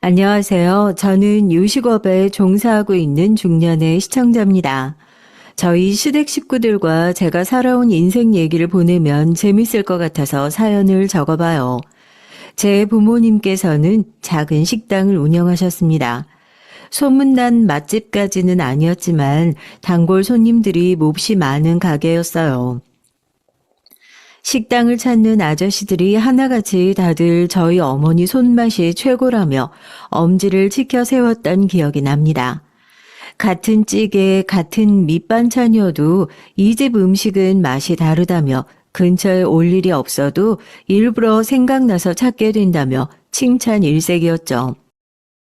안녕하세요. 저는 요식업에 종사하고 있는 중년의 시청자입니다. 저희 시댁 식구들과 제가 살아온 인생 얘기를 보내면 재밌을 것 같아서 사연을 적어봐요. 제 부모님께서는 작은 식당을 운영하셨습니다. 소문난 맛집까지는 아니었지만 단골 손님들이 몹시 많은 가게였어요. 식당을 찾는 아저씨들이 하나같이 다들 저희 어머니 손맛이 최고라며 엄지를 치켜 세웠던 기억이 납니다. 같은 찌개, 같은 밑반찬이어도 이 집 음식은 맛이 다르다며 근처에 올 일이 없어도 일부러 생각나서 찾게 된다며 칭찬 일색이었죠.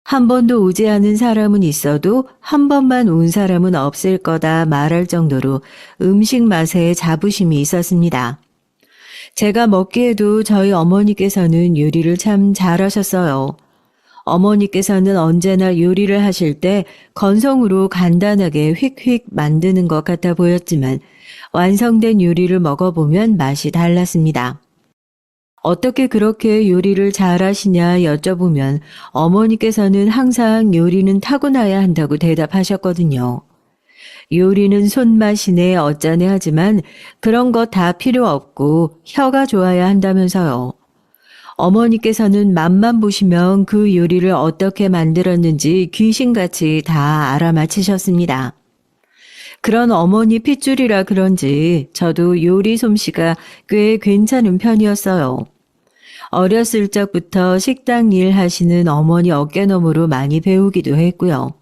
한 번도 오지 않은 사람은 있어도 한 번만 온 사람은 없을 거다 말할 정도로 음식 맛에 자부심이 있었습니다. 제가 먹기에도 저희 어머니께서는 요리를 참 잘하셨어요. 어머니께서는 언제나 요리를 하실 때 건성으로 간단하게 휙휙 만드는 것 같아 보였지만 완성된 요리를 먹어보면 맛이 달랐습니다. 어떻게 그렇게 요리를 잘하시냐 여쭤보면 어머니께서는 항상 요리는 타고나야 한다고 대답하셨거든요. 요리는 손맛이네 어쩌네 하지만 그런 거 다 필요 없고 혀가 좋아야 한다면서요. 어머니께서는 맛만 보시면 그 요리를 어떻게 만들었는지 귀신같이 다 알아맞히셨습니다. 그런 어머니 핏줄이라 그런지 저도 요리 솜씨가 꽤 괜찮은 편이었어요. 어렸을 적부터 식당 일 하시는 어머니 어깨너머로 많이 배우기도 했고요.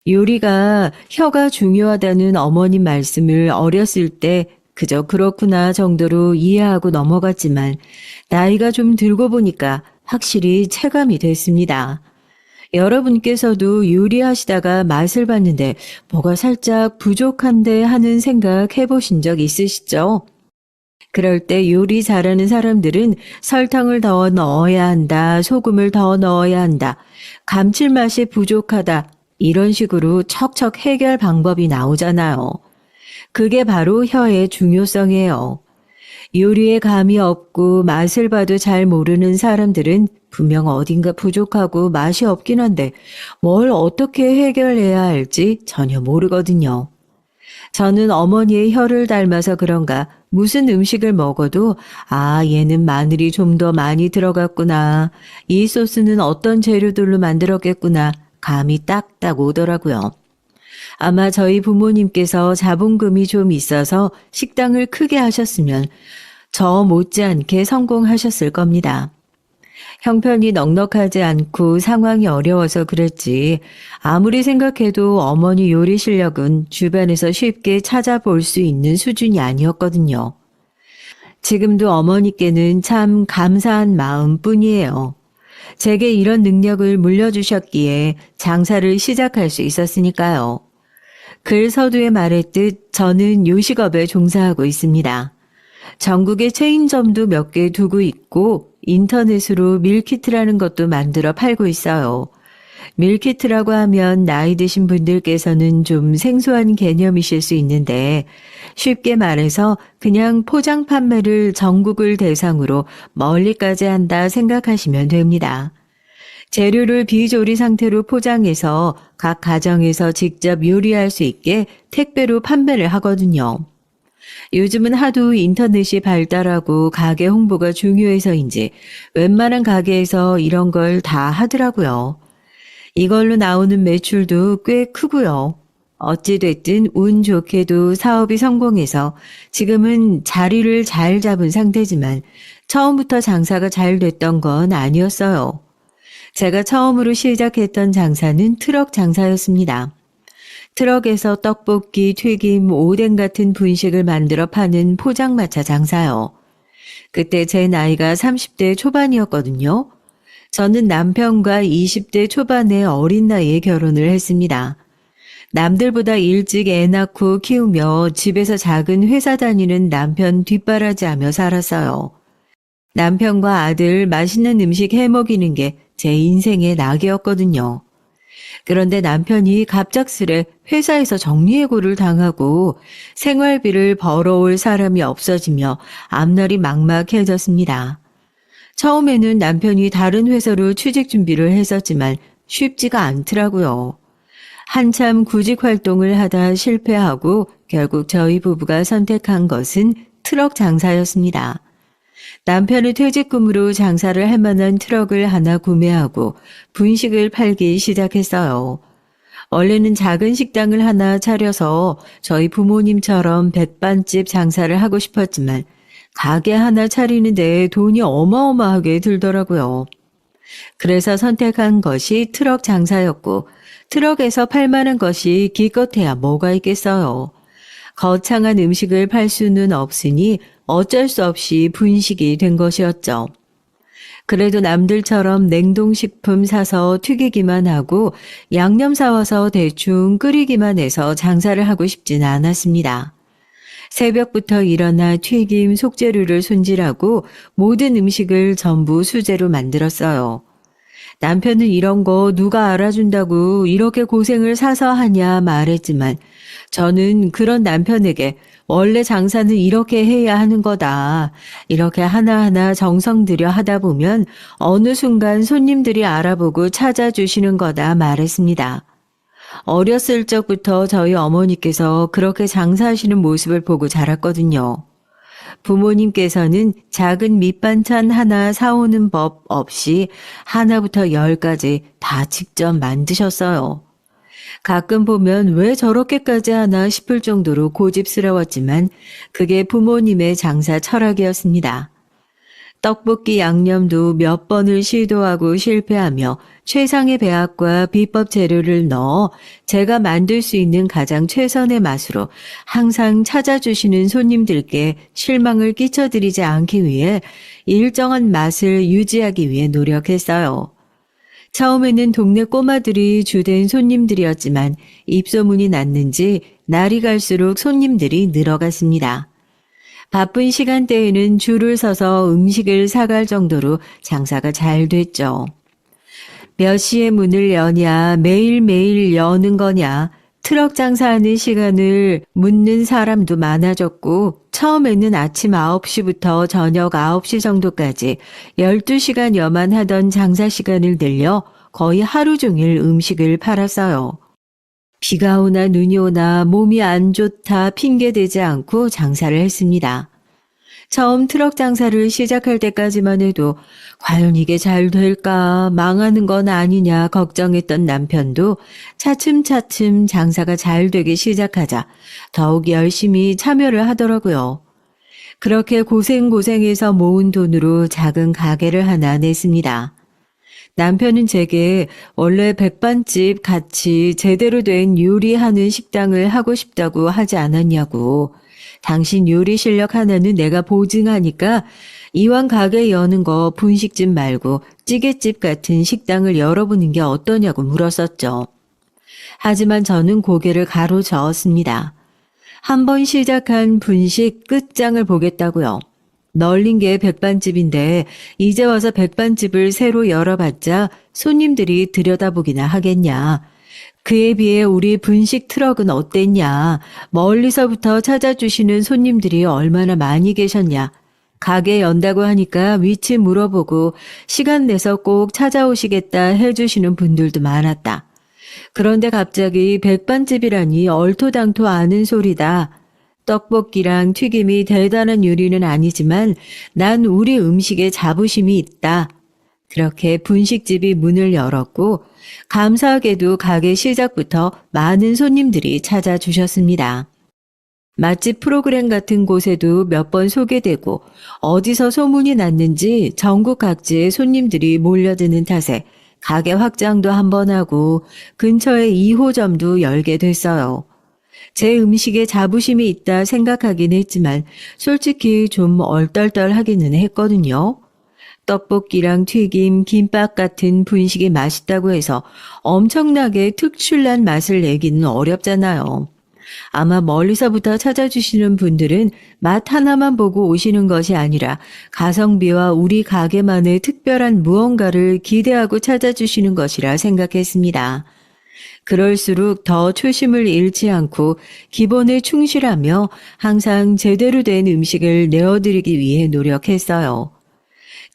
요리가 혀가 중요하다는 어머님 말씀을 어렸을 때 그저 그렇구나 정도로 이해하고 넘어갔지만 나이가 좀 들고 보니까 확실히 체감이 됐습니다. 여러분께서도 요리하시다가 맛을 봤는데 뭐가 살짝 부족한데 하는 생각 해보신 적 있으시죠? 그럴 때 요리 잘하는 사람들은 설탕을 더 넣어야 한다, 소금을 더 넣어야 한다, 감칠맛이 부족하다, 이런 식으로 척척 해결 방법이 나오잖아요. 그게 바로 혀의 중요성이에요. 요리에 감이 없고 맛을 봐도 잘 모르는 사람들은 분명 어딘가 부족하고 맛이 없긴 한데 뭘 어떻게 해결해야 할지 전혀 모르거든요. 저는 어머니의 혀를 닮아서 그런가 무슨 음식을 먹어도 얘는 마늘이 좀 더 많이 들어갔구나. 이 소스는 어떤 재료들로 만들었겠구나. 감이 딱딱 오더라고요. 아마 저희 부모님께서 자본금이 좀 있어서 식당을 크게 하셨으면 저 못지않게 성공하셨을 겁니다. 형편이 넉넉하지 않고 상황이 어려워서 그랬지 아무리 생각해도 어머니 요리 실력은 주변에서 쉽게 찾아볼 수 있는 수준이 아니었거든요. 지금도 어머니께는 참 감사한 마음뿐이에요. 제게 이런 능력을 물려주셨기에 장사를 시작할 수 있었으니까요. 글 서두에 말했듯 저는 요식업에 종사하고 있습니다. 전국에 체인점도 몇 개 두고 있고 인터넷으로 밀키트라는 것도 만들어 팔고 있어요. 밀키트라고 하면 나이 드신 분들께서는 좀 생소한 개념이실 수 있는데 쉽게 말해서 그냥 포장 판매를 전국을 대상으로 멀리까지 한다 생각하시면 됩니다. 재료를 비조리 상태로 포장해서 각 가정에서 직접 요리할 수 있게 택배로 판매를 하거든요. 요즘은 하도 인터넷이 발달하고 가게 홍보가 중요해서인지 웬만한 가게에서 이런 걸 다 하더라고요. 이걸로 나오는 매출도 꽤 크고요. 어찌됐든 운 좋게도 사업이 성공해서 지금은 자리를 잘 잡은 상태지만 처음부터 장사가 잘 됐던 건 아니었어요. 제가 처음으로 시작했던 장사는 트럭 장사였습니다. 트럭에서 떡볶이, 튀김, 오뎅 같은 분식을 만들어 파는 포장마차 장사요. 그때 제 나이가 30대 초반이었거든요. 저는 남편과 20대 초반의 어린 나이에 결혼을 했습니다. 남들보다 일찍 애 낳고 키우며 집에서 작은 회사 다니는 남편 뒷바라지하며 살았어요. 남편과 아들 맛있는 음식 해먹이는 게 제 인생의 낙이었거든요. 그런데 남편이 갑작스레 회사에서 정리해고를 당하고 생활비를 벌어올 사람이 없어지며 앞날이 막막해졌습니다. 처음에는 남편이 다른 회사로 취직 준비를 했었지만 쉽지가 않더라고요. 한참 구직 활동을 하다 실패하고 결국 저희 부부가 선택한 것은 트럭 장사였습니다. 남편의 퇴직금으로 장사를 할 만한 트럭을 하나 구매하고 분식을 팔기 시작했어요. 원래는 작은 식당을 하나 차려서 저희 부모님처럼 백반집 장사를 하고 싶었지만 가게 하나 차리는데 돈이 어마어마하게 들더라고요. 그래서 선택한 것이 트럭 장사였고 트럭에서 팔 만한 것이 기껏해야 뭐가 있겠어요. 거창한 음식을 팔 수는 없으니 어쩔 수 없이 분식이 된 것이었죠. 그래도 남들처럼 냉동식품 사서 튀기기만 하고 양념 사와서 대충 끓이기만 해서 장사를 하고 싶진 않았습니다. 새벽부터 일어나 튀김, 속재료를 손질하고 모든 음식을 전부 수제로 만들었어요. 남편은 이런 거 누가 알아준다고 이렇게 고생을 사서 하냐 말했지만 저는 그런 남편에게 원래 장사는 이렇게 해야 하는 거다. 이렇게 하나하나 정성 들여 하다 보면 어느 순간 손님들이 알아보고 찾아주시는 거다 말했습니다. 어렸을 적부터 저희 어머니께서 그렇게 장사하시는 모습을 보고 자랐거든요. 부모님께서는 작은 밑반찬 하나 사오는 법 없이 하나부터 열까지 다 직접 만드셨어요. 가끔 보면 왜 저렇게까지 하나 싶을 정도로 고집스러웠지만 그게 부모님의 장사 철학이었습니다. 떡볶이 양념도 몇 번을 시도하고 실패하며 최상의 배합과 비법 재료를 넣어 제가 만들 수 있는 가장 최선의 맛으로 항상 찾아주시는 손님들께 실망을 끼쳐드리지 않기 위해 일정한 맛을 유지하기 위해 노력했어요. 처음에는 동네 꼬마들이 주된 손님들이었지만 입소문이 났는지 날이 갈수록 손님들이 늘어갔습니다. 바쁜 시간대에는 줄을 서서 음식을 사갈 정도로 장사가 잘 됐죠. 몇 시에 문을 여냐, 매일매일 여는 거냐, 트럭 장사하는 시간을 묻는 사람도 많아졌고 처음에는 아침 9시부터 저녁 9시 정도까지 12시간여만 하던 장사 시간을 늘려 거의 하루 종일 음식을 팔았어요. 비가 오나 눈이 오나 몸이 안 좋다 핑계대지 않고 장사를 했습니다. 처음 트럭 장사를 시작할 때까지만 해도 과연 이게 잘 될까 망하는 건 아니냐 걱정했던 남편도 차츰차츰 장사가 잘 되기 시작하자 더욱 열심히 참여를 하더라고요. 그렇게 고생해서 모은 돈으로 작은 가게를 하나 냈습니다. 남편은 제게 원래 백반집 같이 제대로 된 요리하는 식당을 하고 싶다고 하지 않았냐고. 당신 요리 실력 하나는 내가 보증하니까 이왕 가게 여는 거 분식집 말고 찌개집 같은 식당을 열어보는 게 어떠냐고 물었었죠. 하지만 저는 고개를 가로저었습니다. 한번 시작한 분식 끝장을 보겠다고요. 널린 게 백반집인데 이제 와서 백반집을 새로 열어봤자 손님들이 들여다보기나 하겠냐. 그에 비해 우리 분식 트럭은 어땠냐. 멀리서부터 찾아주시는 손님들이 얼마나 많이 계셨냐. 가게 연다고 하니까 위치 물어보고 시간 내서 꼭 찾아오시겠다 해주시는 분들도 많았다. 그런데 갑자기 백반집이라니 얼토당토 않은 소리다. 떡볶이랑 튀김이 대단한 요리는 아니지만 난 우리 음식에 자부심이 있다. 그렇게 분식집이 문을 열었고 감사하게도 가게 시작부터 많은 손님들이 찾아주셨습니다. 맛집 프로그램 같은 곳에도 몇 번 소개되고 어디서 소문이 났는지 전국 각지에 손님들이 몰려드는 탓에 가게 확장도 한번 하고 근처에 2호점도 열게 됐어요. 제 음식에 자부심이 있다 생각하긴 했지만 솔직히 좀 얼떨떨하기는 했거든요. 떡볶이랑 튀김, 김밥 같은 분식이 맛있다고 해서 엄청나게 특출난 맛을 내기는 어렵잖아요. 아마 멀리서부터 찾아주시는 분들은 맛 하나만 보고 오시는 것이 아니라 가성비와 우리 가게만의 특별한 무언가를 기대하고 찾아주시는 것이라 생각했습니다. 그럴수록 더 초심을 잃지 않고 기본에 충실하며 항상 제대로 된 음식을 내어드리기 위해 노력했어요.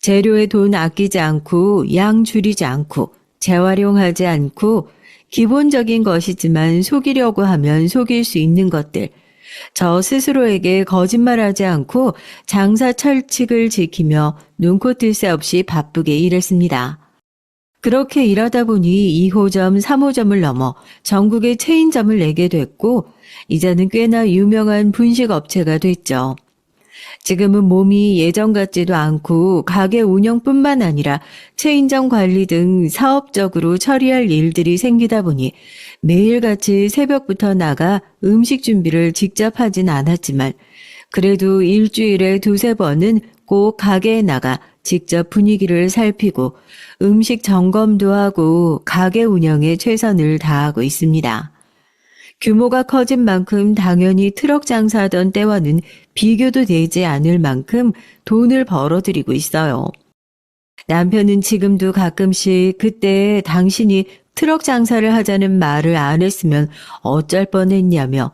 재료에 돈 아끼지 않고 양 줄이지 않고 재활용하지 않고 기본적인 것이지만 속이려고 하면 속일 수 있는 것들. 저 스스로에게 거짓말하지 않고 장사 철칙을 지키며 눈코 뜰 새 없이 바쁘게 일했습니다. 그렇게 일하다 보니 2호점, 3호점을 넘어 전국의 체인점을 내게 됐고 이제는 꽤나 유명한 분식 업체가 됐죠. 지금은 몸이 예전 같지도 않고 가게 운영뿐만 아니라 체인점 관리 등 사업적으로 처리할 일들이 생기다 보니 매일같이 새벽부터 나가 음식 준비를 직접 하진 않았지만 그래도 일주일에 두세 번은 꼭 가게에 나가 직접 분위기를 살피고 음식 점검도 하고 가게 운영에 최선을 다하고 있습니다. 규모가 커진 만큼 당연히 트럭 장사하던 때와는 비교도 되지 않을 만큼 돈을 벌어들이고 있어요. 남편은 지금도 가끔씩 그때 당신이 트럭 장사를 하자는 말을 안 했으면 어쩔 뻔했냐며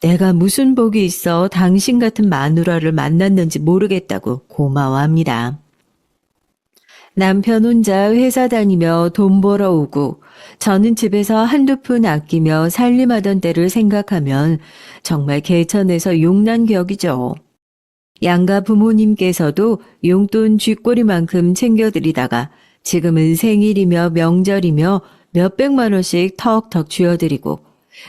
내가 무슨 복이 있어 당신 같은 마누라를 만났는지 모르겠다고 고마워합니다. 남편 혼자 회사 다니며 돈 벌어오고 저는 집에서 한두 푼 아끼며 살림하던 때를 생각하면 정말 개천에서 용난 격이죠. 양가 부모님께서도 용돈 쥐꼬리만큼 챙겨드리다가 지금은 생일이며 명절이며 몇백만 원씩 턱턱 쥐어드리고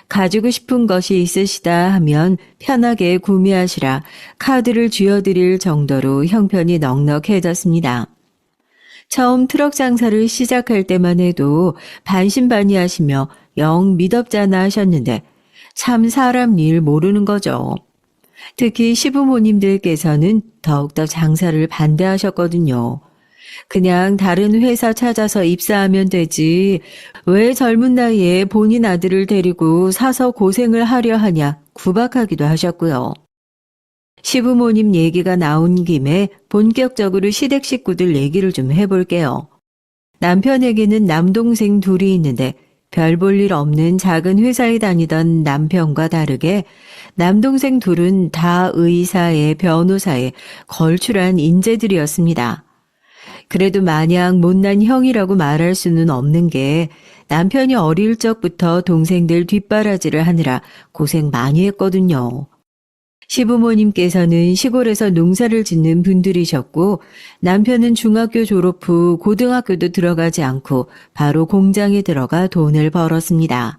가지고 싶은 것이 있으시다 하면 편하게 구매하시라 카드를 쥐어드릴 정도로 형편이 넉넉해졌습니다. 처음 트럭 장사를 시작할 때만 해도 반신반의하시며 영 미덥잖아 하셨는데 참 사람 일 모르는 거죠. 특히 시부모님들께서는 더욱더 장사를 반대하셨거든요. 그냥 다른 회사 찾아서 입사하면 되지 왜 젊은 나이에 본인 아들을 데리고 사서 고생을 하려 하냐 구박하기도 하셨고요. 시부모님 얘기가 나온 김에 본격적으로 시댁 식구들 얘기를 좀 해볼게요. 남편에게는 남동생 둘이 있는데 별 볼 일 없는 작은 회사에 다니던 남편과 다르게 남동생 둘은 다 의사에 변호사에 걸출한 인재들이었습니다. 그래도 마냥 못난 형이라고 말할 수는 없는 게 남편이 어릴 적부터 동생들 뒷바라지를 하느라 고생 많이 했거든요. 시부모님께서는 시골에서 농사를 짓는 분들이셨고 남편은 중학교 졸업 후 고등학교도 들어가지 않고 바로 공장에 들어가 돈을 벌었습니다.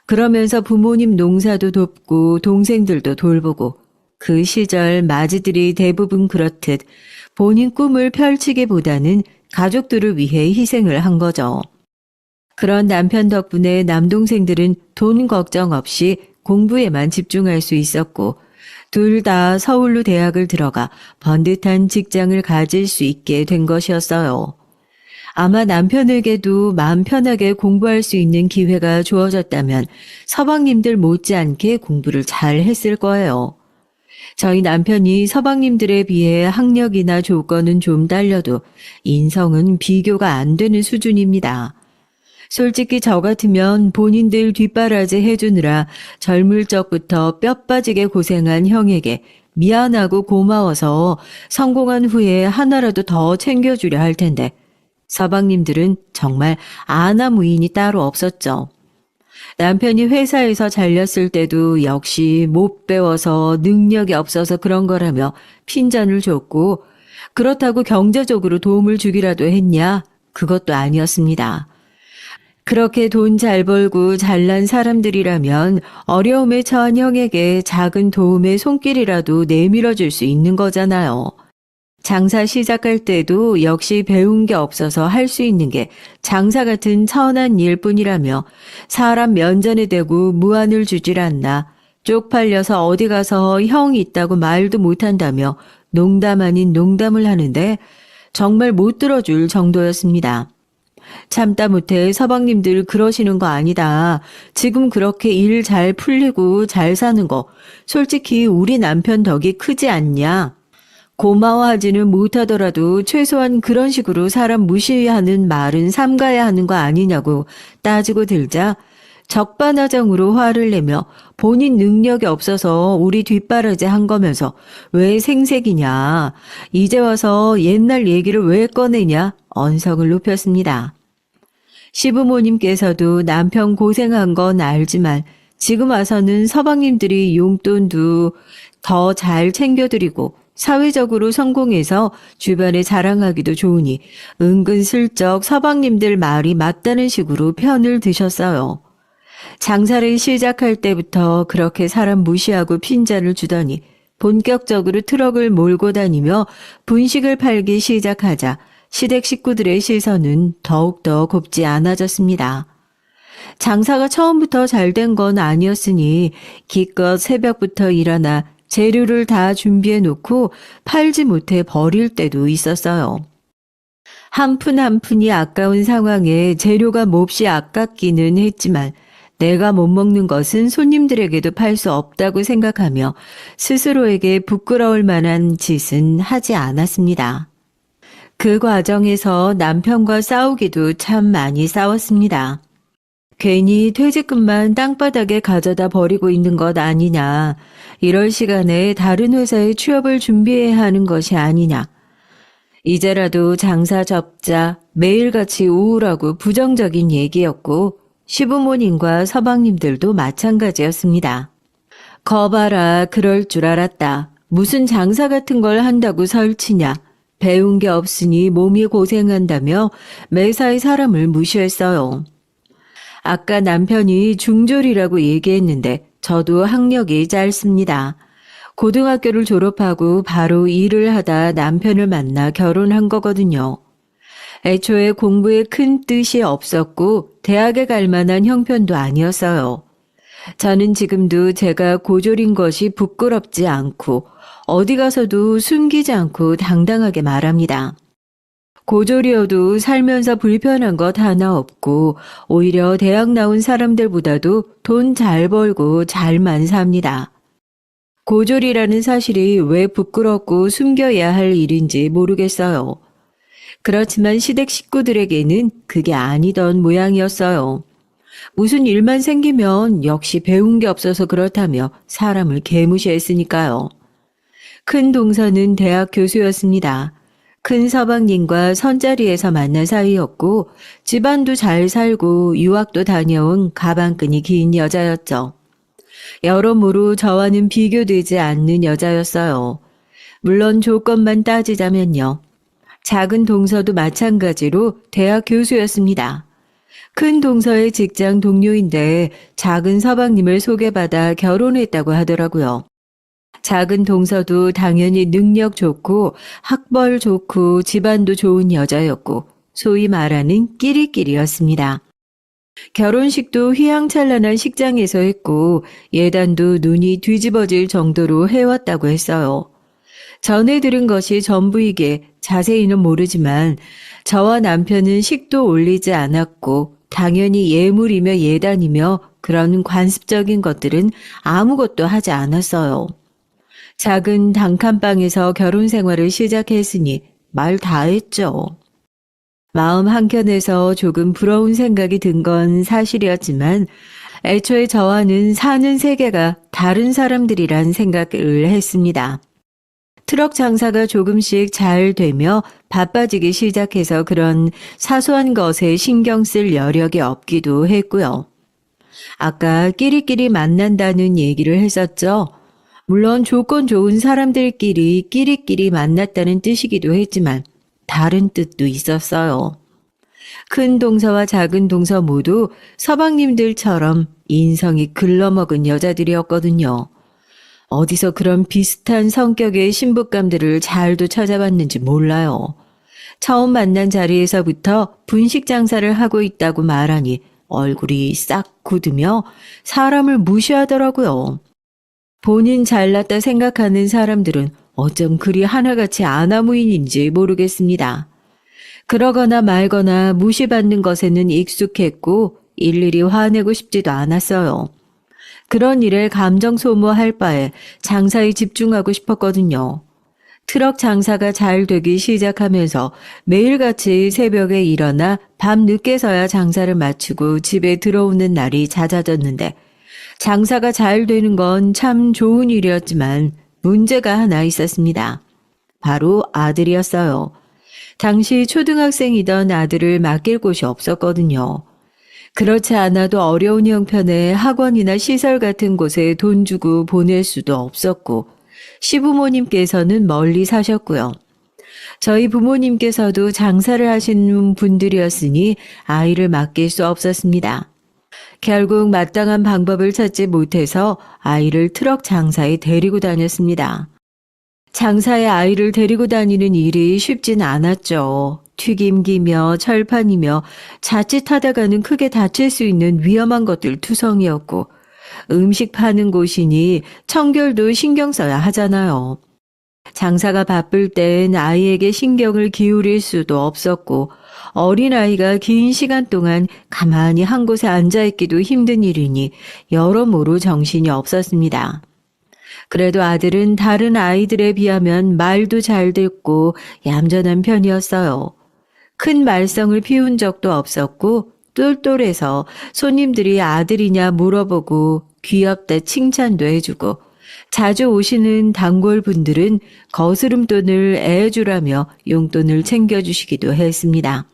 그러면서 부모님 농사도 돕고 동생들도 돌보고 그 시절 마지들이 대부분 그렇듯 본인 꿈을 펼치기보다는 가족들을 위해 희생을 한 거죠. 그런 남편 덕분에 남동생들은 돈 걱정 없이 공부에만 집중할 수 있었고 둘 다 서울로 대학을 들어가 번듯한 직장을 가질 수 있게 된 것이었어요. 아마 남편에게도 마음 편하게 공부할 수 있는 기회가 주어졌다면 서방님들 못지않게 공부를 잘 했을 거예요. 저희 남편이 서방님들에 비해 학력이나 조건은 좀 딸려도 인성은 비교가 안 되는 수준입니다. 솔직히 저 같으면 본인들 뒷바라지 해주느라 젊을 적부터 뼈 빠지게 고생한 형에게 미안하고 고마워서 성공한 후에 하나라도 더 챙겨주려 할 텐데 서방님들은 정말 아나무인이 따로 없었죠. 남편이 회사에서 잘렸을 때도 역시 못 배워서 능력이 없어서 그런 거라며 핀잔을 줬고 그렇다고 경제적으로 도움을 주기라도 했냐? 그것도 아니었습니다. 그렇게 돈 잘 벌고 잘난 사람들이라면 어려움에 처한 형에게 작은 도움의 손길이라도 내밀어 줄 수 있는 거잖아요. 장사 시작할 때도 역시 배운 게 없어서 할 수 있는 게 장사 같은 천한 일뿐이라며 사람 면전에 대고 무안을 주질 않나 쪽팔려서 어디 가서 형 있다고 말도 못한다며 농담 아닌 농담을 하는데 정말 못 들어줄 정도였습니다. 참다 못해 서방님들 그러시는 거 아니다. 지금 그렇게 일 잘 풀리고 잘 사는 거 솔직히 우리 남편 덕이 크지 않냐. 고마워하지는 못하더라도 최소한 그런 식으로 사람 무시하는 말은 삼가야 하는 거 아니냐고 따지고 들자 적반하장으로 화를 내며 본인 능력이 없어서 우리 뒷바라지 한 거면서 왜 생색이냐. 이제 와서 옛날 얘기를 왜 꺼내냐. 언성을 높였습니다. 시부모님께서도 남편 고생한 건 알지만 지금 와서는 서방님들이 용돈도 더 잘 챙겨드리고 사회적으로 성공해서 주변에 자랑하기도 좋으니 은근슬쩍 서방님들 말이 맞다는 식으로 편을 드셨어요. 장사를 시작할 때부터 그렇게 사람 무시하고 핀잔을 주더니 본격적으로 트럭을 몰고 다니며 분식을 팔기 시작하자 시댁 식구들의 시선은 더욱더 곱지 않아졌습니다. 장사가 처음부터 잘 된 건 아니었으니 기껏 새벽부터 일어나 재료를 다 준비해 놓고 팔지 못해 버릴 때도 있었어요. 한 푼 한 푼이 아까운 상황에 재료가 몹시 아깝기는 했지만 내가 못 먹는 것은 손님들에게도 팔 수 없다고 생각하며 스스로에게 부끄러울 만한 짓은 하지 않았습니다. 그 과정에서 남편과 싸우기도 참 많이 싸웠습니다. 괜히 퇴직금만 땅바닥에 가져다 버리고 있는 것 아니냐. 이럴 시간에 다른 회사에 취업을 준비해야 하는 것이 아니냐. 이제라도 장사 접자 매일같이 우울하고 부정적인 얘기였고 시부모님과 서방님들도 마찬가지였습니다. 거봐라 그럴 줄 알았다. 무슨 장사 같은 걸 한다고 설치냐. 배운 게 없으니 몸이 고생한다며 매사에 사람을 무시했어요. 아까 남편이 중졸이라고 얘기했는데 저도 학력이 짧습니다. 고등학교를 졸업하고 바로 일을 하다 남편을 만나 결혼한 거거든요. 애초에 공부에 큰 뜻이 없었고 대학에 갈 만한 형편도 아니었어요. 저는 지금도 제가 고졸인 것이 부끄럽지 않고 어디 가서도 숨기지 않고 당당하게 말합니다. 고졸이어도 살면서 불편한 것 하나 없고 오히려 대학 나온 사람들보다도 돈 잘 벌고 잘만 삽니다. 고졸이라는 사실이 왜 부끄럽고 숨겨야 할 일인지 모르겠어요. 그렇지만 시댁 식구들에게는 그게 아니던 모양이었어요. 무슨 일만 생기면 역시 배운 게 없어서 그렇다며 사람을 개무시했으니까요. 큰 동서는 대학 교수였습니다. 큰 서방님과 선자리에서 만난 사이였고 집안도 잘 살고 유학도 다녀온 가방끈이 긴 여자였죠. 여러모로 저와는 비교되지 않는 여자였어요. 물론 조건만 따지자면요. 작은 동서도 마찬가지로 대학 교수였습니다. 큰 동서의 직장 동료인데 작은 서방님을 소개받아 결혼했다고 하더라고요. 작은 동서도 당연히 능력 좋고 학벌 좋고 집안도 좋은 여자였고 소위 말하는 끼리끼리였습니다. 결혼식도 휘황찬란한 식장에서 했고 예단도 눈이 뒤집어질 정도로 해왔다고 했어요. 전해 들은 것이 전부이게 자세히는 모르지만 저와 남편은 식도 올리지 않았고 당연히 예물이며 예단이며 그런 관습적인 것들은 아무것도 하지 않았어요. 작은 단칸방에서 결혼 생활을 시작했으니 말 다 했죠. 마음 한켠에서 조금 부러운 생각이 든 건 사실이었지만 애초에 저와는 사는 세계가 다른 사람들이란 생각을 했습니다. 트럭 장사가 조금씩 잘 되며 바빠지기 시작해서 그런 사소한 것에 신경 쓸 여력이 없기도 했고요. 아까 끼리끼리 만난다는 얘기를 했었죠. 물론 조건 좋은 사람들끼리 끼리끼리 만났다는 뜻이기도 했지만 다른 뜻도 있었어요. 큰 동서와 작은 동서 모두 서방님들처럼 인성이 글러먹은 여자들이었거든요. 어디서 그런 비슷한 성격의 신부감들을 잘도 찾아봤는지 몰라요. 처음 만난 자리에서부터 분식 장사를 하고 있다고 말하니 얼굴이 싹 굳으며 사람을 무시하더라고요. 본인 잘났다 생각하는 사람들은 어쩜 그리 하나같이 아나무인인지 모르겠습니다. 그러거나 말거나 무시받는 것에는 익숙했고 일일이 화내고 싶지도 않았어요. 그런 일에 감정 소모할 바에 장사에 집중하고 싶었거든요. 트럭 장사가 잘 되기 시작하면서 매일같이 새벽에 일어나 밤 늦게서야 장사를 마치고 집에 들어오는 날이 잦아졌는데 장사가 잘 되는 건 참 좋은 일이었지만 문제가 하나 있었습니다. 바로 아들이었어요. 당시 초등학생이던 아들을 맡길 곳이 없었거든요. 그렇지 않아도 어려운 형편에 학원이나 시설 같은 곳에 돈 주고 보낼 수도 없었고 시부모님께서는 멀리 사셨고요. 저희 부모님께서도 장사를 하시는 분들이었으니 아이를 맡길 수 없었습니다. 결국 마땅한 방법을 찾지 못해서 아이를 트럭 장사에 데리고 다녔습니다. 장사에 아이를 데리고 다니는 일이 쉽진 않았죠. 튀김기며 철판이며 자칫하다가는 크게 다칠 수 있는 위험한 것들 투성이었고 음식 파는 곳이니 청결도 신경 써야 하잖아요. 장사가 바쁠 땐 아이에게 신경을 기울일 수도 없었고 어린아이가 긴 시간 동안 가만히 한 곳에 앉아있기도 힘든 일이니 여러모로 정신이 없었습니다. 그래도 아들은 다른 아이들에 비하면 말도 잘 듣고 얌전한 편이었어요. 큰 말썽을 피운 적도 없었고 똘똘해서 손님들이 아들이냐 물어보고 귀엽다 칭찬도 해주고 자주 오시는 단골분들은 거스름돈을 애주라며 용돈을 챙겨주시기도 했습니다.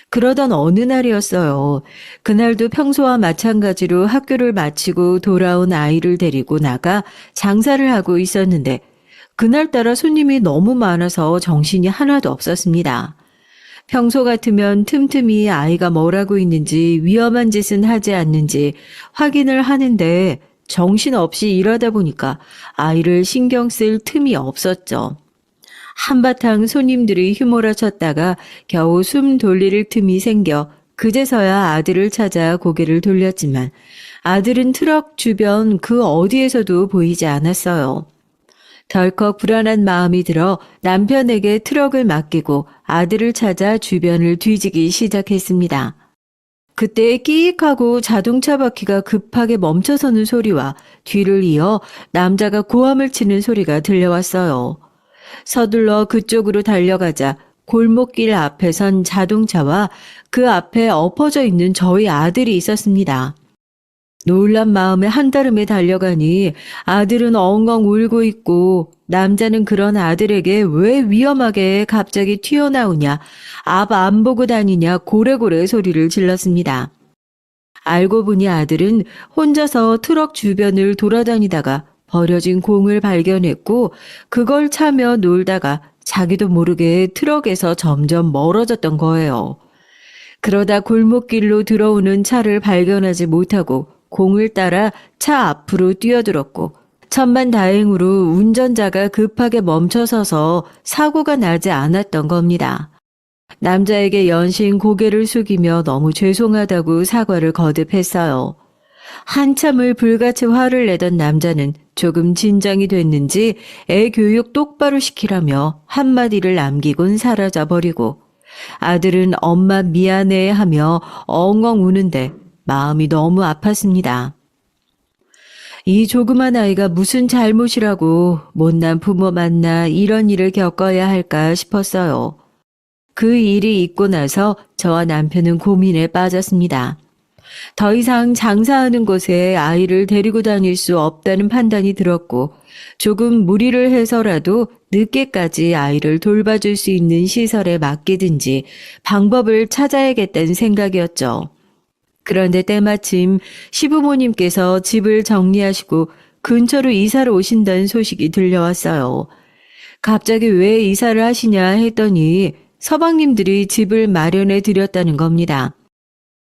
그러던 어느 날이었어요. 그날도 평소와 마찬가지로 학교를 마치고 돌아온 아이를 데리고 나가 장사를 하고 있었는데 그날따라 손님이 너무 많아서 정신이 하나도 없었습니다. 평소 같으면 틈틈이 아이가 뭘 하고 있는지 위험한 짓은 하지 않는지 확인을 하는데 정신없이 일하다 보니까 아이를 신경 쓸 틈이 없었죠. 한바탕 손님들이 휘몰아쳤다가 겨우 숨 돌릴 틈이 생겨 그제서야 아들을 찾아 고개를 돌렸지만 아들은 트럭 주변 그 어디에서도 보이지 않았어요. 덜컥 불안한 마음이 들어 남편에게 트럭을 맡기고 아들을 찾아 주변을 뒤지기 시작했습니다. 그때 끼익하고 자동차 바퀴가 급하게 멈춰서는 소리와 뒤를 이어 남자가 고함을 치는 소리가 들려왔어요. 서둘러 그쪽으로 달려가자 골목길 앞에 선 자동차와 그 앞에 엎어져 있는 저희 아들이 있었습니다. 놀란 마음에 한달음에 달려가니 아들은 엉엉 울고 있고 남자는 그런 아들에게 왜 위험하게 갑자기 튀어나오냐, 앞 안 보고 다니냐 고래고래 소리를 질렀습니다. 알고 보니 아들은 혼자서 트럭 주변을 돌아다니다가 버려진 공을 발견했고 그걸 차며 놀다가 자기도 모르게 트럭에서 점점 멀어졌던 거예요. 그러다 골목길로 들어오는 차를 발견하지 못하고 공을 따라 차 앞으로 뛰어들었고 천만다행으로 운전자가 급하게 멈춰서서 사고가 나지 않았던 겁니다. 남자에게 연신 고개를 숙이며 너무 죄송하다고 사과를 거듭했어요. 한참을 불같이 화를 내던 남자는 조금 진정이 됐는지 애 교육 똑바로 시키라며 한마디를 남기곤 사라져버리고 아들은 엄마 미안해 하며 엉엉 우는데 마음이 너무 아팠습니다. 이 조그만 아이가 무슨 잘못이라고 못난 부모 만나 이런 일을 겪어야 할까 싶었어요. 그 일이 있고 나서 저와 남편은 고민에 빠졌습니다. 더 이상 장사하는 곳에 아이를 데리고 다닐 수 없다는 판단이 들었고 조금 무리를 해서라도 늦게까지 아이를 돌봐줄 수 있는 시설에 맡기든지 방법을 찾아야겠다는 생각이었죠. 그런데 때마침 시부모님께서 집을 정리하시고 근처로 이사를 오신다는 소식이 들려왔어요. 갑자기 왜 이사를 하시냐 했더니 서방님들이 집을 마련해 드렸다는 겁니다.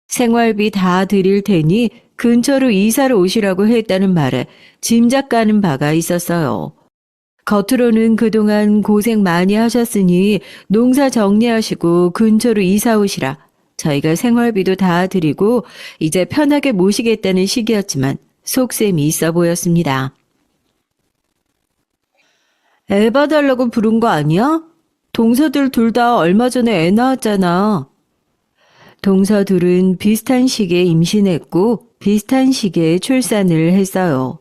생활비 다 드릴 테니 근처로 이사를 오시라고 했다는 말에 짐작 가는 바가 있었어요. 겉으로는 그동안 고생 많이 하셨으니 농사 정리하시고 근처로 이사 오시라. 저희가 생활비도 다 드리고 이제 편하게 모시겠다는 식이었지만 속셈이 있어 보였습니다. 애 봐달라고 부른 거 아니야? 동서들 둘 다 얼마 전에 애 낳았잖아. 동서 둘은 비슷한 시기에 임신했고 비슷한 시기에 출산을 했어요.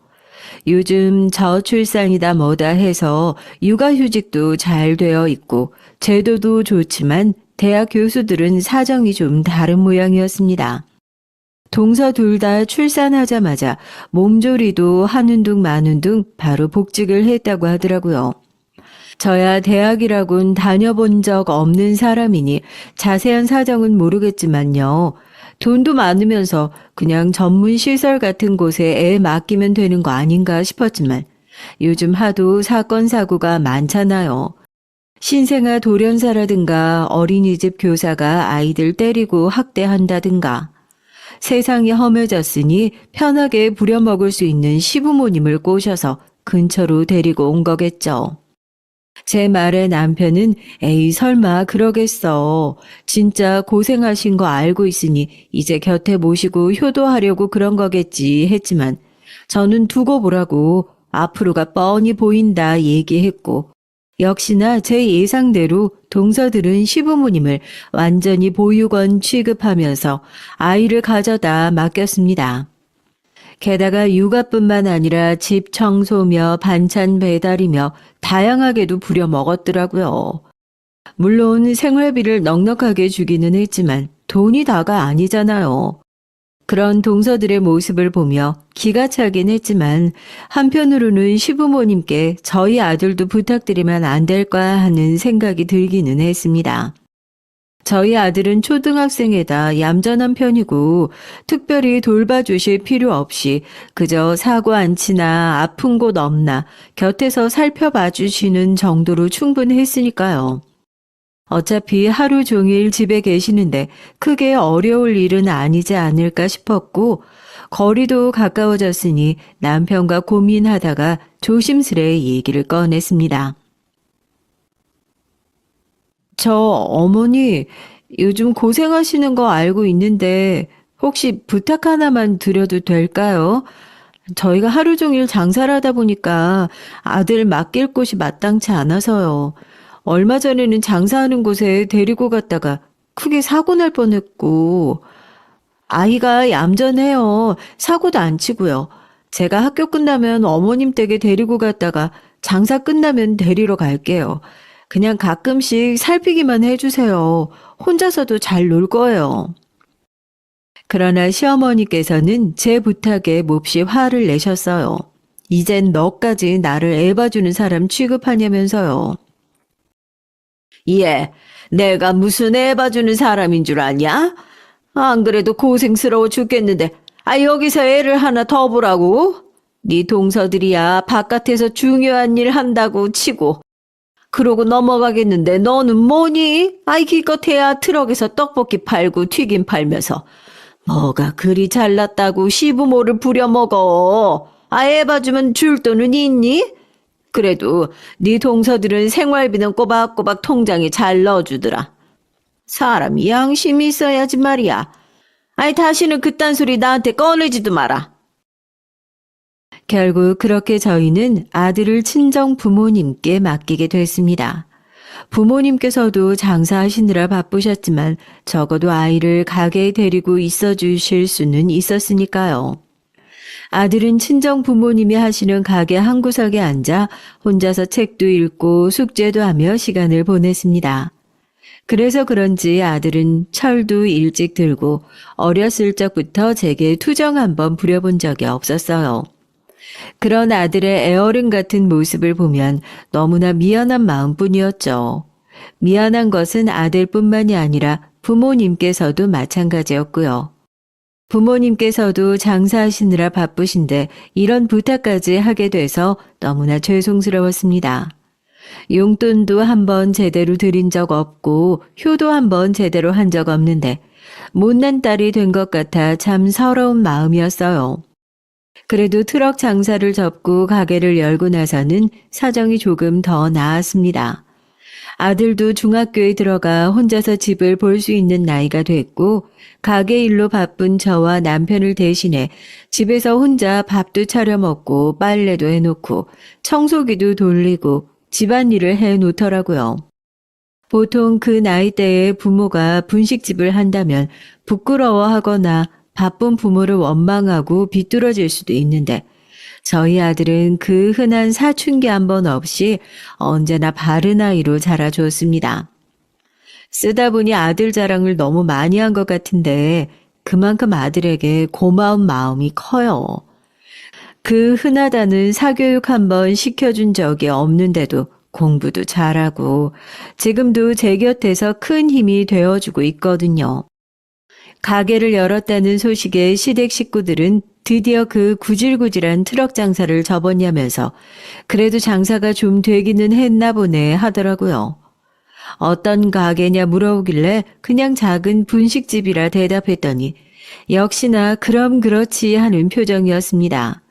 요즘 저출산이다 뭐다 해서 육아휴직도 잘 되어 있고 제도도 좋지만 대학 교수들은 사정이 좀 다른 모양이었습니다. 동서 둘 다 출산하자마자 몸조리도 하는 둥 마는 둥 바로 복직을 했다고 하더라고요. 저야 대학이라곤 다녀본 적 없는 사람이니 자세한 사정은 모르겠지만요. 돈도 많으면서 그냥 전문 시설 같은 곳에 애 맡기면 되는 거 아닌가 싶었지만 요즘 하도 사건 사고가 많잖아요. 신생아 돌연사라든가 어린이집 교사가 아이들 때리고 학대한다든가 세상이 험해졌으니 편하게 부려먹을 수 있는 시부모님을 꼬셔서 근처로 데리고 온 거겠죠. 제 말에 남편은 에이 설마 그러겠어. 진짜 고생하신 거 알고 있으니 이제 곁에 모시고 효도하려고 그런 거겠지 했지만 저는 두고 보라고 앞으로가 뻔히 보인다 얘기했고 역시나 제 예상대로 동서들은 시부모님을 완전히 보육원 취급하면서 아이를 가져다 맡겼습니다. 게다가 육아뿐만 아니라 집 청소며 반찬 배달이며 다양하게도 부려 먹었더라고요. 물론 생활비를 넉넉하게 주기는 했지만 돈이 다가 아니잖아요. 그런 동서들의 모습을 보며 기가 차긴 했지만 한편으로는 시부모님께 저희 아들도 부탁드리면 안 될까 하는 생각이 들기는 했습니다. 저희 아들은 초등학생에다 얌전한 편이고 특별히 돌봐주실 필요 없이 그저 사고 안 치나 아픈 곳 없나 곁에서 살펴봐 주시는 정도로 충분했으니까요. 어차피 하루 종일 집에 계시는데 크게 어려울 일은 아니지 않을까 싶었고 거리도 가까워졌으니 남편과 고민하다가 조심스레 얘기를 꺼냈습니다. 저 어머니 요즘 고생하시는 거 알고 있는데 혹시 부탁 하나만 드려도 될까요? 저희가 하루 종일 장사를 하다 보니까 아들 맡길 곳이 마땅치 않아서요. 얼마 전에는 장사하는 곳에 데리고 갔다가 크게 사고 날 뻔했고 아이가 얌전해요. 사고도 안 치고요. 제가 학교 끝나면 어머님 댁에 데리고 갔다가 장사 끝나면 데리러 갈게요. 그냥 가끔씩 살피기만 해주세요. 혼자서도 잘 놀 거예요. 그러나 시어머니께서는 제 부탁에 몹시 화를 내셨어요. 이젠 너까지 나를 애봐주는 사람 취급하냐면서요. 예, 내가 무슨 애봐주는 사람인 줄 아냐? 안 그래도 고생스러워 죽겠는데 여기서 애를 하나 더 보라고? 네 동서들이야 바깥에서 중요한 일 한다고 치고 그러고 넘어가겠는데 너는 뭐니? 기껏해야 트럭에서 떡볶이 팔고 튀김 팔면서 뭐가 그리 잘났다고 시부모를 부려먹어. 애 봐주면 줄 돈은 있니? 그래도 네 동서들은 생활비는 꼬박꼬박 통장에 잘 넣어주더라. 사람이 양심이 있어야지 말이야. 다시는 그딴 소리 나한테 꺼내지도 마라. 결국 그렇게 저희는 아들을 친정 부모님께 맡기게 됐습니다. 부모님께서도 장사하시느라 바쁘셨지만 적어도 아이를 가게에 데리고 있어 주실 수는 있었으니까요. 아들은 친정 부모님이 하시는 가게 한 구석에 앉아 혼자서 책도 읽고 숙제도 하며 시간을 보냈습니다. 그래서 그런지 아들은 철도 일찍 들고 어렸을 적부터 제게 투정 한번 부려본 적이 없었어요. 그런 아들의 애어른 같은 모습을 보면 너무나 미안한 마음뿐이었죠. 미안한 것은 아들뿐만이 아니라 부모님께서도 마찬가지였고요. 부모님께서도 장사하시느라 바쁘신데 이런 부탁까지 하게 돼서 너무나 죄송스러웠습니다. 용돈도 한번 제대로 드린 적 없고 효도 한번 제대로 한 적 없는데 못난 딸이 된 것 같아 참 서러운 마음이었어요. 그래도 트럭 장사를 접고 가게를 열고 나서는 사정이 조금 더 나았습니다. 아들도 중학교에 들어가 혼자서 집을 볼 수 있는 나이가 됐고 가게 일로 바쁜 저와 남편을 대신해 집에서 혼자 밥도 차려 먹고 빨래도 해놓고 청소기도 돌리고 집안일을 해놓더라고요. 보통 그 나이대에 부모가 분식집을 한다면 부끄러워하거나 바쁜 부모를 원망하고 비뚤어질 수도 있는데 저희 아들은 그 흔한 사춘기 한 번 없이 언제나 바른 아이로 자라주었습니다. 쓰다 보니 아들 자랑을 너무 많이 한 것 같은데 그만큼 아들에게 고마운 마음이 커요. 그 흔하다는 사교육 한 번 시켜준 적이 없는데도 공부도 잘하고 지금도 제 곁에서 큰 힘이 되어주고 있거든요. 가게를 열었다는 소식에 시댁 식구들은 드디어 그 구질구질한 트럭 장사를 접었냐면서 그래도 장사가 좀 되기는 했나 보네 하더라고요. 어떤 가게냐 물어오길래 그냥 작은 분식집이라 대답했더니 역시나 그럼 그렇지 하는 표정이었습니다.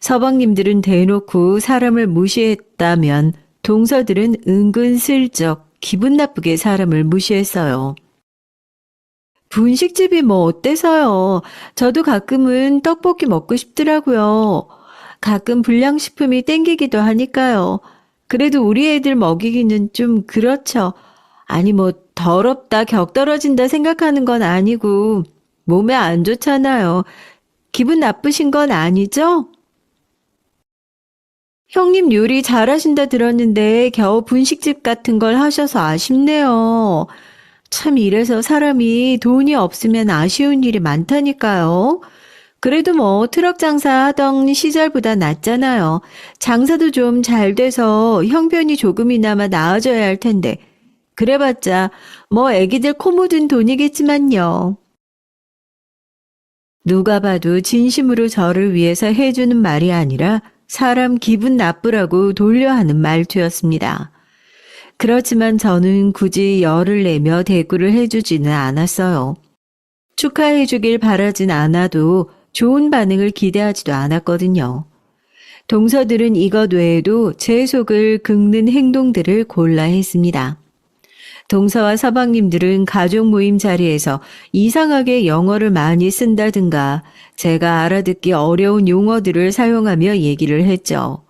서방님들은 대놓고 사람을 무시했다면 동서들은 은근슬쩍 기분 나쁘게 사람을 무시했어요. 분식집이 뭐 어때서요? 저도 가끔은 떡볶이 먹고 싶더라고요. 가끔 불량식품이 땡기기도 하니까요. 그래도 우리 애들 먹이기는 좀 그렇죠. 아니 뭐 더럽다 격 떨어진다 생각하는 건 아니고 몸에 안 좋잖아요. 기분 나쁘신 건 아니죠? 형님 요리 잘하신다 들었는데 겨우 분식집 같은 걸 하셔서 아쉽네요. 참 이래서 사람이 돈이 없으면 아쉬운 일이 많다니까요. 그래도 뭐 트럭 장사 하던 시절보다 낫잖아요. 장사도 좀 잘 돼서 형편이 조금이나마 나아져야 할 텐데. 그래봤자 뭐 애기들 코 묻은 돈이겠지만요. 누가 봐도 진심으로 저를 위해서 해주는 말이 아니라 사람 기분 나쁘라고 돌려하는 말투였습니다. 그렇지만 저는 굳이 열을 내며 대꾸를 해주지는 않았어요. 축하해주길 바라진 않아도 좋은 반응을 기대하지도 않았거든요. 동서들은 이것 외에도 제 속을 긁는 행동들을 골라 했습니다. 동서와 서방님들은 가족 모임 자리에서 이상하게 영어를 많이 쓴다든가 제가 알아듣기 어려운 용어들을 사용하며 얘기를 했죠.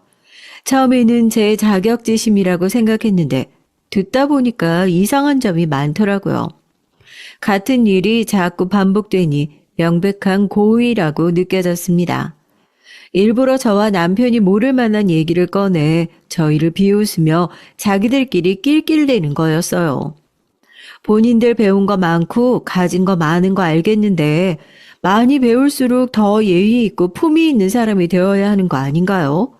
처음에는 제 자격지심이라고 생각했는데 듣다 보니까 이상한 점이 많더라고요. 같은 일이 자꾸 반복되니 명백한 고의라고 느껴졌습니다. 일부러 저와 남편이 모를 만한 얘기를 꺼내 저희를 비웃으며 자기들끼리 낄낄대는 거였어요. 본인들 배운 거 많고 가진 거 많은 거 알겠는데 많이 배울수록 더 예의 있고 품위 있는 사람이 되어야 하는 거 아닌가요?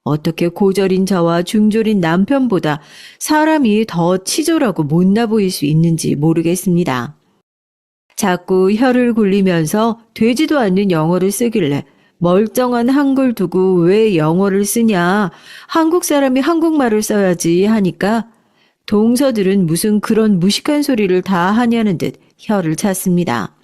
어떻게 고졸인 저와 중졸인 남편보다 사람이 더 치졸하고 못나 보일 수 있는지 모르겠습니다. 자꾸 혀를 굴리면서 되지도 않는 영어를 쓰길래 멀쩡한 한글 두고 왜 영어를 쓰냐? 한국 사람이 한국말을 써야지 하니까 동서들은 무슨 그런 무식한 소리를 다 하냐는 듯 혀를 찼습니다.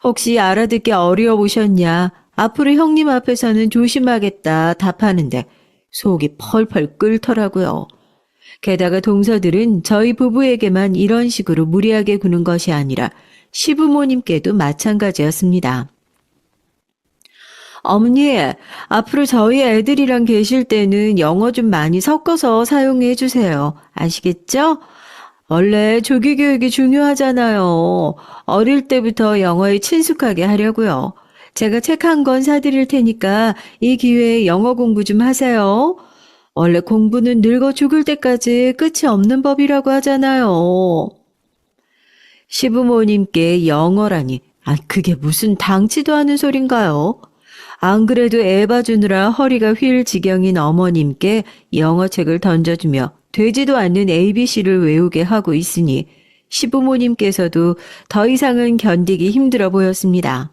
혹시 알아듣기 어려우셨냐? 앞으로 형님 앞에서는 조심하겠다 답하는데 속이 펄펄 끓더라고요. 게다가 동서들은 저희 부부에게만 이런 식으로 무리하게 구는 것이 아니라 시부모님께도 마찬가지였습니다. 어머니, 앞으로 저희 애들이랑 계실 때는 영어 좀 많이 섞어서 사용해 주세요. 아시겠죠? 원래 조기 교육이 중요하잖아요. 어릴 때부터 영어에 친숙하게 하려고요. 제가 책 한 권 사드릴 테니까 이 기회에 영어 공부 좀 하세요. 원래 공부는 늙어 죽을 때까지 끝이 없는 법이라고 하잖아요. 시부모님께 영어라니, 그게 무슨 당치도 않은 소린가요? 안 그래도 애 봐주느라 허리가 휠 지경인 어머님께 영어책을 던져주며 되지도 않는 ABC를 외우게 하고 있으니 시부모님께서도 더 이상은 견디기 힘들어 보였습니다.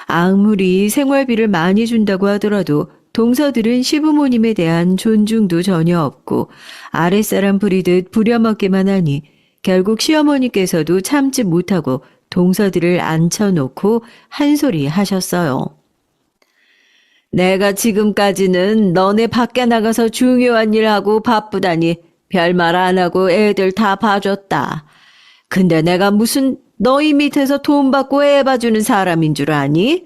아무리 생활비를 많이 준다고 하더라도 동서들은 시부모님에 대한 존중도 전혀 없고 아랫사람 부리듯 부려먹기만 하니 결국 시어머니께서도 참지 못하고 동서들을 앉혀놓고 한 소리 하셨어요. 내가 지금까지는 너네 밖에 나가서 중요한 일하고 바쁘다니 별말 안 하고 애들 다 봐줬다. 근데 내가 무슨 너희 밑에서 돈 받고 애 봐주는 사람인 줄 아니?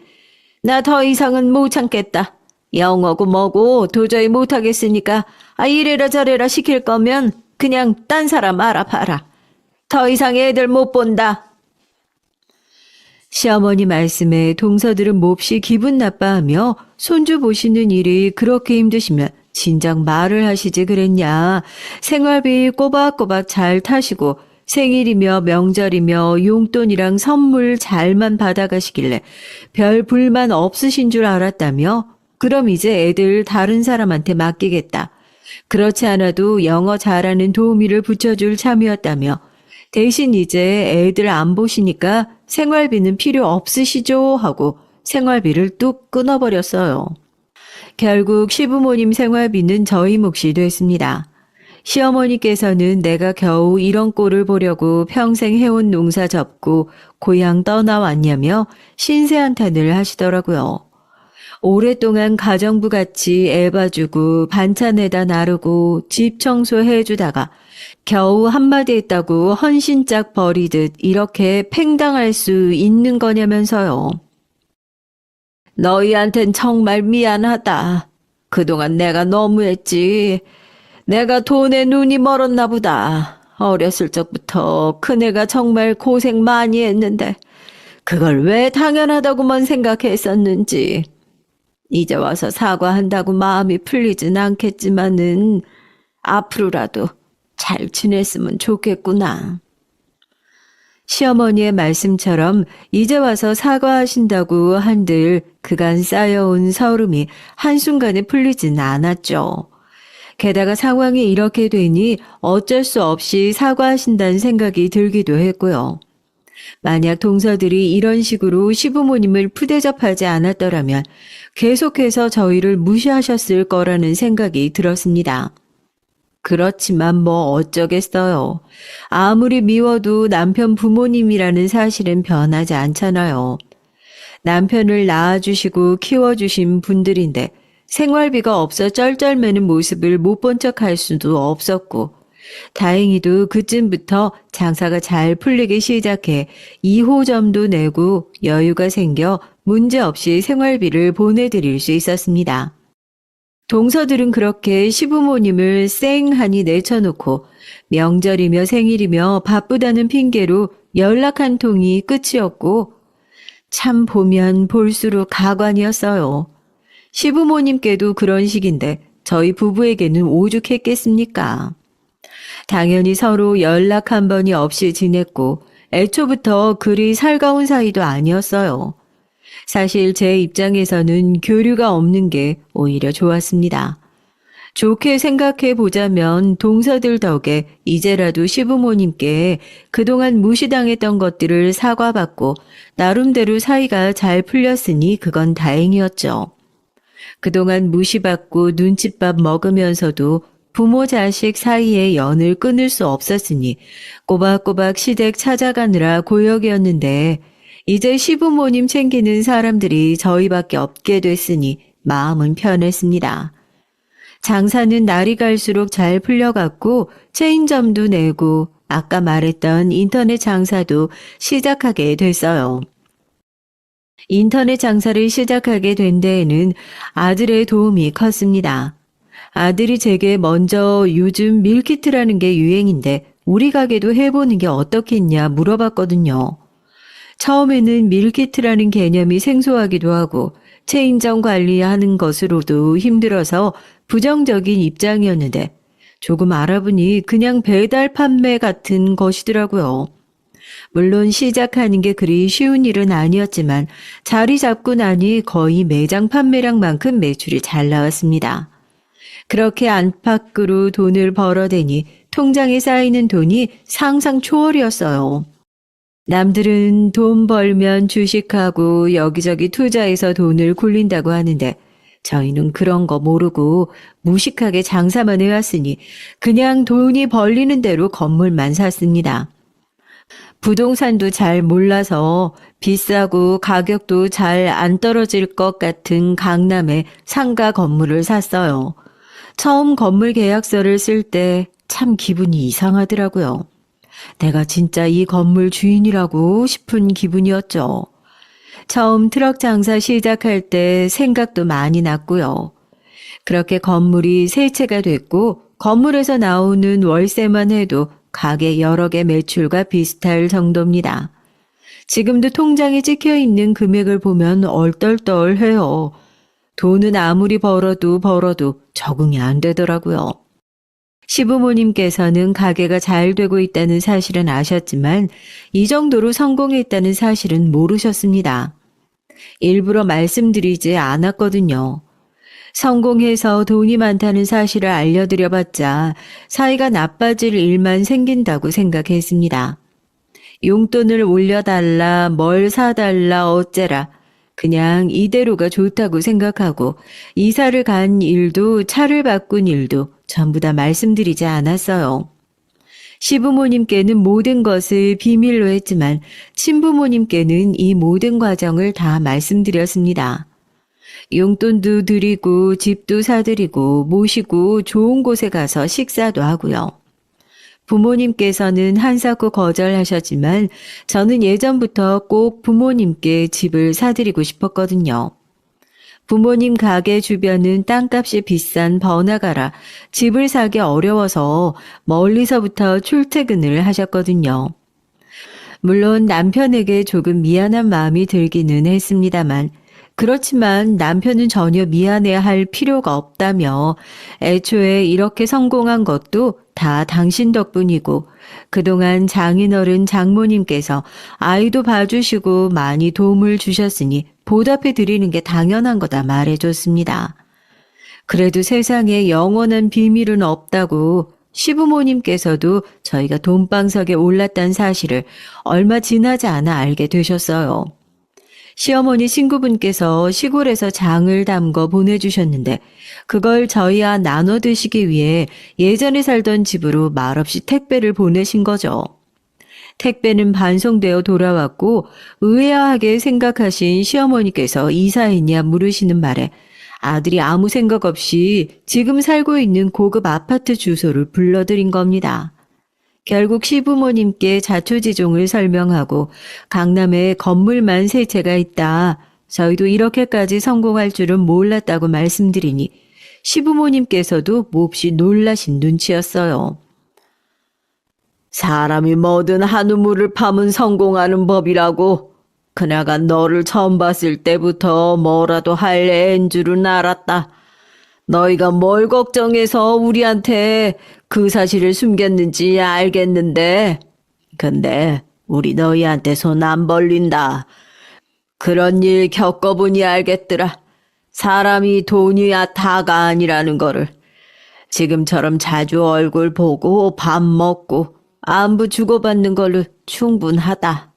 나 더 이상은 못 참겠다. 영어고 뭐고 도저히 못하겠으니까 이래라 저래라 시킬 거면 그냥 딴 사람 알아봐라. 더 이상 애들 못 본다. 시어머니 말씀에 동서들은 몹시 기분 나빠하며 손주 보시는 일이 그렇게 힘드시면 진작 말을 하시지 그랬냐. 생활비 꼬박꼬박 잘 타시고 생일이며 명절이며 용돈이랑 선물 잘만 받아가시길래 별 불만 없으신 줄 알았다며. 그럼 이제 애들 다른 사람한테 맡기겠다. 그렇지 않아도 영어 잘하는 도우미를 붙여줄 참이었다며. 대신 이제 애들 안 보시니까 생활비는 필요 없으시죠 하고 생활비를 뚝 끊어버렸어요. 결국 시부모님 생활비는 저희 몫이 됐습니다. 시어머니께서는 내가 겨우 이런 꼴을 보려고 평생 해온 농사 접고 고향 떠나왔냐며 신세한탄을 하시더라고요. 오랫동안 가정부 같이 애 봐주고 반찬에다 나르고 집 청소해주다가 겨우 한마디 했다고 헌신짝 버리듯 이렇게 팽당할 수 있는 거냐면서요. 너희한텐 정말 미안하다. 그동안 내가 너무했지. 내가 돈에 눈이 멀었나 보다. 어렸을 적부터 큰애가 정말 고생 많이 했는데 그걸 왜 당연하다고만 생각했었는지. 이제 와서 사과한다고 마음이 풀리진 않겠지만은 앞으로라도 잘 지냈으면 좋겠구나. 시어머니의 말씀처럼 이제 와서 사과하신다고 한들 그간 쌓여온 서름이 한순간에 풀리진 않았죠. 게다가 상황이 이렇게 되니 어쩔 수 없이 사과하신다는 생각이 들기도 했고요. 만약 동서들이 이런 식으로 시부모님을 푸대접하지 않았더라면 계속해서 저희를 무시하셨을 거라는 생각이 들었습니다. 그렇지만 뭐 어쩌겠어요. 아무리 미워도 남편 부모님이라는 사실은 변하지 않잖아요. 남편을 낳아주시고 키워주신 분들인데 생활비가 없어 쩔쩔매는 모습을 못 본 척할 수도 없었고 다행히도 그쯤부터 장사가 잘 풀리기 시작해 2호점도 내고 여유가 생겨 문제없이 생활비를 보내드릴 수 있었습니다. 동서들은 그렇게 시부모님을 쌩하니 내쳐놓고 명절이며 생일이며 바쁘다는 핑계로 연락 한 통이 끝이었고 참 보면 볼수록 가관이었어요. 시부모님께도 그런 식인데 저희 부부에게는 오죽했겠습니까? 당연히 서로 연락 한 번이 없이 지냈고 애초부터 그리 살가운 사이도 아니었어요. 사실 제 입장에서는 교류가 없는 게 오히려 좋았습니다. 좋게 생각해 보자면 동서들 덕에 이제라도 시부모님께 그동안 무시당했던 것들을 사과받고 나름대로 사이가 잘 풀렸으니 그건 다행이었죠. 그동안 무시받고 눈칫밥 먹으면서도 부모 자식 사이의 연을 끊을 수 없었으니 꼬박꼬박 시댁 찾아가느라 고역이었는데 이제 시부모님 챙기는 사람들이 저희밖에 없게 됐으니 마음은 편했습니다. 장사는 날이 갈수록 잘 풀려갔고 체인점도 내고 아까 말했던 인터넷 장사도 시작하게 됐어요. 인터넷 장사를 시작하게 된 데에는 아들의 도움이 컸습니다. 아들이 제게 먼저 요즘 밀키트라는 게 유행인데 우리 가게도 해보는 게 어떻겠냐 물어봤거든요. 처음에는 밀키트라는 개념이 생소하기도 하고 체인점 관리하는 것으로도 힘들어서 부정적인 입장이었는데 조금 알아보니 그냥 배달 판매 같은 것이더라고요. 물론 시작하는 게 그리 쉬운 일은 아니었지만 자리 잡고 나니 거의 매장 판매량만큼 매출이 잘 나왔습니다. 그렇게 안팎으로 돈을 벌어대니 통장에 쌓이는 돈이 상상 초월이었어요. 남들은 돈 벌면 주식하고 여기저기 투자해서 돈을 굴린다고 하는데 저희는 그런 거 모르고 무식하게 장사만 해왔으니 그냥 돈이 벌리는 대로 건물만 샀습니다. 부동산도 잘 몰라서 비싸고 가격도 잘 안 떨어질 것 같은 강남에 상가 건물을 샀어요. 처음 건물 계약서를 쓸 때 참 기분이 이상하더라고요. 내가 진짜 이 건물 주인이라고 싶은 기분이었죠. 처음 트럭 장사 시작할 때 생각도 많이 났고요. 그렇게 건물이 세 채가 됐고 건물에서 나오는 월세만 해도 가게 여러 개 매출과 비슷할 정도입니다. 지금도 통장에 찍혀 있는 금액을 보면 얼떨떨해요. 돈은 아무리 벌어도 적응이 안 되더라고요. 시부모님께서는 가게가 잘 되고 있다는 사실은 아셨지만 이 정도로 성공했다는 사실은 모르셨습니다. 일부러 말씀드리지 않았거든요. 성공해서 돈이 많다는 사실을 알려드려봤자 사이가 나빠질 일만 생긴다고 생각했습니다. 용돈을 올려달라, 뭘 사달라, 어째라. 그냥 이대로가 좋다고 생각하고 이사를 간 일도 차를 바꾼 일도 전부 다 말씀드리지 않았어요. 시부모님께는 모든 것을 비밀로 했지만 친부모님께는 이 모든 과정을 다 말씀드렸습니다. 용돈도 드리고 집도 사드리고 모시고 좋은 곳에 가서 식사도 하고요. 부모님께서는 한사코 거절하셨지만 저는 예전부터 꼭 부모님께 집을 사드리고 싶었거든요. 부모님 가게 주변은 땅값이 비싼 번화가라 집을 사기 어려워서 멀리서부터 출퇴근을 하셨거든요. 물론 남편에게 조금 미안한 마음이 들기는 했습니다만 그렇지만 남편은 전혀 미안해할 필요가 없다며 애초에 이렇게 성공한 것도 다 당신 덕분이고 그동안 장인어른 장모님께서 아이도 봐주시고 많이 도움을 주셨으니 보답해 드리는 게 당연한 거다 말해줬습니다. 그래도 세상에 영원한 비밀은 없다고 시부모님께서도 저희가 돈방석에 올랐다는 사실을 얼마 지나지 않아 알게 되셨어요. 시어머니 친구분께서 시골에서 장을 담궈 보내주셨는데 그걸 저희와 나눠 드시기 위해 예전에 살던 집으로 말없이 택배를 보내신 거죠. 택배는 반송되어 돌아왔고 의아하게 생각하신 시어머니께서 이사했냐 물으시는 말에 아들이 아무 생각 없이 지금 살고 있는 고급 아파트 주소를 불러드린 겁니다. 결국 시부모님께 자초지종을 설명하고 강남에 건물만 세 채가 있다. 저희도 이렇게까지 성공할 줄은 몰랐다고 말씀드리니 시부모님께서도 몹시 놀라신 눈치였어요. 사람이 뭐든 한 우물을 파면 성공하는 법이라고. 그나가 너를 처음 봤을 때부터 뭐라도 할 애인 줄은 알았다. 너희가 뭘 걱정해서 우리한테 그 사실을 숨겼는지 알겠는데. 근데 우리 너희한테 손 안 벌린다. 그런 일 겪어보니 알겠더라. 사람이 돈이야 다가 아니라는 거를. 지금처럼 자주 얼굴 보고 밥 먹고 안부 주고받는 걸로 충분하다.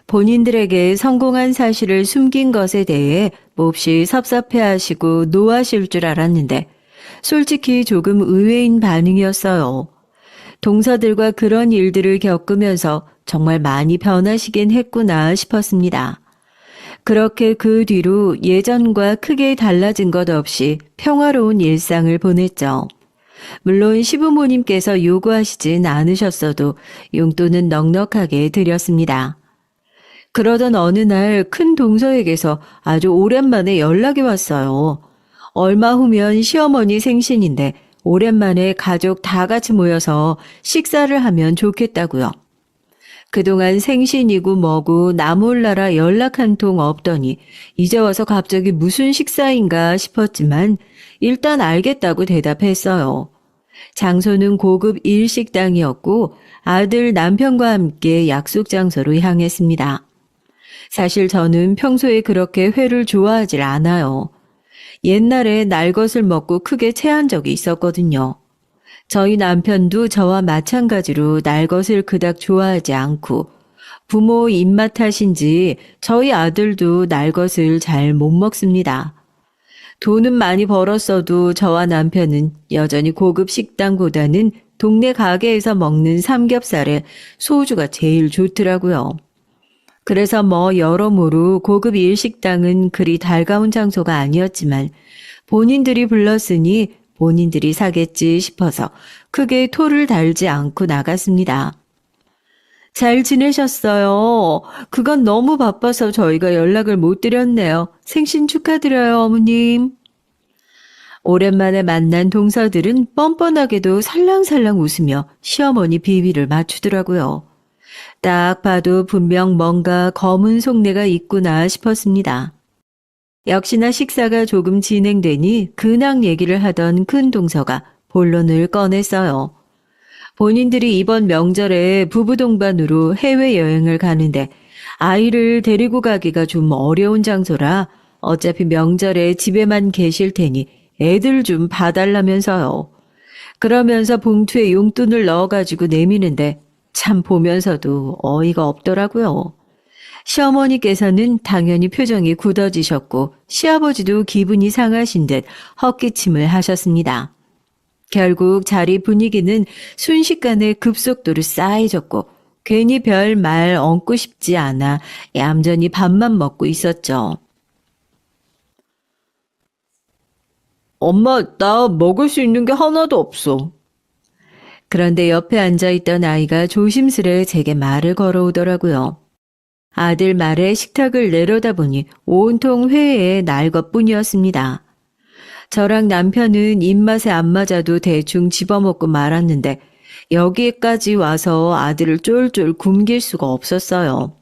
본인들에게 성공한 사실을 숨긴 것에 대해 몹시 섭섭해하시고 노하실 줄 알았는데 솔직히 조금 의외인 반응이었어요. 동서들과 그런 일들을 겪으면서 정말 많이 변하시긴 했구나 싶었습니다. 그렇게 그 뒤로 예전과 크게 달라진 것 없이 평화로운 일상을 보냈죠. 물론 시부모님께서 요구하시진 않으셨어도 용돈은 넉넉하게 드렸습니다. 그러던 어느 날 큰 동서에게서 아주 오랜만에 연락이 왔어요. 얼마 후면 시어머니 생신인데 오랜만에 가족 다 같이 모여서 식사를 하면 좋겠다고요. 그동안 생신이고 뭐고 나 몰라라 연락 한 통 없더니 이제 와서 갑자기 무슨 식사인가 싶었지만 일단 알겠다고 대답했어요. 장소는 고급 일식당이었고 아들 남편과 함께 약속 장소로 향했습니다. 사실 저는 평소에 그렇게 회를 좋아하질 않아요. 옛날에 날 것을 먹고 크게 체한 적이 있었거든요. 저희 남편도 저와 마찬가지로 날 것을 그닥 좋아하지 않고 부모 입맛 탓인지 저희 아들도 날 것을 잘 못 먹습니다. 돈은 많이 벌었어도 저와 남편은 여전히 고급 식당보다는 동네 가게에서 먹는 삼겹살에 소주가 제일 좋더라고요. 그래서 여러모로 고급 일식당은 그리 달가운 장소가 아니었지만 본인들이 불렀으니 본인들이 사겠지 싶어서 크게 토를 달지 않고 나갔습니다. 잘 지내셨어요? 그건 너무 바빠서 저희가 연락을 못 드렸네요. 생신 축하드려요, 어머님. 오랜만에 만난 동서들은 뻔뻔하게도 살랑살랑 웃으며 시어머니 비위를 맞추더라고요. 딱 봐도 분명 뭔가 검은 속내가 있구나 싶었습니다. 역시나 식사가 조금 진행되니 근황 얘기를 하던 큰 동서가 본론을 꺼냈어요. 본인들이 이번 명절에 부부 동반으로 해외여행을 가는데 아이를 데리고 가기가 좀 어려운 장소라 어차피 명절에 집에만 계실 테니 애들 좀 봐달라면서요. 그러면서 봉투에 용돈을 넣어가지고 내미는데 참 보면서도 어이가 없더라고요. 시어머니께서는 당연히 표정이 굳어지셨고 시아버지도 기분이 상하신 듯 헛기침을 하셨습니다. 결국 자리 분위기는 순식간에 급속도로 싸해졌고 괜히 별 말 얹고 싶지 않아 얌전히 밥만 먹고 있었죠. 엄마, 나 먹을 수 있는 게 하나도 없어. 그런데 옆에 앉아있던 아이가 조심스레 제게 말을 걸어오더라고요. 아들 말에 식탁을 내려다보니 온통 회에 날 것뿐이었습니다. 저랑 남편은 입맛에 안 맞아도 대충 집어먹고 말았는데 여기까지 와서 아들을 쫄쫄 굶길 수가 없었어요.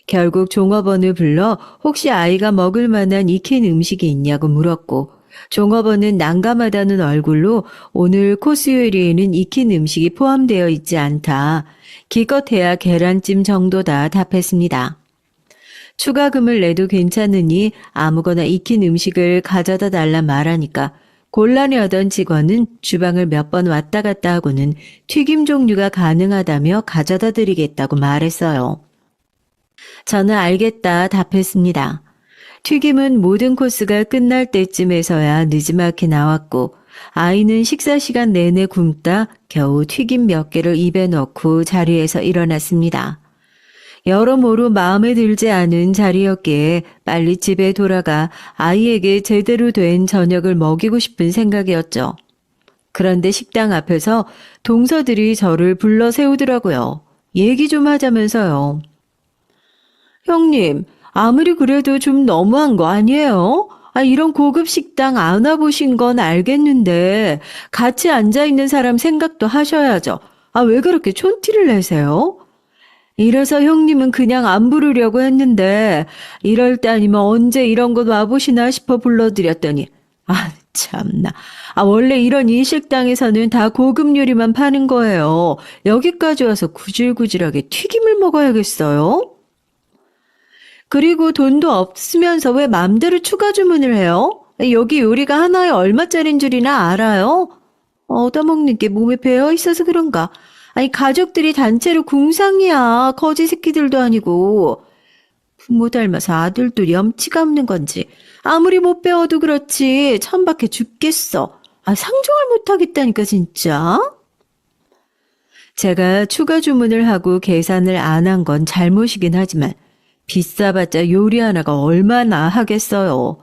결국 종업원을 불러 혹시 아이가 먹을 만한 익힌 음식이 있냐고 물었고 종업원은 난감하다는 얼굴로 오늘 코스 요리에는 익힌 음식이 포함되어 있지 않다. 기껏해야 계란찜 정도다 답했습니다. 추가금을 내도 괜찮으니 아무거나 익힌 음식을 가져다 달라 말하니까 곤란해하던 직원은 주방을 몇 번 왔다 갔다 하고는 튀김 종류가 가능하다며 가져다 드리겠다고 말했어요. 저는 알겠다 답했습니다. 튀김은 모든 코스가 끝날 때쯤에서야 느지막이 나왔고 아이는 식사 시간 내내 굶다 겨우 튀김 몇 개를 입에 넣고 자리에서 일어났습니다. 여러모로 마음에 들지 않은 자리였기에 빨리 집에 돌아가 아이에게 제대로 된 저녁을 먹이고 싶은 생각이었죠. 그런데 식당 앞에서 동서들이 저를 불러 세우더라고요. 얘기 좀 하자면서요. 형님, 아무리 그래도 좀 너무한 거 아니에요? 이런 고급 식당 안 와보신 건 알겠는데 같이 앉아있는 사람 생각도 하셔야죠. 왜 그렇게 촌티를 내세요? 이래서 형님은 그냥 안 부르려고 했는데 이럴 때 아니면 언제 이런 곳 와보시나 싶어 불러드렸더니 참나. 원래 이런 이 식당에서는 다 고급 요리만 파는 거예요. 여기까지 와서 구질구질하게 튀김을 먹어야겠어요? 그리고 돈도 없으면서 왜 맘대로 추가 주문을 해요? 여기 요리가 하나에 얼마짜린 줄이나 알아요? 얻어먹는 게 몸에 배어 있어서 그런가? 가족들이 단체로 궁상이야. 거지 새끼들도 아니고. 부모 닮아서 아들도 염치가 없는 건지 아무리 못 배워도 그렇지 천박해 죽겠어. 상종을 못하겠다니까 진짜. 제가 추가 주문을 하고 계산을 안 한 건 잘못이긴 하지만 비싸봤자 요리 하나가 얼마나 하겠어요.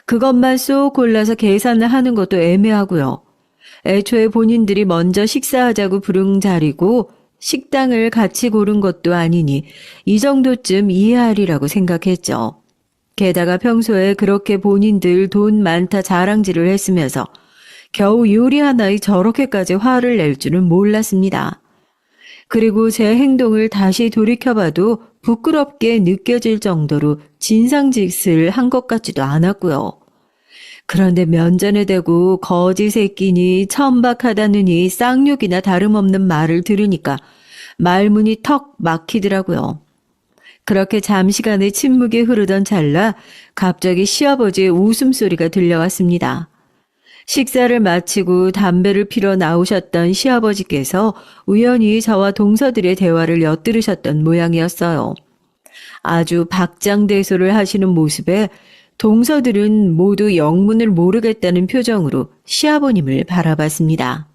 그것만 쏙 골라서 계산을 하는 것도 애매하고요. 애초에 본인들이 먼저 식사하자고 부른 자리고 식당을 같이 고른 것도 아니니 이 정도쯤 이해하리라고 생각했죠. 게다가 평소에 그렇게 본인들 돈 많다 자랑질을 했으면서 겨우 요리 하나에 저렇게까지 화를 낼 줄은 몰랐습니다. 그리고 제 행동을 다시 돌이켜봐도 부끄럽게 느껴질 정도로 진상짓을 한 것 같지도 않았고요. 그런데 면전에 대고 거지 새끼니 천박하다느니 쌍욕이나 다름없는 말을 들으니까 말문이 턱 막히더라고요. 그렇게 잠시간의 침묵이 흐르던 찰나 갑자기 시아버지의 웃음소리가 들려왔습니다. 식사를 마치고 담배를 피러 나오셨던 시아버지께서 우연히 저와 동서들의 대화를 엿들으셨던 모양이었어요. 아주 박장대소를 하시는 모습에 동서들은 모두 영문을 모르겠다는 표정으로 시아버님을 바라봤습니다.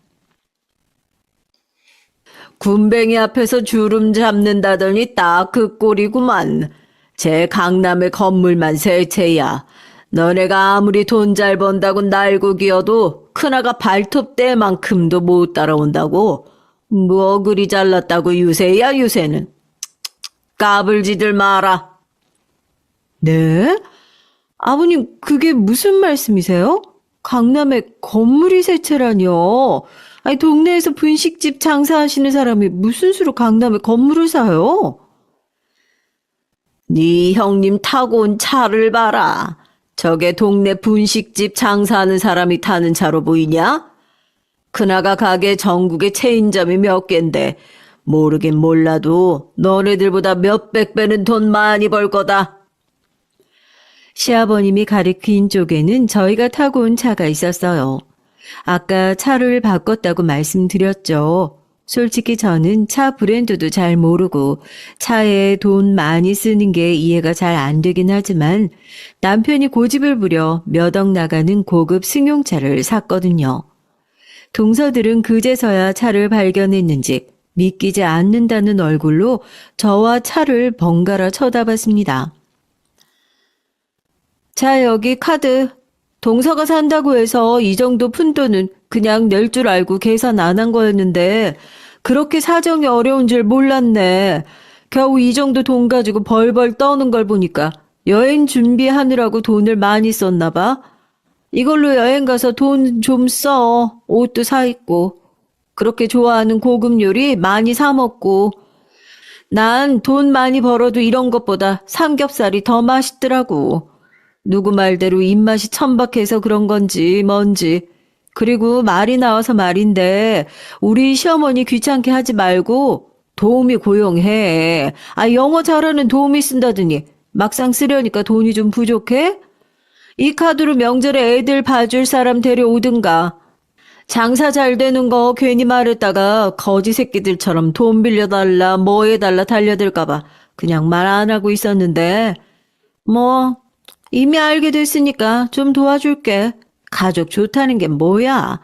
군뱅이 앞에서 주름 잡는다더니 딱 그 꼴이구만. 제 강남의 건물만 세 채야. 너네가 아무리 돈 잘 번다고 날고 기어도 큰아가 발톱 때만큼도 못 따라온다고. 뭐 그리 잘났다고 유세야 유세는. 까불지들 마라. 네? 아버님 그게 무슨 말씀이세요? 강남에 건물이 세 채라뇨. 아니, 동네에서 분식집 장사하시는 사람이 무슨 수로 강남에 건물을 사요? 네 형님 타고 온 차를 봐라. 저게 동네 분식집 장사하는 사람이 타는 차로 보이냐? 그나가 가게 전국에 체인점이 몇 갠데 모르긴 몰라도 너네들보다 몇백 배는 돈 많이 벌 거다. 시아버님이 가리킨 쪽에는 저희가 타고 온 차가 있었어요. 아까 차를 바꿨다고 말씀드렸죠. 솔직히 저는 차 브랜드도 잘 모르고 차에 돈 많이 쓰는 게 이해가 잘 안 되긴 하지만 남편이 고집을 부려 몇 억 나가는 고급 승용차를 샀거든요. 동서들은 그제서야 차를 발견했는지 믿기지 않는다는 얼굴로 저와 차를 번갈아 쳐다봤습니다. 자, 여기 카드. 동서가 산다고 해서 이 정도 푼돈은 그냥 낼 줄 알고 계산 안 한 거였는데 그렇게 사정이 어려운 줄 몰랐네. 겨우 이 정도 돈 가지고 벌벌 떠는 걸 보니까 여행 준비하느라고 돈을 많이 썼나 봐. 이걸로 여행 가서 돈 좀 써. 옷도 사 입고. 그렇게 좋아하는 고급 요리 많이 사 먹고. 난 돈 많이 벌어도 이런 것보다 삼겹살이 더 맛있더라고. 누구 말대로 입맛이 천박해서 그런 건지 뭔지. 그리고 말이 나와서 말인데 우리 시어머니 귀찮게 하지 말고 도우미 고용해. 아, 영어 잘하는 도우미 쓴다더니 막상 쓰려니까 돈이 좀 부족해? 이 카드로 명절에 애들 봐줄 사람 데려오든가. 장사 잘 되는 거 괜히 말했다가 거지 새끼들처럼 돈 빌려달라 뭐 해달라 달려들까봐 그냥 말 안 하고 있었는데 뭐 이미 알게 됐으니까 좀 도와줄게. 가족 좋다는 게 뭐야.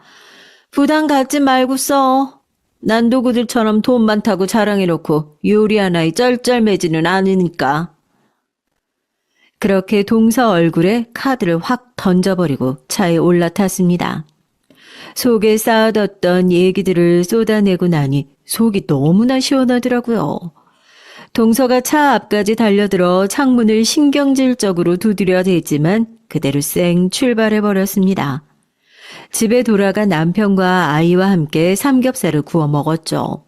부담 갖지 말고 써. 난도구들처럼 돈 많다고 자랑해놓고 요리 하나에 쩔쩔매지는 않으니까. 그렇게 동서 얼굴에 카드를 확 던져버리고 차에 올라탔습니다. 속에 쌓아뒀던 얘기들을 쏟아내고 나니 속이 너무나 시원하더라고요. 동서가 차 앞까지 달려들어 창문을 신경질적으로 두드려 댔지만 그대로 쌩 출발해버렸습니다. 집에 돌아가 남편과 아이와 함께 삼겹살을 구워 먹었죠.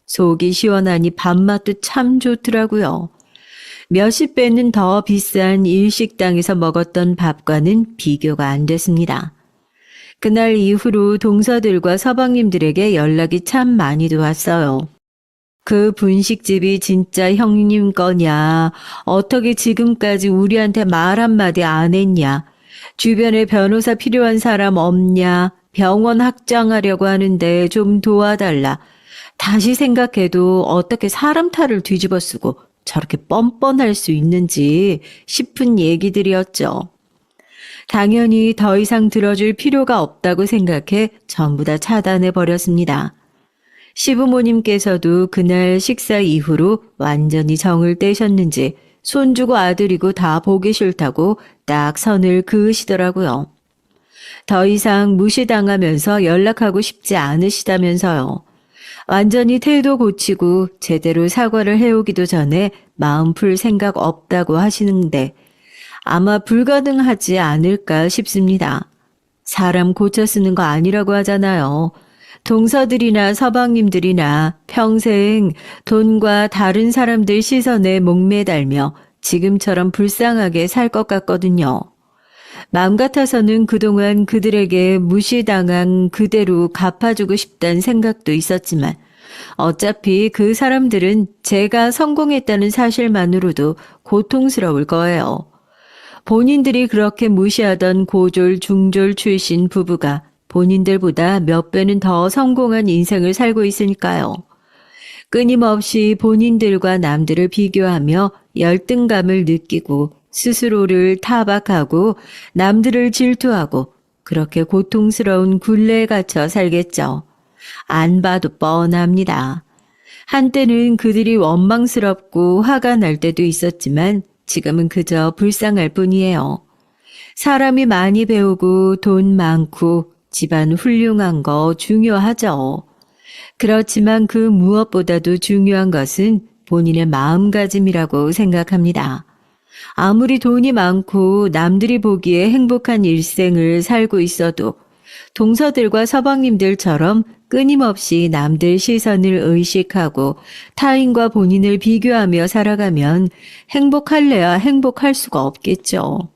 속이 시원하니 밥맛도 참 좋더라고요. 몇십 배는 더 비싼 일식당에서 먹었던 밥과는 비교가 안 됐습니다. 그날 이후로 동서들과 서방님들에게 연락이 참 많이도 왔어요. 그 분식집이 진짜 형님 거냐? 어떻게 지금까지 우리한테 말 한마디 안 했냐? 주변에 변호사 필요한 사람 없냐? 병원 확장하려고 하는데 좀 도와달라. 다시 생각해도 어떻게 사람 탈을 뒤집어 쓰고 저렇게 뻔뻔할 수 있는지 싶은 얘기들이었죠. 당연히 더 이상 들어줄 필요가 없다고 생각해 전부 다 차단해버렸습니다. 시부모님께서도 그날 식사 이후로 완전히 정을 떼셨는지 손주고 아들이고 다 보기 싫다고 딱 선을 그으시더라고요. 더 이상 무시당하면서 연락하고 싶지 않으시다면서요. 완전히 태도 고치고 제대로 사과를 해오기도 전에 마음 풀 생각 없다고 하시는데 아마 불가능하지 않을까 싶습니다. 사람 고쳐 쓰는 거 아니라고 하잖아요. 동서들이나 서방님들이나 평생 돈과 다른 사람들 시선에 목매달며 지금처럼 불쌍하게 살 것 같거든요. 마음 같아서는 그동안 그들에게 무시당한 그대로 갚아주고 싶다는 생각도 있었지만 어차피 그 사람들은 제가 성공했다는 사실만으로도 고통스러울 거예요. 본인들이 그렇게 무시하던 고졸 중졸 출신 부부가 본인들보다 몇 배는 더 성공한 인생을 살고 있으니까요. 끊임없이 본인들과 남들을 비교하며 열등감을 느끼고 스스로를 타박하고 남들을 질투하고 그렇게 고통스러운 굴레에 갇혀 살겠죠. 안 봐도 뻔합니다. 한때는 그들이 원망스럽고 화가 날 때도 있었지만 지금은 그저 불쌍할 뿐이에요. 사람이 많이 배우고 돈 많고 집안 훌륭한 거 중요하죠. 그렇지만 그 무엇보다도 중요한 것은 본인의 마음가짐이라고 생각합니다. 아무리 돈이 많고 남들이 보기에 행복한 일생을 살고 있어도 동서들과 서방님들처럼 끊임없이 남들 시선을 의식하고 타인과 본인을 비교하며 살아가면 행복할래야 행복할 수가 없겠죠.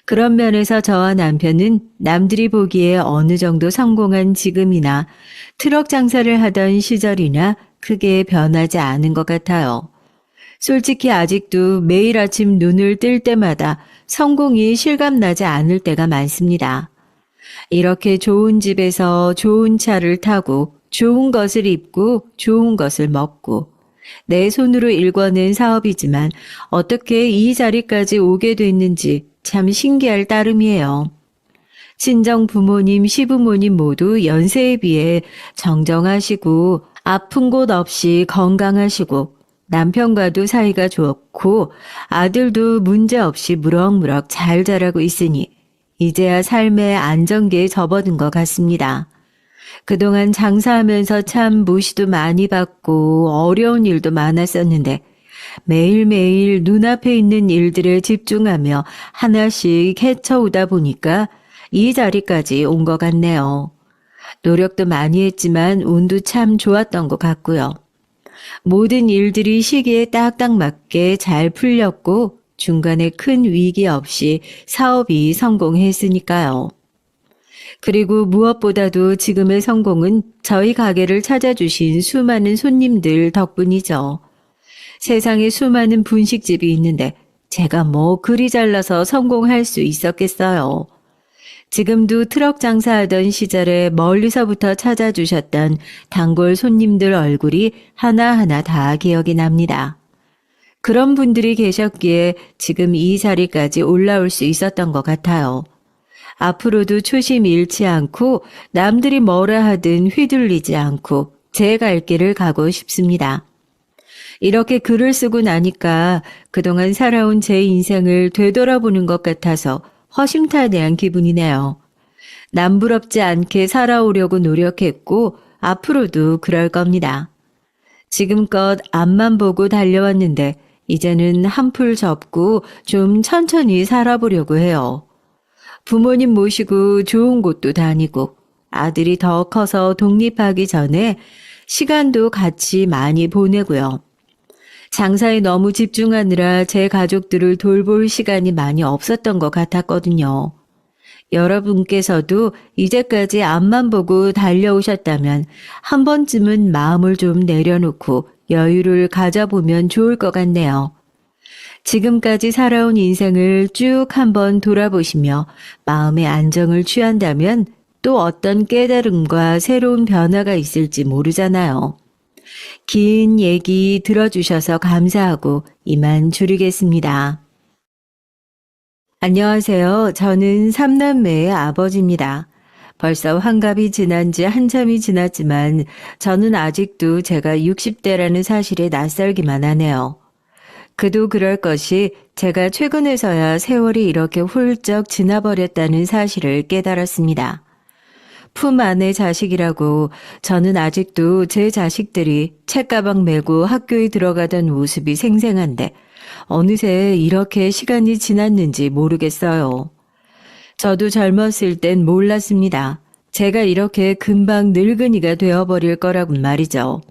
그런 면에서 저와 남편은 남들이 보기에 어느 정도 성공한 지금이나 트럭 장사를 하던 시절이나 크게 변하지 않은 것 같아요. 솔직히 아직도 매일 아침 눈을 뜰 때마다 성공이 실감나지 않을 때가 많습니다. 이렇게 좋은 집에서 좋은 차를 타고 좋은 것을 입고 좋은 것을 먹고 내 손으로 일궈낸 사업이지만 어떻게 이 자리까지 오게 됐는지 참 신기할 따름이에요. 친정 부모님, 시부모님 모두 연세에 비해 정정하시고 아픈 곳 없이 건강하시고 남편과도 사이가 좋고 아들도 문제없이 무럭무럭 잘 자라고 있으니 이제야 삶의 안정기에 접어든 것 같습니다. 그동안 장사하면서 참 무시도 많이 받고 어려운 일도 많았었는데 매일매일 눈앞에 있는 일들에 집중하며 하나씩 헤쳐오다 보니까 이 자리까지 온 것 같네요. 노력도 많이 했지만 운도 참 좋았던 것 같고요. 모든 일들이 시기에 딱딱 맞게 잘 풀렸고 중간에 큰 위기 없이 사업이 성공했으니까요. 그리고 무엇보다도 지금의 성공은 저희 가게를 찾아주신 수많은 손님들 덕분이죠. 세상에 수많은 분식집이 있는데 제가 뭐 그리 잘나서 성공할 수 있었겠어요. 지금도 트럭 장사하던 시절에 멀리서부터 찾아주셨던 단골 손님들 얼굴이 하나하나 다 기억이 납니다. 그런 분들이 계셨기에 지금 이 자리까지 올라올 수 있었던 것 같아요. 앞으로도 초심 잃지 않고 남들이 뭐라 하든 휘둘리지 않고 제 갈 길을 가고 싶습니다. 이렇게 글을 쓰고 나니까 그동안 살아온 제 인생을 되돌아보는 것 같아서 허심탄회한 기분이네요. 남부럽지 않게 살아오려고 노력했고 앞으로도 그럴 겁니다. 지금껏 앞만 보고 달려왔는데 이제는 한풀 접고 좀 천천히 살아보려고 해요. 부모님 모시고 좋은 곳도 다니고 아들이 더 커서 독립하기 전에 시간도 같이 많이 보내고요. 장사에 너무 집중하느라 제 가족들을 돌볼 시간이 많이 없었던 것 같았거든요. 여러분께서도 이제까지 앞만 보고 달려오셨다면 한 번쯤은 마음을 좀 내려놓고 여유를 가져보면 좋을 것 같네요. 지금까지 살아온 인생을 쭉 한번 돌아보시며 마음의 안정을 취한다면 또 어떤 깨달음과 새로운 변화가 있을지 모르잖아요. 긴 얘기 들어주셔서 감사하고 이만 줄이겠습니다. 안녕하세요. 저는 3남매의 아버지입니다. 벌써 환갑이 지난 지 한참이 지났지만 저는 아직도 제가 60대라는 사실에 낯설기만 하네요. 그도 그럴 것이 제가 최근에서야 세월이 이렇게 훌쩍 지나버렸다는 사실을 깨달았습니다. 품 안의 자식이라고 저는 아직도 제 자식들이 책가방 메고 학교에 들어가던 모습이 생생한데 어느새 이렇게 시간이 지났는지 모르겠어요. 저도 젊었을 땐 몰랐습니다. 제가 이렇게 금방 늙은이가 되어버릴 거라곤 말이죠.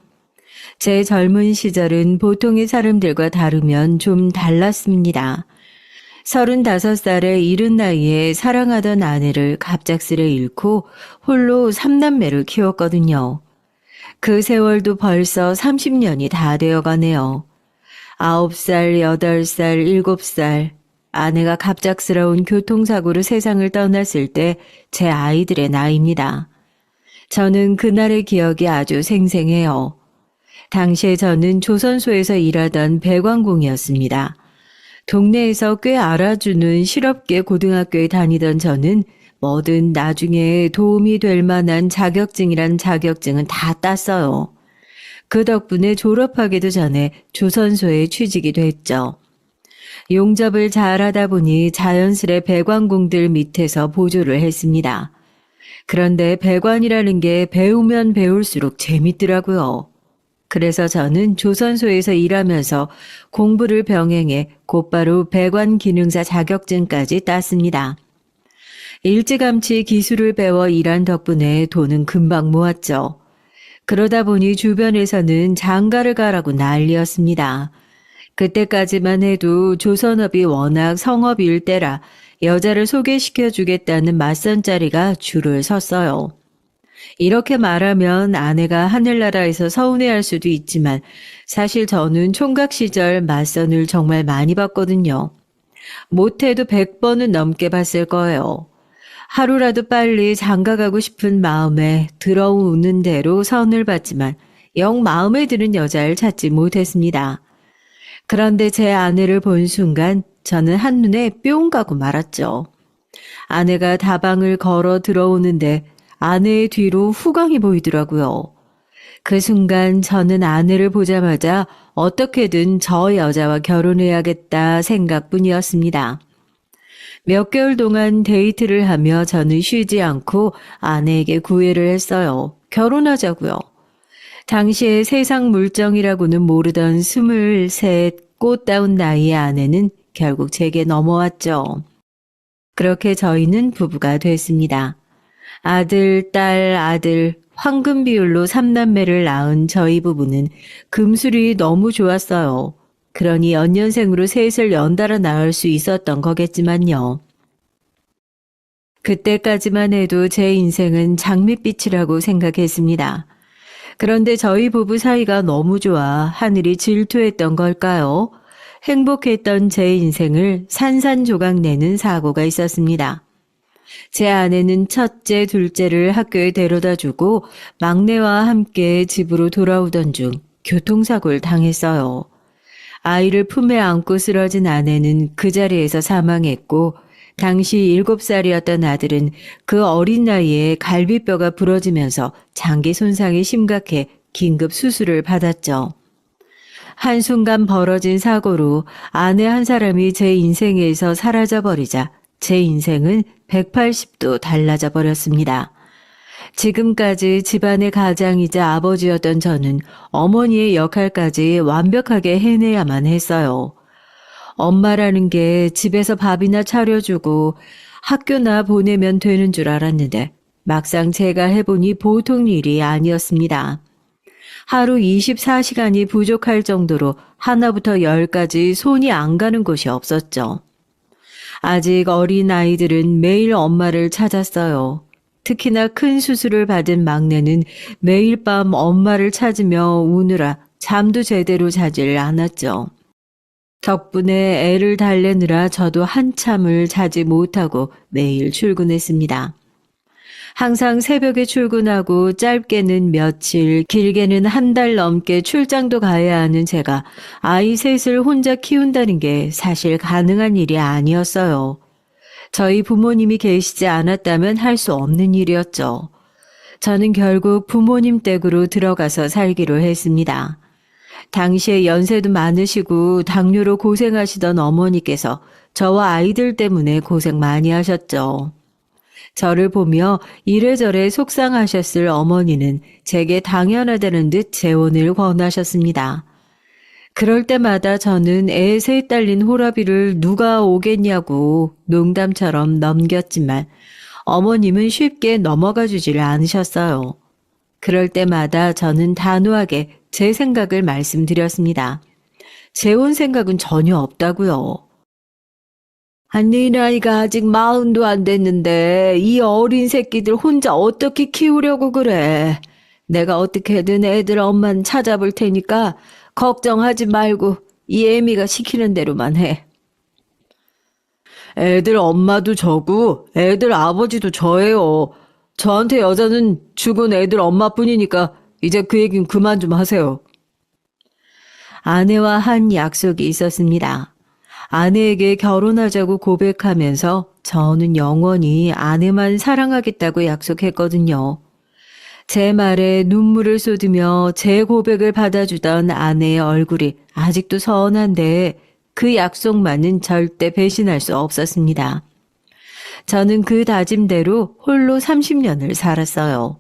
제 젊은 시절은 보통의 사람들과 다르면 좀 달랐습니다. 35살의 이른 나이에 사랑하던 아내를 갑작스레 잃고 홀로 3남매를 키웠거든요. 그 세월도 벌써 30년이 다 되어가네요. 9살, 8살, 7살 아내가 갑작스러운 교통사고로 세상을 떠났을 때 제 아이들의 나이입니다. 저는 그날의 기억이 아주 생생해요. 당시에 저는 조선소에서 일하던 배관공이었습니다. 동네에서 꽤 알아주는 실업계 고등학교에 다니던 저는 뭐든 나중에 도움이 될 만한 자격증이란 자격증은 다 땄어요. 그 덕분에 졸업하기도 전에 조선소에 취직이 됐죠. 용접을 잘하다 보니 자연스레 배관공들 밑에서 보조를 했습니다. 그런데 배관이라는 게 배우면 배울수록 재밌더라고요. 그래서 저는 조선소에서 일하면서 공부를 병행해 곧바로 배관 기능사 자격증까지 땄습니다. 일찌감치 기술을 배워 일한 덕분에 돈은 금방 모았죠. 그러다 보니 주변에서는 장가를 가라고 난리였습니다. 그때까지만 해도 조선업이 워낙 성업일 때라 여자를 소개시켜 주겠다는 맞선 자리가 줄을 섰어요. 이렇게 말하면 아내가 하늘나라에서 서운해할 수도 있지만 사실 저는 총각 시절 맞선을 정말 많이 봤거든요. 못해도 100번은 넘게 봤을 거예요. 하루라도 빨리 장가가고 싶은 마음에 들어오는 대로 선을 봤지만 영 마음에 드는 여자를 찾지 못했습니다. 그런데 제 아내를 본 순간 저는 한눈에 뿅 가고 말았죠. 아내가 다방을 걸어 들어오는데 아내의 뒤로 후광이 보이더라고요. 그 순간 저는 아내를 보자마자 어떻게든 저 여자와 결혼해야겠다 생각뿐이었습니다. 몇 개월 동안 데이트를 하며 저는 쉬지 않고 아내에게 구애를 했어요. 결혼하자고요. 당시에 세상 물정이라고는 모르던 23 꽃다운 나이의 아내는 결국 제게 넘어왔죠. 그렇게 저희는 부부가 됐습니다. 아들, 딸, 아들, 황금 비율로 3남매를 낳은 저희 부부는 금술이 너무 좋았어요. 그러니 연년생으로 셋을 연달아 낳을 수 있었던 거겠지만요. 그때까지만 해도 제 인생은 장밋빛이라고 생각했습니다. 그런데 저희 부부 사이가 너무 좋아 하늘이 질투했던 걸까요? 행복했던 제 인생을 산산조각 내는 사고가 있었습니다. 제 아내는 첫째, 둘째를 학교에 데려다 주고 막내와 함께 집으로 돌아오던 중 교통사고를 당했어요. 아이를 품에 안고 쓰러진 아내는 그 자리에서 사망했고 당시 7살이었던 아들은 그 어린 나이에 갈비뼈가 부러지면서 장기 손상이 심각해 긴급 수술을 받았죠. 한순간 벌어진 사고로 아내 한 사람이 제 인생에서 사라져버리자 제 인생은 180도 달라져 버렸습니다. 지금까지 집안의 가장이자 아버지였던 저는 어머니의 역할까지 완벽하게 해내야만 했어요. 엄마라는 게 집에서 밥이나 차려주고 학교나 보내면 되는 줄 알았는데 막상 제가 해보니 보통 일이 아니었습니다. 하루 24시간이 부족할 정도로 하나부터 열까지 손이 안 가는 곳이 없었죠. 아직 어린 아이들은 매일 엄마를 찾았어요. 특히나 큰 수술을 받은 막내는 매일 밤 엄마를 찾으며 우느라 잠도 제대로 자질 않았죠. 덕분에 애를 달래느라 저도 한참을 자지 못하고 매일 출근했습니다. 항상 새벽에 출근하고 짧게는 며칠, 길게는 한 달 넘게 출장도 가야 하는 제가 아이 셋을 혼자 키운다는 게 사실 가능한 일이 아니었어요. 저희 부모님이 계시지 않았다면 할 수 없는 일이었죠. 저는 결국 부모님 댁으로 들어가서 살기로 했습니다. 당시에 연세도 많으시고 당뇨로 고생하시던 어머니께서 저와 아이들 때문에 고생 많이 하셨죠. 저를 보며 이래저래 속상하셨을 어머니는 제게 당연하다는 듯 재혼을 권하셨습니다. 그럴 때마다 저는 애 셋 딸린 호라비를 누가 오겠냐고 농담처럼 넘겼지만 어머님은 쉽게 넘어가 주질 않으셨어요. 그럴 때마다 저는 단호하게 제 생각을 말씀드렸습니다. 재혼 생각은 전혀 없다고요. 네 나이가 아직 40도 안 됐는데 이 어린 새끼들 혼자 어떻게 키우려고 그래. 내가 어떻게든 애들 엄마는 찾아볼 테니까 걱정하지 말고 이 애미가 시키는 대로만 해. 애들 엄마도 저고 애들 아버지도 저예요. 저한테 여자는 죽은 애들 엄마뿐이니까 이제 그 얘기는 그만 좀 하세요. 아내와 한 약속이 있었습니다. 아내에게 결혼하자고 고백하면서 저는 영원히 아내만 사랑하겠다고 약속했거든요. 제 말에 눈물을 쏟으며 제 고백을 받아주던 아내의 얼굴이 아직도 서운한데 그 약속만은 절대 배신할 수 없었습니다. 저는 그 다짐대로 홀로 30년을 살았어요.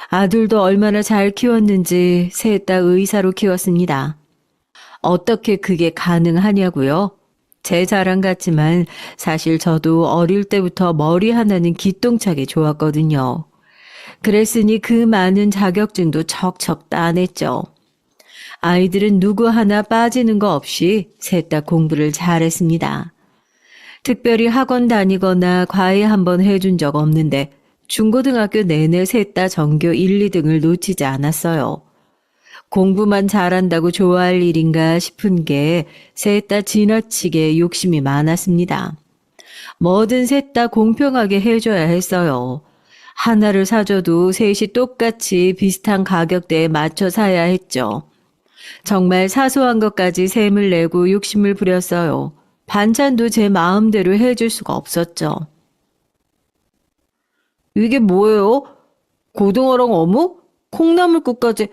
아들도 얼마나 잘 키웠는지 셋 다 의사로 키웠습니다. 어떻게 그게 가능하냐고요? 제 자랑 같지만 사실 저도 어릴 때부터 머리 하나는 기똥차게 좋았거든요. 그랬으니 그 많은 자격증도 척척 따냈죠. 아이들은 누구 하나 빠지는 거 없이 셋 다 공부를 잘했습니다. 특별히 학원 다니거나 과외 한번 해준 적 없는데 중고등학교 내내 셋 다 전교 1, 2등을 놓치지 않았어요. 공부만 잘한다고 좋아할 일인가 싶은 게 셋 다 지나치게 욕심이 많았습니다. 뭐든 셋 다 공평하게 해줘야 했어요. 하나를 사줘도 셋이 똑같이 비슷한 가격대에 맞춰 사야 했죠. 정말 사소한 것까지 셈을 내고 욕심을 부렸어요. 반찬도 제 마음대로 해줄 수가 없었죠. 이게 뭐예요? 고등어랑 어묵? 콩나물국까지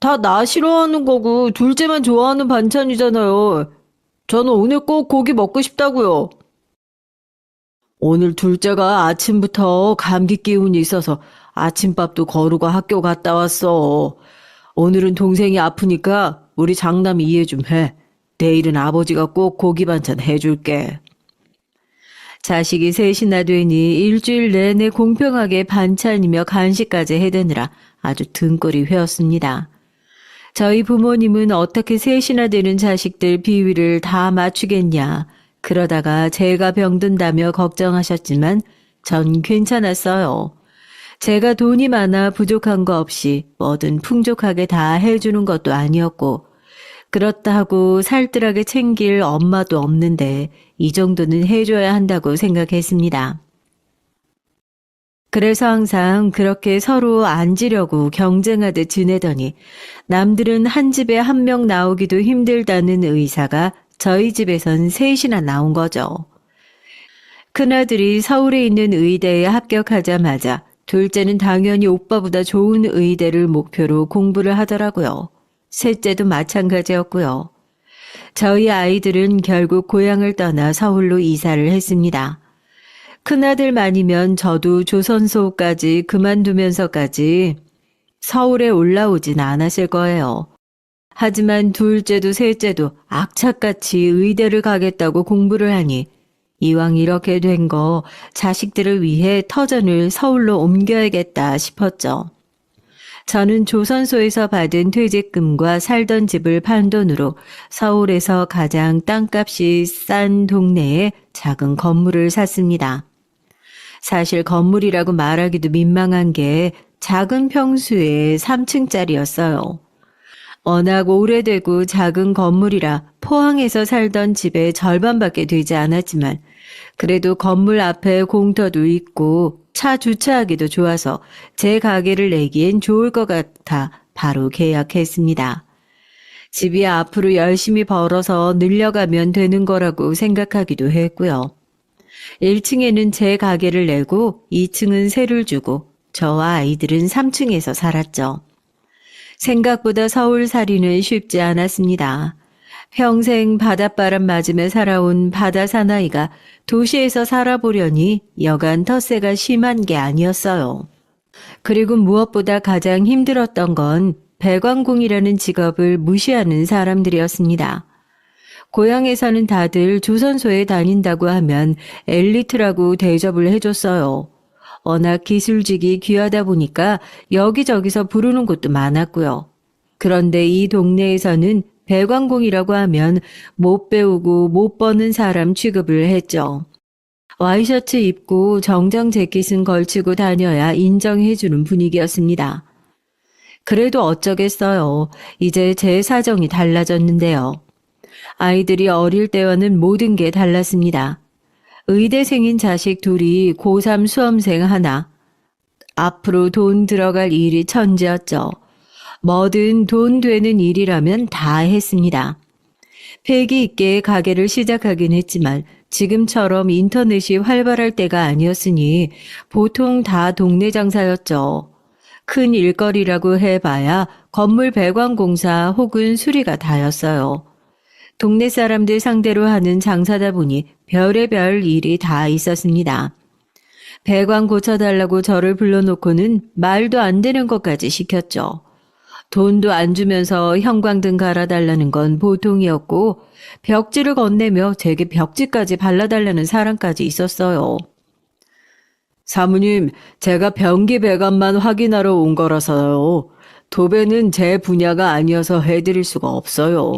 다 나 싫어하는 거고 둘째만 좋아하는 반찬이잖아요. 저는 오늘 꼭 고기 먹고 싶다고요. 오늘 둘째가 아침부터 감기 기운이 있어서 아침밥도 거르고 학교 갔다 왔어. 오늘은 동생이 아프니까 우리 장남이 이해 좀 해. 내일은 아버지가 꼭 고기 반찬 해줄게. 자식이 셋이나 되니 일주일 내내 공평하게 반찬이며 간식까지 해대느라 아주 등골이 회었습니다. 저희 부모님은 어떻게 셋이나 되는 자식들 비위를 다 맞추겠냐. 그러다가 제가 병든다며 걱정하셨지만 전 괜찮았어요. 제가 돈이 많아 부족한 거 없이 뭐든 풍족하게 다 해주는 것도 아니었고 그렇다 하고 살뜰하게 챙길 엄마도 없는데 이 정도는 해줘야 한다고 생각했습니다. 그래서 항상 그렇게 서로 앉으려고 경쟁하듯 지내더니 남들은 한 집에 한 명 나오기도 힘들다는 의사가 저희 집에선 셋이나 나온 거죠. 큰아들이 서울에 있는 의대에 합격하자마자 둘째는 당연히 오빠보다 좋은 의대를 목표로 공부를 하더라고요. 셋째도 마찬가지였고요. 저희 아이들은 결국 고향을 떠나 서울로 이사를 했습니다. 큰아들만이면 저도 조선소까지 그만두면서까지 서울에 올라오진 않았을 거예요. 하지만 둘째도 셋째도 악착같이 의대를 가겠다고 공부를 하니 이왕 이렇게 된 거 자식들을 위해 터전을 서울로 옮겨야겠다 싶었죠. 저는 조선소에서 받은 퇴직금과 살던 집을 판 돈으로 서울에서 가장 땅값이 싼 동네에 작은 건물을 샀습니다. 사실 건물이라고 말하기도 민망한 게 작은 평수의 3층짜리였어요. 워낙 오래되고 작은 건물이라 포항에서 살던 집의 절반밖에 되지 않았지만 그래도 건물 앞에 공터도 있고 차 주차하기도 좋아서 제 가게를 내기엔 좋을 것 같아 바로 계약했습니다. 집이 앞으로 열심히 벌어서 늘려가면 되는 거라고 생각하기도 했고요. 1층에는 제 가게를 내고 2층은 세를 주고 저와 아이들은 3층에서 살았죠. 생각보다 서울살이는 쉽지 않았습니다. 평생 바닷바람 맞으며 살아온 바다 사나이가 도시에서 살아보려니 여간 텃세가 심한 게 아니었어요. 그리고 무엇보다 가장 힘들었던 건 배관공이라는 직업을 무시하는 사람들이었습니다. 고향에서는 다들 조선소에 다닌다고 하면 엘리트라고 대접을 해줬어요. 워낙 기술직이 귀하다 보니까 여기저기서 부르는 곳도 많았고요. 그런데 이 동네에서는 배관공이라고 하면 못 배우고 못 버는 사람 취급을 했죠. 와이셔츠 입고 정장 재킷은 걸치고 다녀야 인정해주는 분위기였습니다. 그래도 어쩌겠어요. 이제 제 사정이 달라졌는데요. 아이들이 어릴 때와는 모든 게 달랐습니다. 의대생인 자식 둘이 고3 수험생 하나. 앞으로 돈 들어갈 일이 천지였죠. 뭐든 돈 되는 일이라면 다 했습니다. 패기 있게 가게를 시작하긴 했지만 지금처럼 인터넷이 활발할 때가 아니었으니 보통 다 동네 장사였죠. 큰 일거리라고 해봐야 건물 배관공사 혹은 수리가 다였어요. 동네 사람들 상대로 하는 장사다 보니 별의별 일이 다 있었습니다. 배관 고쳐달라고 저를 불러놓고는 말도 안 되는 것까지 시켰죠. 돈도 안 주면서 형광등 갈아달라는 건 보통이었고 벽지를 건네며 제게 벽지까지 발라달라는 사람까지 있었어요. 사모님, 제가 변기 배관만 확인하러 온 거라서요. 도배는 제 분야가 아니어서 해드릴 수가 없어요.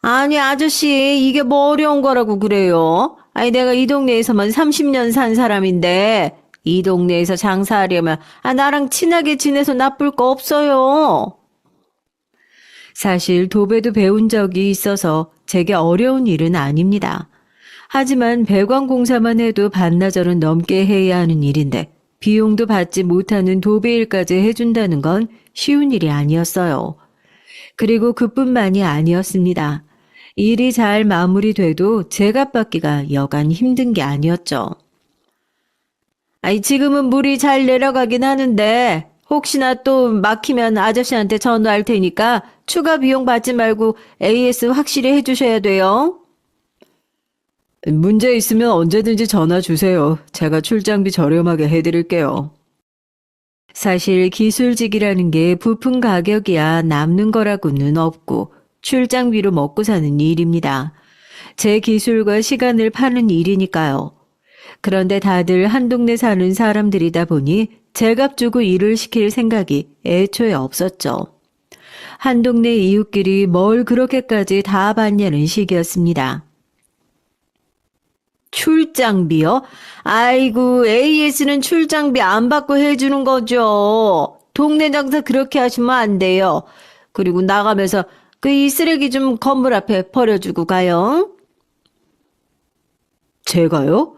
아니, 아저씨, 이게 뭐 어려운 거라고 그래요? 아니, 내가 이 동네에서만 30년 산 사람인데, 이 동네에서 장사하려면, 나랑 친하게 지내서 나쁠 거 없어요. 사실 도배도 배운 적이 있어서 제게 어려운 일은 아닙니다. 하지만 배관 공사만 해도 반나절은 넘게 해야 하는 일인데, 비용도 받지 못하는 도배일까지 해준다는 건 쉬운 일이 아니었어요. 그리고 그뿐만이 아니었습니다. 일이 잘 마무리돼도 제값 받기가 여간 힘든 게 아니었죠. 아니, 지금은 물이 잘 내려가긴 하는데 혹시나 또 막히면 아저씨한테 전화할 테니까 추가 비용 받지 말고 AS 확실히 해주셔야 돼요. 문제 있으면 언제든지 전화 주세요. 제가 출장비 저렴하게 해드릴게요. 사실 기술직이라는 게 부품 가격이야 남는 거라고는 없고 출장비로 먹고 사는 일입니다. 제 기술과 시간을 파는 일이니까요. 그런데 다들 한 동네 사는 사람들이다 보니 제값 주고 일을 시킬 생각이 애초에 없었죠. 한 동네 이웃끼리 뭘 그렇게까지 다 받냐는 식이었습니다. 출장비요? 아이고, AS는 출장비 안 받고 해주는 거죠. 동네 장사 그렇게 하시면 안 돼요. 그리고 나가면서 이 쓰레기 좀 건물 앞에 버려주고 가요. 제가요?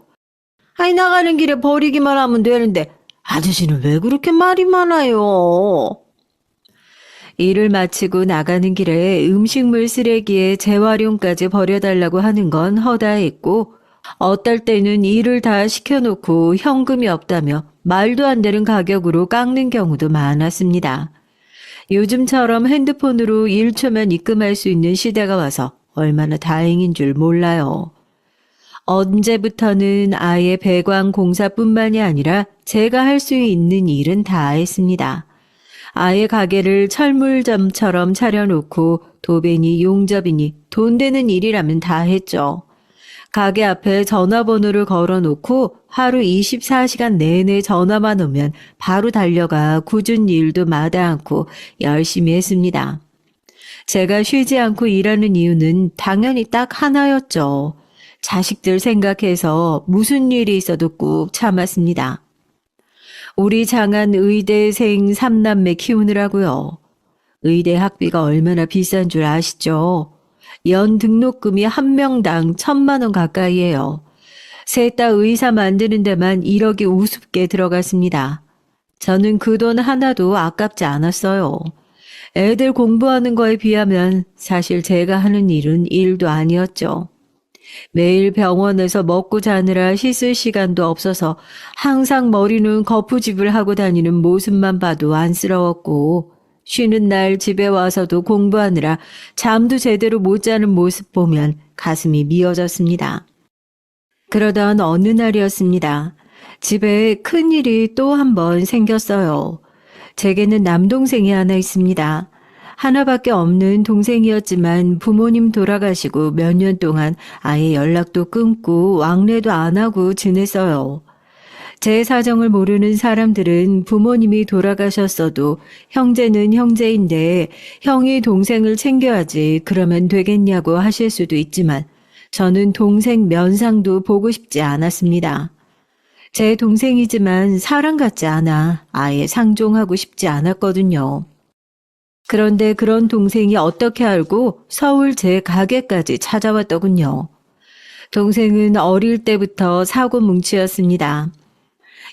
아니, 나가는 길에 버리기만 하면 되는데 아저씨는 왜 그렇게 말이 많아요? 일을 마치고 나가는 길에 음식물 쓰레기에 재활용까지 버려달라고 하는 건 허다했고 어떨 때는 일을 다 시켜놓고 현금이 없다며 말도 안 되는 가격으로 깎는 경우도 많았습니다. 요즘처럼 핸드폰으로 1초면 입금할 수 있는 시대가 와서 얼마나 다행인 줄 몰라요. 언제부터는 아예 배관 공사뿐만이 아니라 제가 할 수 있는 일은 다 했습니다. 아예 가게를 철물점처럼 차려놓고 도배니 용접이니 돈 되는 일이라면 다 했죠. 가게 앞에 전화번호를 걸어놓고 하루 24시간 내내 전화만 오면 바로 달려가 굳은 일도 마다 않고 열심히 했습니다. 제가 쉬지 않고 일하는 이유는 당연히 딱 하나였죠. 자식들 생각해서 무슨 일이 있어도 꾹 참았습니다. 우리 장한 의대생 3남매 키우느라고요. 의대 학비가 얼마나 비싼 줄 아시죠? 연 등록금이 한 명당 1,000만 원 가까이예요. 셋 다 의사 만드는 데만 1억이 우습게 들어갔습니다. 저는 그 돈 하나도 아깝지 않았어요. 애들 공부하는 거에 비하면 사실 제가 하는 일은 일도 아니었죠. 매일 병원에서 먹고 자느라 씻을 시간도 없어서 항상 머리는 거푸집을 하고 다니는 모습만 봐도 안쓰러웠고 쉬는 날 집에 와서도 공부하느라 잠도 제대로 못 자는 모습 보면 가슴이 미어졌습니다. 그러던 어느 날이었습니다. 집에 큰일이 또 한 번 생겼어요. 제게는 남동생이 하나 있습니다. 하나밖에 없는 동생이었지만 부모님 돌아가시고 몇 년 동안 아예 연락도 끊고 왕래도 안 하고 지냈어요. 제 사정을 모르는 사람들은 부모님이 돌아가셨어도 형제는 형제인데 형이 동생을 챙겨야지 그러면 되겠냐고 하실 수도 있지만 저는 동생 면상도 보고 싶지 않았습니다. 제 동생이지만 사람 같지 않아 아예 상종하고 싶지 않았거든요. 그런데 그런 동생이 어떻게 알고 서울 제 가게까지 찾아왔더군요. 동생은 어릴 때부터 사고뭉치였습니다.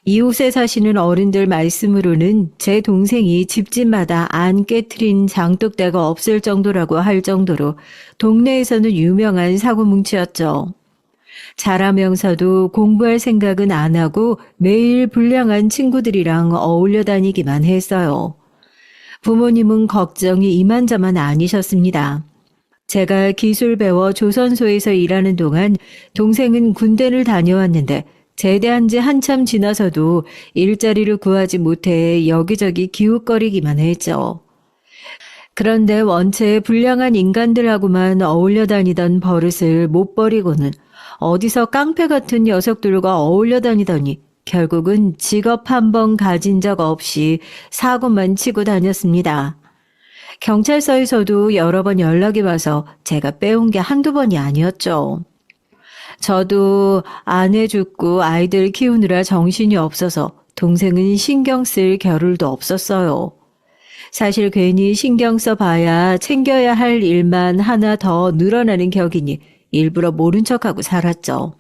이웃에 사시는 어른들 말씀으로는 제 동생이 집집마다 안 깨트린 장독대가 없을 정도라고 할 정도로 동네에서는 유명한 사고뭉치였죠. 자라면서도 공부할 생각은 안 하고 매일 불량한 친구들이랑 어울려 다니기만 했어요. 부모님은 걱정이 이만저만 아니셨습니다. 제가 기술 배워 조선소에서 일하는 동안 동생은 군대를 다녀왔는데 제대한 지 한참 지나서도 일자리를 구하지 못해 여기저기 기웃거리기만 했죠. 그런데 원체 불량한 인간들하고만 어울려 다니던 버릇을 못 버리고는 어디서 깡패 같은 녀석들과 어울려 다니더니 결국은 직업 한 번 가진 적 없이 사고만 치고 다녔습니다. 경찰서에서도 여러 번 연락이 와서 제가 빼온 게 한두 번이 아니었죠. 저도 아내 죽고 아이들 키우느라 정신이 없어서 동생은 신경 쓸 겨를도 없었어요. 사실 괜히 신경 써봐야 챙겨야 할 일만 하나 더 늘어나는 격이니 일부러 모른 척하고 살았죠.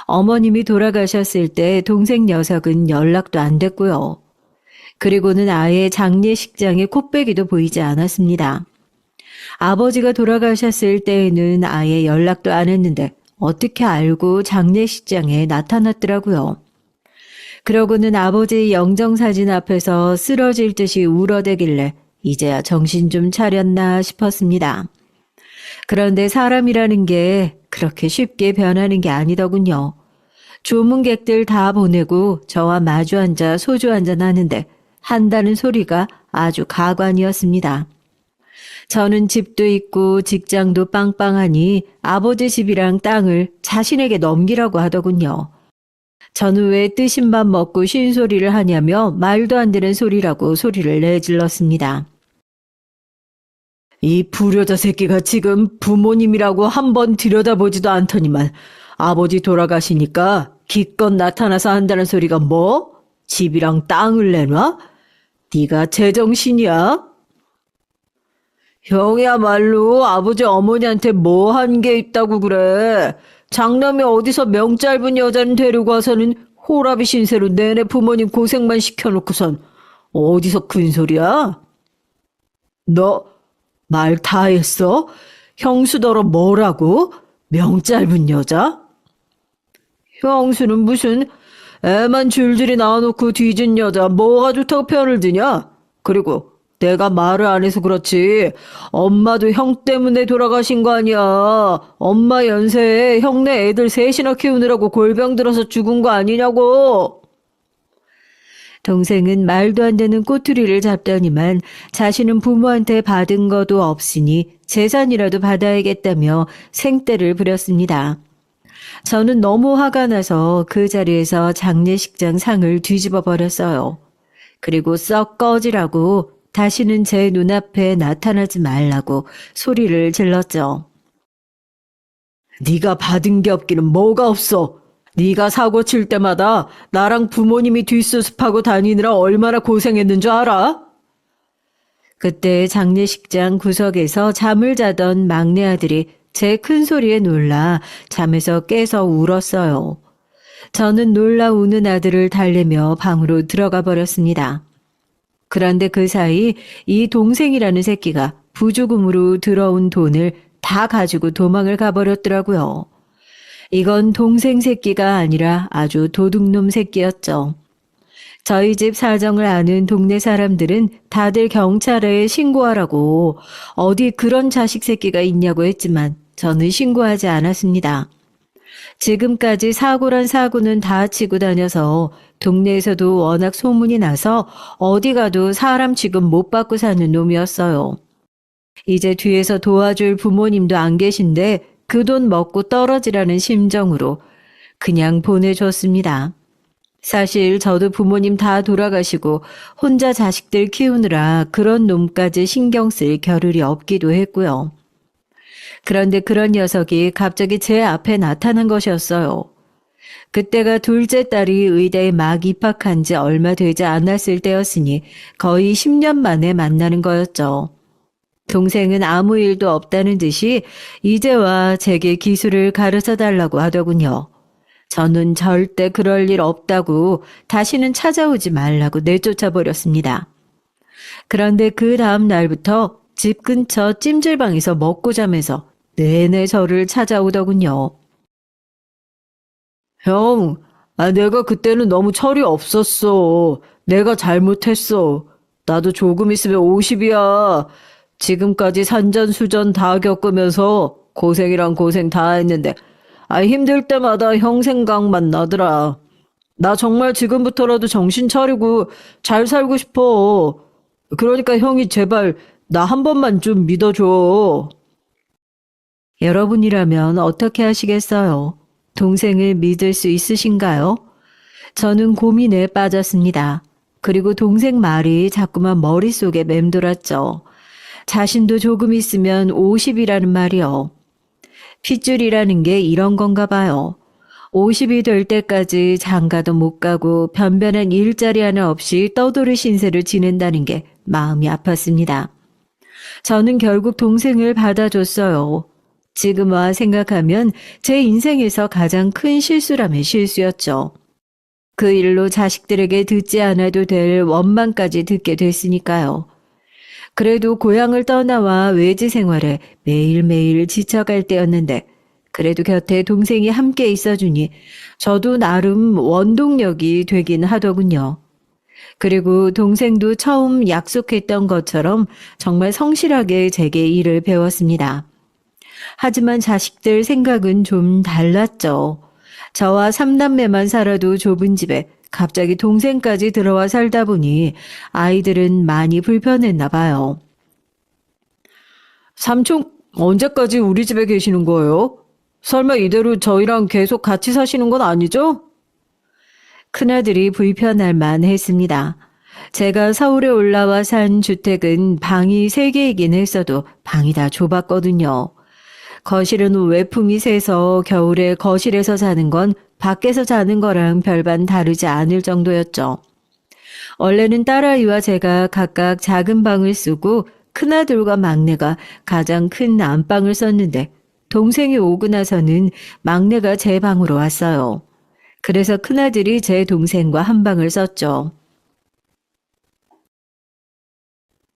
어머님이 돌아가셨을 때 동생 녀석은 연락도 안 됐고요. 그리고는 아예 장례식장에 코빼기도 보이지 않았습니다. 아버지가 돌아가셨을 때에는 아예 연락도 안 했는데 어떻게 알고 장례식장에 나타났더라고요. 그러고는 아버지 영정사진 앞에서 쓰러질 듯이 울어대길래 이제야 정신 좀 차렸나 싶었습니다. 그런데 사람이라는 게 그렇게 쉽게 변하는 게 아니더군요. 조문객들 다 보내고 저와 마주 앉아 소주 한잔 하는데 한다는 소리가 아주 가관이었습니다. 저는 집도 있고 직장도 빵빵하니 아버지 집이랑 땅을 자신에게 넘기라고 하더군요. 저는 왜 뜨신 밥 먹고 쉰 소리를 하냐며 말도 안 되는 소리라고 소리를 내질렀습니다. 이 불효자 새끼가 지금 부모님이라고 한번 들여다보지도 않더니만 아버지 돌아가시니까 기껏 나타나서 한다는 소리가 뭐? 집이랑 땅을 내놔? 네가 제정신이야? 형이야말로 아버지 어머니한테 뭐 한 게 있다고 그래. 장남이 어디서 명 짧은 여자는 데리고 와서는 호라비 신세로 내내 부모님 고생만 시켜놓고선 어디서 큰 소리야? 너 말 다 했어? 형수더러 뭐라고? 명 짧은 여자? 형수는 무슨 애만 줄줄이 낳아놓고 뒤진 여자 뭐가 좋다고 편을 드냐? 그리고 내가 말을 안 해서 그렇지 엄마도 형 때문에 돌아가신 거 아니야. 엄마 연세에 형네 애들 셋이나 키우느라고 골병 들어서 죽은 거 아니냐고. 동생은 말도 안 되는 꼬투리를 잡더니만 자신은 부모한테 받은 것도 없으니 재산이라도 받아야겠다며 생떼를 부렸습니다. 저는 너무 화가 나서 그 자리에서 장례식장 상을 뒤집어 버렸어요. 그리고 썩 꺼지라고 다시는 제 눈앞에 나타나지 말라고 소리를 질렀죠. 네가 받은 게 없기는 뭐가 없어. 네가 사고 칠 때마다 나랑 부모님이 뒷수습하고 다니느라 얼마나 고생했는 줄 알아? 그때 장례식장 구석에서 잠을 자던 막내 아들이 제 큰 소리에 놀라 잠에서 깨서 울었어요. 저는 놀라 우는 아들을 달래며 방으로 들어가 버렸습니다. 그런데 그 사이 이 동생이라는 새끼가 부조금으로 들어온 돈을 다 가지고 도망을 가버렸더라고요. 이건 동생 새끼가 아니라 아주 도둑놈 새끼였죠. 저희 집 사정을 아는 동네 사람들은 다들 경찰에 신고하라고 어디 그런 자식 새끼가 있냐고 했지만 저는 신고하지 않았습니다. 지금까지 사고란 사고는 다 치고 다녀서 동네에서도 워낙 소문이 나서 어디 가도 사람 취급 못 받고 사는 놈이었어요. 이제 뒤에서 도와줄 부모님도 안 계신데 그 돈 먹고 떨어지라는 심정으로 그냥 보내줬습니다. 사실 저도 부모님 다 돌아가시고 혼자 자식들 키우느라 그런 놈까지 신경 쓸 겨를이 없기도 했고요. 그런데 그런 녀석이 갑자기 제 앞에 나타난 것이었어요. 그때가 둘째 딸이 의대에 막 입학한 지 얼마 되지 않았을 때였으니 거의 10년 만에 만나는 거였죠. 동생은 아무 일도 없다는 듯이 이제와 제게 기술을 가르쳐 달라고 하더군요. 저는 절대 그럴 일 없다고 다시는 찾아오지 말라고 내쫓아 버렸습니다. 그런데 그 다음 날부터 집 근처 찜질방에서 먹고 자면서 내내 저를 찾아오더군요. 형, 내가 그때는 너무 철이 없었어. 내가 잘못했어. 나도 조금 있으면 50이야. 지금까지 산전수전 다 겪으면서 고생이랑 고생 다 했는데 힘들 때마다 형 생각만 나더라. 나 정말 지금부터라도 정신 차리고 잘 살고 싶어. 그러니까 형이 제발 나 한 번만 좀 믿어줘. 여러분이라면 어떻게 하시겠어요? 동생을 믿을 수 있으신가요? 저는 고민에 빠졌습니다. 그리고 동생 말이 자꾸만 머릿속에 맴돌았죠. 자신도 조금 있으면 50이라는 말이요. 핏줄이라는 게 이런 건가 봐요. 50이 될 때까지 장가도 못 가고 변변한 일자리 하나 없이 떠돌이 신세를 지낸다는 게 마음이 아팠습니다. 저는 결국 동생을 받아줬어요. 지금 와 생각하면 제 인생에서 가장 큰 실수라면 실수였죠. 그 일로 자식들에게 듣지 않아도 될 원망까지 듣게 됐으니까요. 그래도 고향을 떠나와 외지 생활에 매일매일 지쳐갈 때였는데 그래도 곁에 동생이 함께 있어주니 저도 나름 원동력이 되긴 하더군요. 그리고 동생도 처음 약속했던 것처럼 정말 성실하게 제게 일을 배웠습니다. 하지만 자식들 생각은 좀 달랐죠. 저와 3남매만 살아도 좁은 집에 갑자기 동생까지 들어와 살다 보니 아이들은 많이 불편했나 봐요. 삼촌 언제까지 우리 집에 계시는 거예요? 설마 이대로 저희랑 계속 같이 사시는 건 아니죠? 큰아들이 불편할 만했습니다. 제가 서울에 올라와 산 주택은 방이 3개이긴 했어도 방이 다 좁았거든요. 거실은 외풍이 세서 겨울에 거실에서 자는 건 밖에서 자는 거랑 별반 다르지 않을 정도였죠. 원래는 딸아이와 제가 각각 작은 방을 쓰고 큰아들과 막내가 가장 큰 안방을 썼는데 동생이 오고 나서는 막내가 제 방으로 왔어요. 그래서 큰아들이 제 동생과 한 방을 썼죠.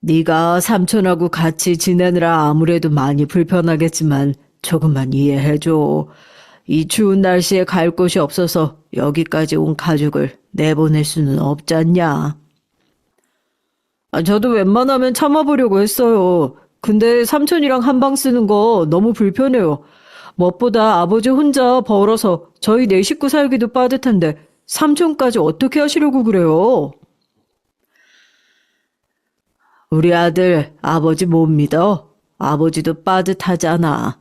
네가 삼촌하고 같이 지내느라 아무래도 많이 불편하겠지만 조금만 이해해줘. 이 추운 날씨에 갈 곳이 없어서 여기까지 온 가족을 내보낼 수는 없잖냐. 저도 웬만하면 참아보려고 했어요. 근데 삼촌이랑 한 방 쓰는 거 너무 불편해요. 무엇보다 아버지 혼자 벌어서 저희 4식구 살기도 빠듯한데 삼촌까지 어떻게 하시려고 그래요? 우리 아들 아버지 못 믿어? 아버지도 빠듯하잖아.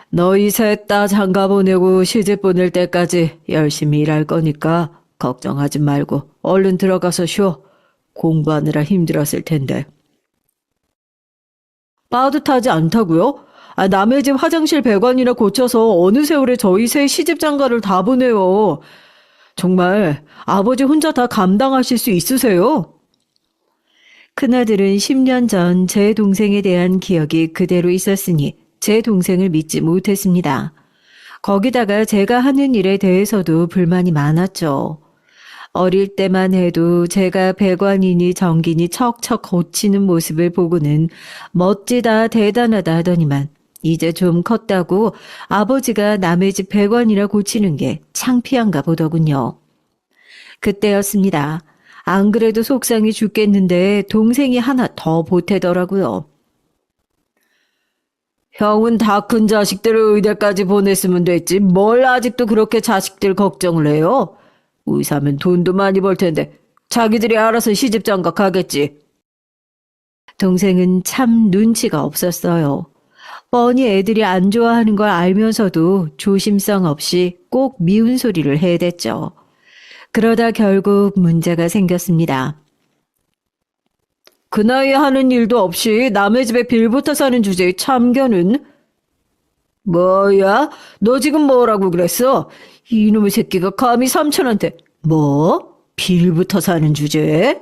너희 셋 다 장가 보내고 시집 보낼 때까지 열심히 일할 거니까 걱정하지 말고 얼른 들어가서 쉬어. 공부하느라 힘들었을 텐데. 빠듯하지 않다고요? 남의 집 화장실 배관이나 고쳐서 어느 세월에 저희 새 시집 장가를 다 보내요. 정말 아버지 혼자 다 감당하실 수 있으세요? 큰아들은 10년 전 제 동생에 대한 기억이 그대로 있었으니 제 동생을 믿지 못했습니다. 거기다가 제가 하는 일에 대해서도 불만이 많았죠. 어릴 때만 해도 제가 배관이니 전기니 척척 고치는 모습을 보고는 멋지다 대단하다 하더니만 이제 좀 컸다고 아버지가 남의 집 배관이나 고치는 게 창피한가 보더군요. 그때였습니다. 안 그래도 속상해 죽겠는데 동생이 하나 더 보태더라고요. 형은 다 큰 자식들을 의대까지 보냈으면 됐지 뭘 아직도 그렇게 자식들 걱정을 해요? 의사면 돈도 많이 벌 텐데 자기들이 알아서 시집장가 가겠지. 동생은 참 눈치가 없었어요. 뻔히 애들이 안 좋아하는 걸 알면서도 조심성 없이 꼭 미운 소리를 해댔죠. 그러다 결국 문제가 생겼습니다. 그 나이에 하는 일도 없이 남의 집에 빌붙어 사는 주제에 참견은? 뭐야? 너 지금 뭐라고 그랬어? 이놈의 새끼가 감히 삼촌한테 뭐? 빌붙어 사는 주제에?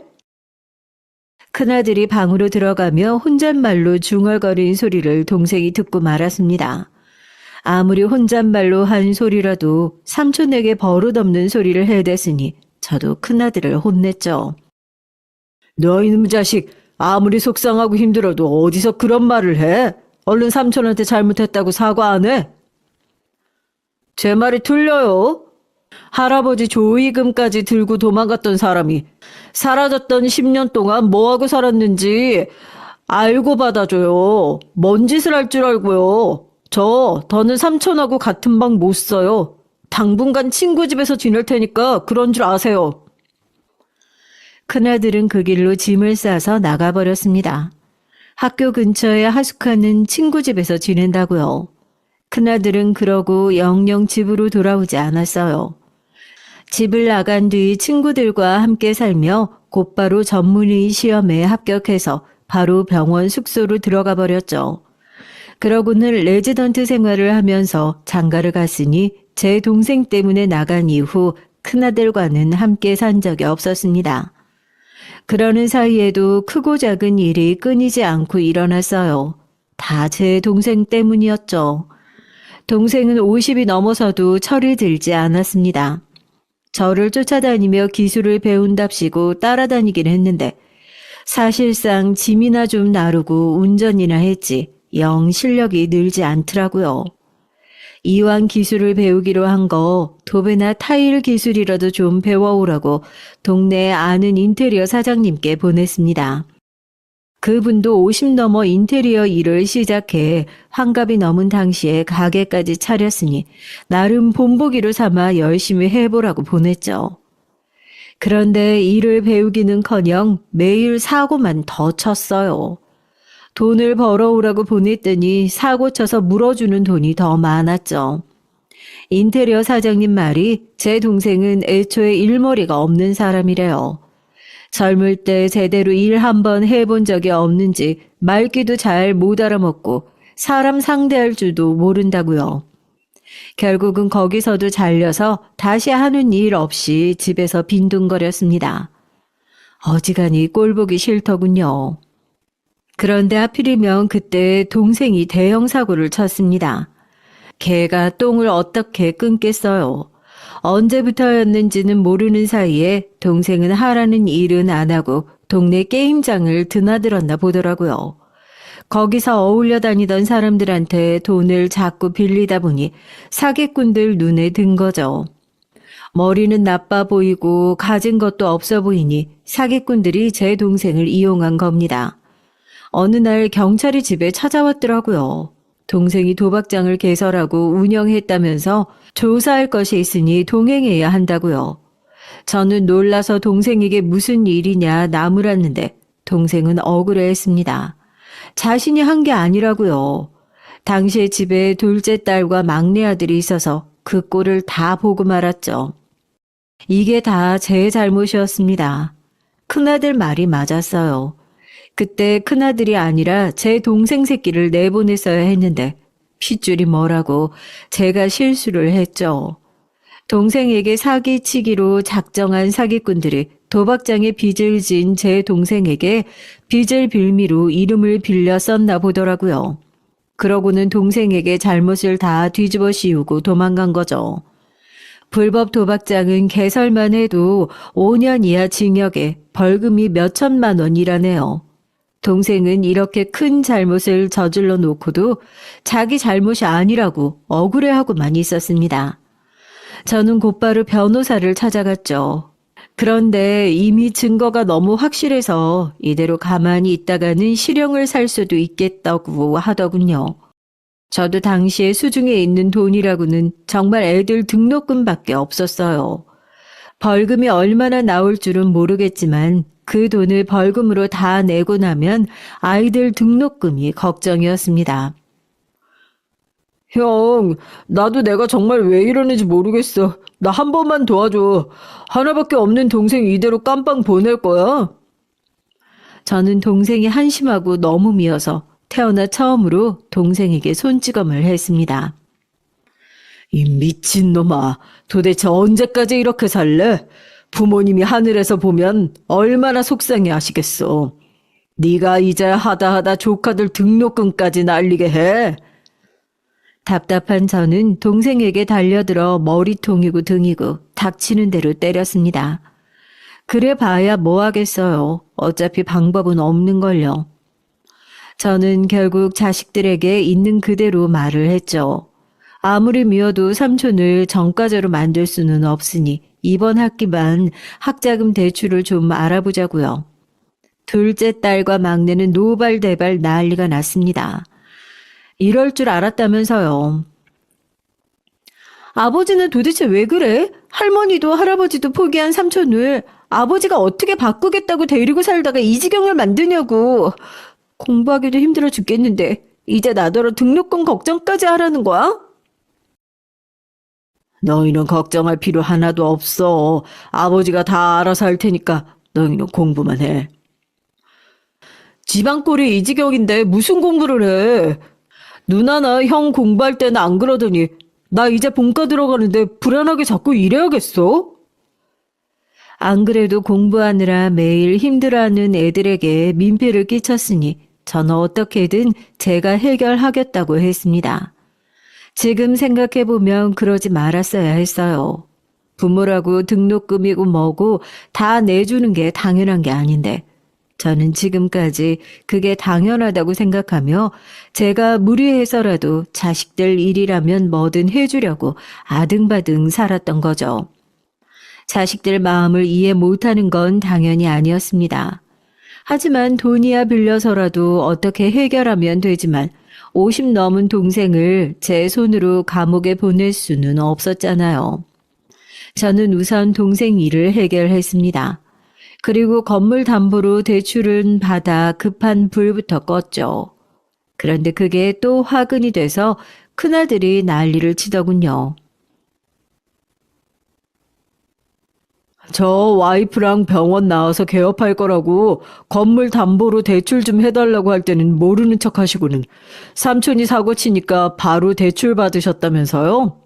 큰아들이 방으로 들어가며 혼잣말로 중얼거리는 소리를 동생이 듣고 말았습니다. 아무리 혼잣말로 한 소리라도 삼촌에게 버릇없는 소리를 해댔으니 저도 큰아들을 혼냈죠. 너 이놈 자식 아무리 속상하고 힘들어도 어디서 그런 말을 해? 얼른 삼촌한테 잘못했다고 사과 안 해? 제 말이 틀려요. 할아버지 조의금까지 들고 도망갔던 사람이 사라졌던 10년 동안 뭐하고 살았는지 알고 받아줘요. 뭔 짓을 할 줄 알고요. 더는 삼촌하고 같은 방 못 써요. 당분간 친구 집에서 지낼 테니까 그런 줄 아세요. 큰아들은 그 길로 짐을 싸서 나가버렸습니다. 학교 근처에 하숙하는 친구 집에서 지낸다고요. 큰아들은 그러고 영영 집으로 돌아오지 않았어요. 집을 나간 뒤 친구들과 함께 살며 곧바로 전문의 시험에 합격해서 바로 병원 숙소로 들어가 버렸죠. 그러고는 레지던트 생활을 하면서 장가를 갔으니 제 동생 때문에 나간 이후 큰아들과는 함께 산 적이 없었습니다. 그러는 사이에도 크고 작은 일이 끊이지 않고 일어났어요. 다 제 동생 때문이었죠. 동생은 50이 넘어서도 철이 들지 않았습니다. 저를 쫓아다니며 기술을 배운답시고 따라다니긴 했는데 사실상 짐이나 좀 나르고 운전이나 했지 영 실력이 늘지 않더라고요. 이왕 기술을 배우기로 한 거 도배나 타일 기술이라도 좀 배워오라고 동네에 아는 인테리어 사장님께 보냈습니다. 그분도 50 넘어 인테리어 일을 시작해 환갑이 넘은 당시에 가게까지 차렸으니 나름 본보기로 삼아 열심히 해보라고 보냈죠. 그런데 일을 배우기는커녕 매일 사고만 더 쳤어요. 돈을 벌어오라고 보냈더니 사고 쳐서 물어주는 돈이 더 많았죠. 인테리어 사장님 말이 제 동생은 애초에 일머리가 없는 사람이래요. 젊을 때 제대로 일 한번 해본 적이 없는지 말귀도 잘 못 알아먹고 사람 상대할 줄도 모른다고요. 결국은 거기서도 잘려서 다시 하는 일 없이 집에서 빈둥거렸습니다. 어지간히 꼴보기 싫더군요. 그런데 하필이면 그때 동생이 대형 사고를 쳤습니다. 개가 똥을 어떻게 끊겠어요. 언제부터였는지는 모르는 사이에 동생은 하라는 일은 안 하고 동네 게임장을 드나들었나 보더라고요. 거기서 어울려 다니던 사람들한테 돈을 자꾸 빌리다 보니 사기꾼들 눈에 든 거죠. 머리는 나빠 보이고 가진 것도 없어 보이니 사기꾼들이 제 동생을 이용한 겁니다. 어느 날 경찰이 집에 찾아왔더라고요. 동생이 도박장을 개설하고 운영했다면서 조사할 것이 있으니 동행해야 한다고요. 저는 놀라서 동생에게 무슨 일이냐 나무랐는데 동생은 억울해했습니다. 자신이 한 게 아니라고요. 당시에 집에 둘째 딸과 막내 아들이 있어서 그 꼴을 다 보고 말았죠. 이게 다 제 잘못이었습니다. 큰아들 말이 맞았어요. 그때 큰아들이 아니라 제 동생 새끼를 내보냈어야 했는데 핏줄이 뭐라고 제가 실수를 했죠. 동생에게 사기치기로 작정한 사기꾼들이 도박장에 빚을 진 제 동생에게 빚을 빌미로 이름을 빌려 썼나 보더라고요. 그러고는 동생에게 잘못을 다 뒤집어 씌우고 도망간 거죠. 불법 도박장은 개설만 해도 5년 이하 징역에 벌금이 몇천만 원이라네요. 동생은 이렇게 큰 잘못을 저질러 놓고도 자기 잘못이 아니라고 억울해하고만 있었습니다. 저는 곧바로 변호사를 찾아갔죠. 그런데 이미 증거가 너무 확실해서 이대로 가만히 있다가는 실형을 살 수도 있겠다고 하더군요. 저도 당시에 수중에 있는 돈이라고는 정말 애들 등록금밖에 없었어요. 벌금이 얼마나 나올 줄은 모르겠지만 그 돈을 벌금으로 다 내고 나면 아이들 등록금이 걱정이었습니다. 형, 나도 내가 정말 왜 이러는지 모르겠어. 나 한 번만 도와줘. 하나밖에 없는 동생 이대로 깜빵 보낼 거야? 저는 동생이 한심하고 너무 미워서 태어나 처음으로 동생에게 손찌검을 했습니다. 이 미친놈아, 도대체 언제까지 이렇게 살래? 부모님이 하늘에서 보면 얼마나 속상해 하시겠어. 네가 이제 하다 조카들 등록금까지 날리게 해. 답답한 저는 동생에게 달려들어 머리통이고 등이고 닥치는 대로 때렸습니다. 그래 봐야 뭐 하겠어요. 어차피 방법은 없는걸요. 저는 결국 자식들에게 있는 그대로 말을 했죠. 아무리 미워도 삼촌을 전과자로 만들 수는 없으니 이번 학기만 학자금 대출을 좀 알아보자고요. 둘째 딸과 막내는 노발대발 난리가 났습니다. 이럴 줄 알았다면서요. 아버지는 도대체 왜 그래? 할머니도 할아버지도 포기한 삼촌을 아버지가 어떻게 바꾸겠다고 데리고 살다가 이 지경을 만드냐고. 공부하기도 힘들어 죽겠는데 이제 나더러 등록금 걱정까지 하라는 거야? 너희는 걱정할 필요 하나도 없어. 아버지가 다 알아서 할 테니까 너희는 공부만 해. 집안꼴이 이 지경인데 무슨 공부를 해? 누나나 형 공부할 때는 안 그러더니 나 이제 본과 들어가는데 불안하게 자꾸 이래야겠어? 안 그래도 공부하느라 매일 힘들어하는 애들에게 민폐를 끼쳤으니 저는 어떻게든 제가 해결하겠다고 했습니다. 지금 생각해보면 그러지 말았어야 했어요. 부모라고 등록금이고 뭐고 다 내주는 게 당연한 게 아닌데 저는 지금까지 그게 당연하다고 생각하며 제가 무리해서라도 자식들 일이라면 뭐든 해주려고 아등바등 살았던 거죠. 자식들 마음을 이해 못하는 건 당연히 아니었습니다. 하지만 돈이야 빌려서라도 어떻게 해결하면 되지만 50 넘은 동생을 제 손으로 감옥에 보낼 수는 없었잖아요. 저는 우선 동생 일을 해결했습니다. 그리고 건물 담보로 대출은 받아 급한 불부터 껐죠. 그런데 그게 또 화근이 돼서 큰아들이 난리를 치더군요. 저 와이프랑 병원 나와서 개업할 거라고 건물 담보로 대출 좀 해달라고 할 때는 모르는 척 하시고는 삼촌이 사고 치니까 바로 대출 받으셨다면서요?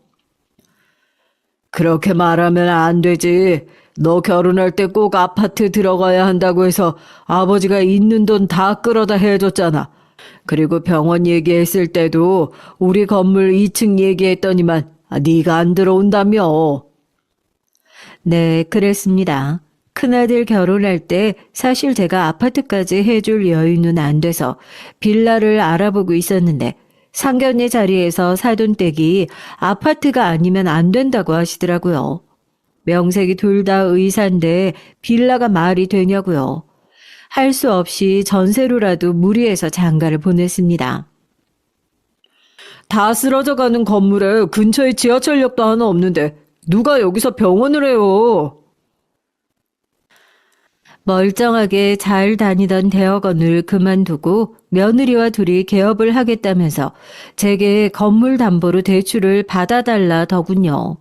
그렇게 말하면 안 되지. 너 결혼할 때 꼭 아파트 들어가야 한다고 해서 아버지가 있는 돈 다 끌어다 해줬잖아. 그리고 병원 얘기했을 때도 우리 건물 2층 얘기했더니만 네가 안 들어온다며. 네, 그랬습니다. 큰아들 결혼할 때 사실 제가 아파트까지 해줄 여유는 안 돼서 빌라를 알아보고 있었는데 상견례 자리에서 사돈댁이 아파트가 아니면 안 된다고 하시더라고요. 명색이 둘 다 의사인데 빌라가 말이 되냐고요. 할 수 없이 전세로라도 무리해서 장가를 보냈습니다. 다 쓰러져가는 건물에 근처에 지하철역도 하나 없는데 누가 여기서 병원을 해요? 멀쩡하게 잘 다니던 대학원을 그만두고 며느리와 둘이 개업을 하겠다면서 제게 건물 담보로 대출을 받아달라더군요.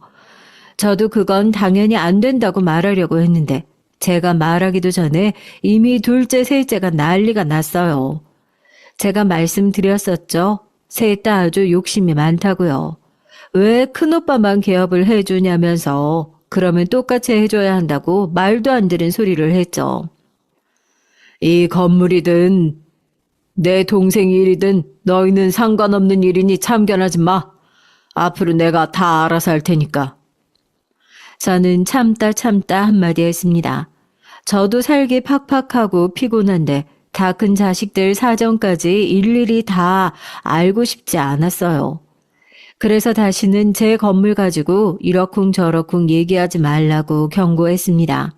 저도 그건 당연히 안 된다고 말하려고 했는데 제가 말하기도 전에 이미 둘째, 셋째가 난리가 났어요. 제가 말씀드렸었죠. 셋 다 아주 욕심이 많다고요. 왜 큰오빠만 개업을 해주냐면서 그러면 똑같이 해줘야 한다고 말도 안 되는 소리를 했죠. 이 건물이든 내 동생 일이든 너희는 상관없는 일이니 참견하지 마. 앞으로 내가 다 알아서 할 테니까. 저는 참다 한마디 했습니다. 저도 살기 팍팍하고 피곤한데 다 큰 자식들 사정까지 일일이 다 알고 싶지 않았어요. 그래서 다시는 제 건물 가지고 이러쿵저러쿵 얘기하지 말라고 경고했습니다.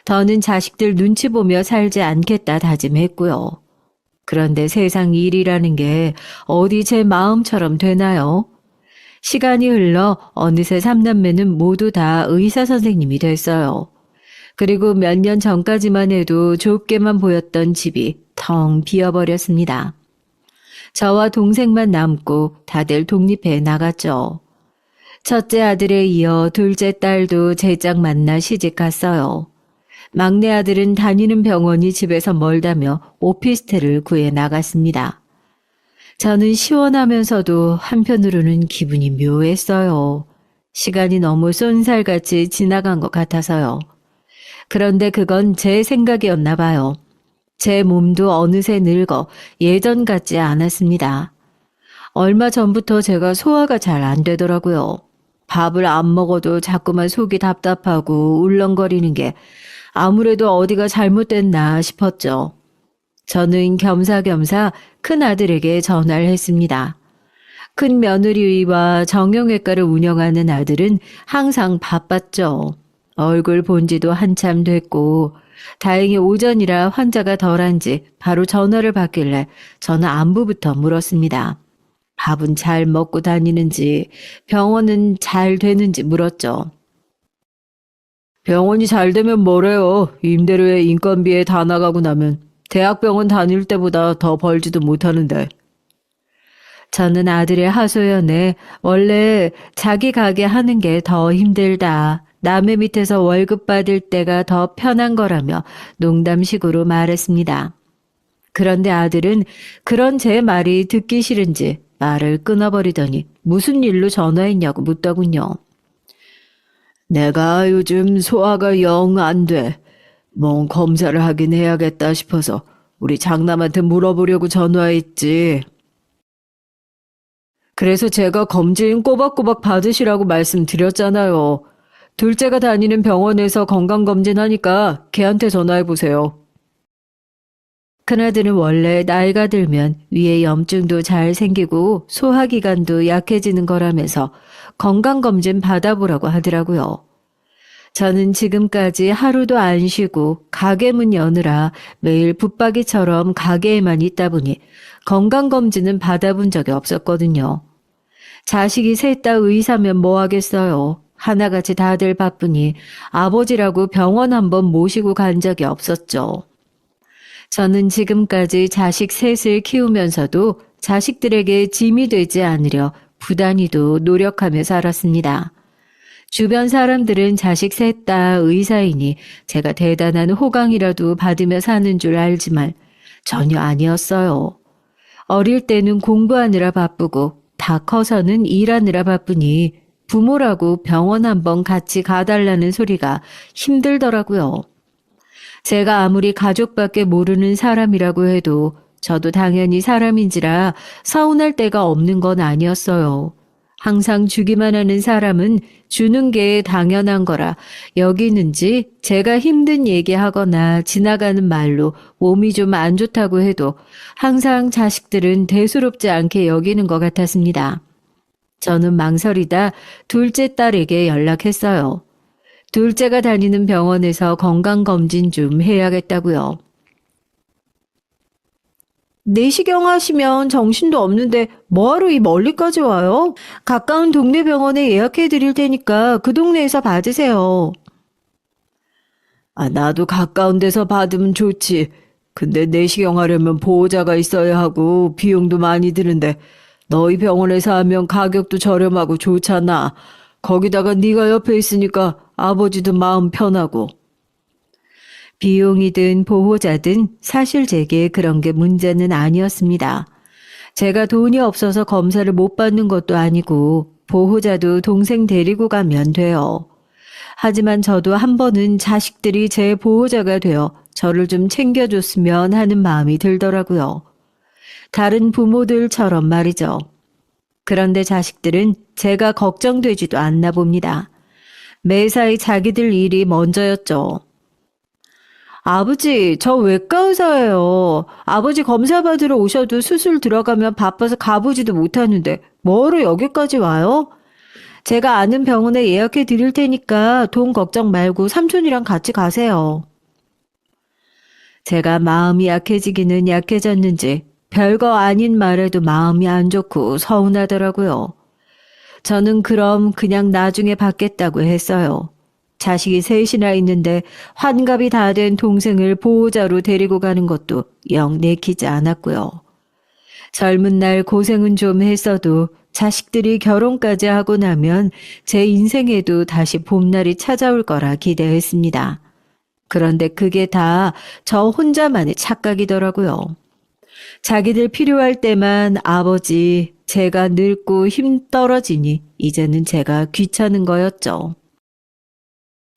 더는 자식들 눈치 보며 살지 않겠다 다짐했고요. 그런데 세상 일이라는 게 어디 제 마음처럼 되나요? 시간이 흘러 어느새 삼남매는 모두 다 의사 선생님이 됐어요. 그리고 몇 년 전까지만 해도 좁게만 보였던 집이 텅 비어버렸습니다. 저와 동생만 남고 다들 독립해 나갔죠. 첫째 아들에 이어 둘째 딸도 제짝 만나 시집 갔어요. 막내 아들은 다니는 병원이 집에서 멀다며 오피스텔을 구해 나갔습니다. 저는 시원하면서도 한편으로는 기분이 묘했어요. 시간이 너무 쏜살같이 지나간 것 같아서요. 그런데 그건 제 생각이었나 봐요. 제 몸도 어느새 늙어 예전 같지 않았습니다. 얼마 전부터 제가 소화가 잘 안 되더라고요. 밥을 안 먹어도 자꾸만 속이 답답하고 울렁거리는 게 아무래도 어디가 잘못됐나 싶었죠. 저는 겸사겸사 큰아들에게 전화를 했습니다. 큰 며느리와 정형외과를 운영하는 아들은 항상 바빴죠. 얼굴 본 지도 한참 됐고 다행히 오전이라 환자가 덜한지 바로 전화를 받길래 저는 안부부터 물었습니다. 밥은 잘 먹고 다니는지 병원은 잘 되는지 물었죠. 병원이 잘 되면 뭐래요. 임대료에 인건비에 다 나가고 나면 대학병원 다닐 때보다 더 벌지도 못하는데. 저는 아들의 하소연에 원래 자기 가게 하는 게 더 힘들다. 남의 밑에서 월급 받을 때가 더 편한 거라며 농담식으로 말했습니다. 그런데 아들은 그런 제 말이 듣기 싫은지 말을 끊어버리더니 무슨 일로 전화했냐고 묻더군요. 내가 요즘 소화가 영 안 돼. 뭔 검사를 하긴 해야겠다 싶어서 우리 장남한테 물어보려고 전화했지. 그래서 제가 검진 꼬박꼬박 받으시라고 말씀드렸잖아요. 둘째가 다니는 병원에서 건강검진하니까 걔한테 전화해보세요. 큰아들은 원래 나이가 들면 위에 염증도 잘 생기고 소화기관도 약해지는 거라면서 건강검진 받아보라고 하더라고요. 저는 지금까지 하루도 안 쉬고 가게 문 여느라 매일 붙박이처럼 가게에만 있다 보니 건강검진은 받아본 적이 없었거든요. 자식이 셋 다 의사면 뭐 하겠어요. 하나같이 다들 바쁘니 아버지라고 병원 한번 모시고 간 적이 없었죠. 저는 지금까지 자식 셋을 키우면서도 자식들에게 짐이 되지 않으려 부단히도 노력하며 살았습니다. 주변 사람들은 자식 셋 다 의사이니 제가 대단한 호강이라도 받으며 사는 줄 알지만 전혀 아니었어요. 어릴 때는 공부하느라 바쁘고 다 커서는 일하느라 바쁘니 부모라고 병원 한번 같이 가달라는 소리가 힘들더라고요. 제가 아무리 가족밖에 모르는 사람이라고 해도 저도 당연히 사람인지라 서운할 데가 없는 건 아니었어요. 항상 주기만 하는 사람은 주는 게 당연한 거라 여기는지 제가 힘든 얘기하거나 지나가는 말로 몸이 좀 안 좋다고 해도 항상 자식들은 대수롭지 않게 여기는 것 같았습니다. 저는 망설이다 둘째 딸에게 연락했어요. 둘째가 다니는 병원에서 건강검진 좀 해야겠다고요. 내시경 하시면 정신도 없는데 뭐하러 이 멀리까지 와요? 가까운 동네 병원에 예약해 드릴 테니까 그 동네에서 받으세요. 나도 가까운 데서 받으면 좋지. 근데 내시경 하려면 보호자가 있어야 하고 비용도 많이 드는데 너희 병원에서 하면 가격도 저렴하고 좋잖아. 거기다가 네가 옆에 있으니까 아버지도 마음 편하고. 비용이든 보호자든 사실 제게 그런 게 문제는 아니었습니다. 제가 돈이 없어서 검사를 못 받는 것도 아니고 보호자도 동생 데리고 가면 돼요. 하지만 저도 한 번은 자식들이 제 보호자가 되어 저를 좀 챙겨줬으면 하는 마음이 들더라고요. 다른 부모들처럼 말이죠. 그런데 자식들은 제가 걱정되지도 않나 봅니다. 매사에 자기들 일이 먼저였죠. 아버지, 저 외과 의사예요. 아버지 검사 받으러 오셔도 수술 들어가면 바빠서 가보지도 못하는데 뭐하러 여기까지 와요? 제가 아는 병원에 예약해 드릴 테니까 돈 걱정 말고 삼촌이랑 같이 가세요. 제가 마음이 약해지기는 약해졌는지 별거 아닌 말에도 마음이 안 좋고 서운하더라고요. 저는 그럼 그냥 나중에 받겠다고 했어요. 자식이 셋이나 있는데 환갑이 다 된 동생을 보호자로 데리고 가는 것도 영 내키지 않았고요. 젊은 날 고생은 좀 했어도 자식들이 결혼까지 하고 나면 제 인생에도 다시 봄날이 찾아올 거라 기대했습니다. 그런데 그게 다 저 혼자만의 착각이더라고요. 자기들 필요할 때만 아버지, 제가 늙고 힘 떨어지니 이제는 제가 귀찮은 거였죠.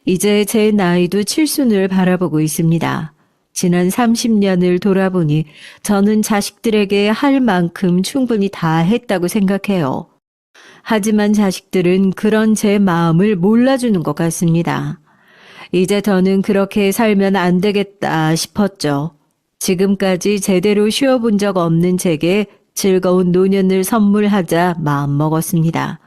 이제 제 나이도 칠순을 바라보고 있습니다. 지난 30년을 돌아보니 저는 자식들에게 할 만큼 충분히 다 했다고 생각해요. 하지만 자식들은 그런 제 마음을 몰라주는 것 같습니다. 이제 더는 그렇게 살면 안 되겠다 싶었죠. 지금까지 제대로 쉬어본 적 없는 제게 즐거운 노년을 선물하자 마음먹었습니다.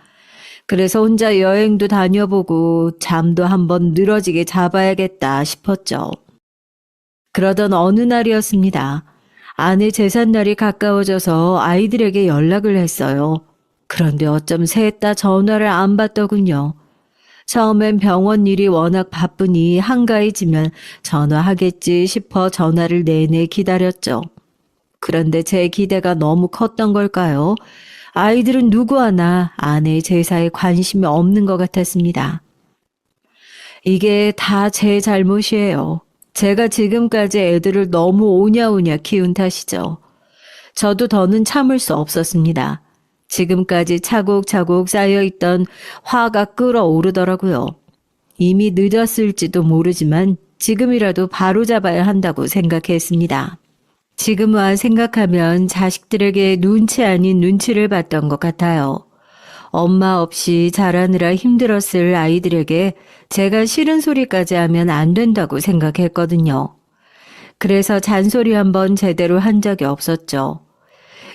그래서 혼자 여행도 다녀보고 잠도 한번 늘어지게 잡아야겠다 싶었죠. 그러던 어느 날이었습니다. 아내 제삿날이 가까워져서 아이들에게 연락을 했어요. 그런데 어쩜 셋 다 전화를 안 받더군요. 처음엔 병원 일이 워낙 바쁘니 한가해지면 전화하겠지 싶어 전화를 내내 기다렸죠. 그런데 제 기대가 너무 컸던 걸까요? 아이들은 누구 하나 아내의 제사에 관심이 없는 것 같았습니다. 이게 다 제 잘못이에요. 제가 지금까지 애들을 너무 오냐오냐 키운 탓이죠. 저도 더는 참을 수 없었습니다. 지금까지 차곡차곡 쌓여있던 화가 끓어오르더라고요. 이미 늦었을지도 모르지만 지금이라도 바로잡아야 한다고 생각했습니다. 지금 와 생각하면 자식들에게 눈치 아닌 눈치를 봤던 것 같아요. 엄마 없이 자라느라 힘들었을 아이들에게 제가 싫은 소리까지 하면 안 된다고 생각했거든요. 그래서 잔소리 한번 제대로 한 적이 없었죠.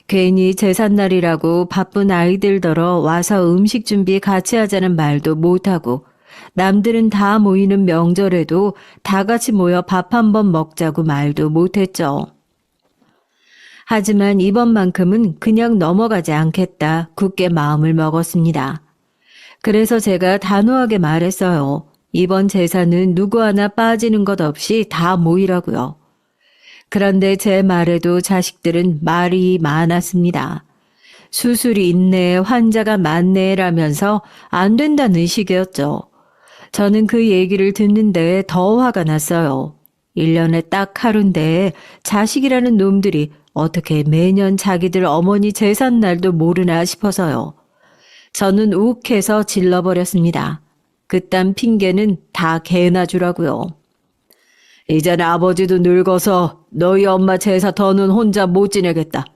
괜히 제삿날이라고 바쁜 아이들더러 와서 음식 준비 같이 하자는 말도 못하고 남들은 다 모이는 명절에도 다 같이 모여 밥 한번 먹자고 말도 못했죠. 하지만 이번만큼은 그냥 넘어가지 않겠다 굳게 마음을 먹었습니다. 그래서 제가 단호하게 말했어요. 이번 제사는 누구 하나 빠지는 것 없이 다 모이라고요. 그런데 제 말에도 자식들은 말이 많았습니다. 수술이 있네, 환자가 많네라면서 안 된다는 식이었죠. 저는 그 얘기를 듣는데 더 화가 났어요. 1년에 딱 하루인데 자식이라는 놈들이 어떻게 매년 자기들 어머니 제삿날도 모르나 싶어서요. 저는 욱해서 질러버렸습니다. 그딴 핑계는 다 개나 주라고요. 이젠 아버지도 늙어서 너희 엄마 제사 더는 혼자 못 지내겠다.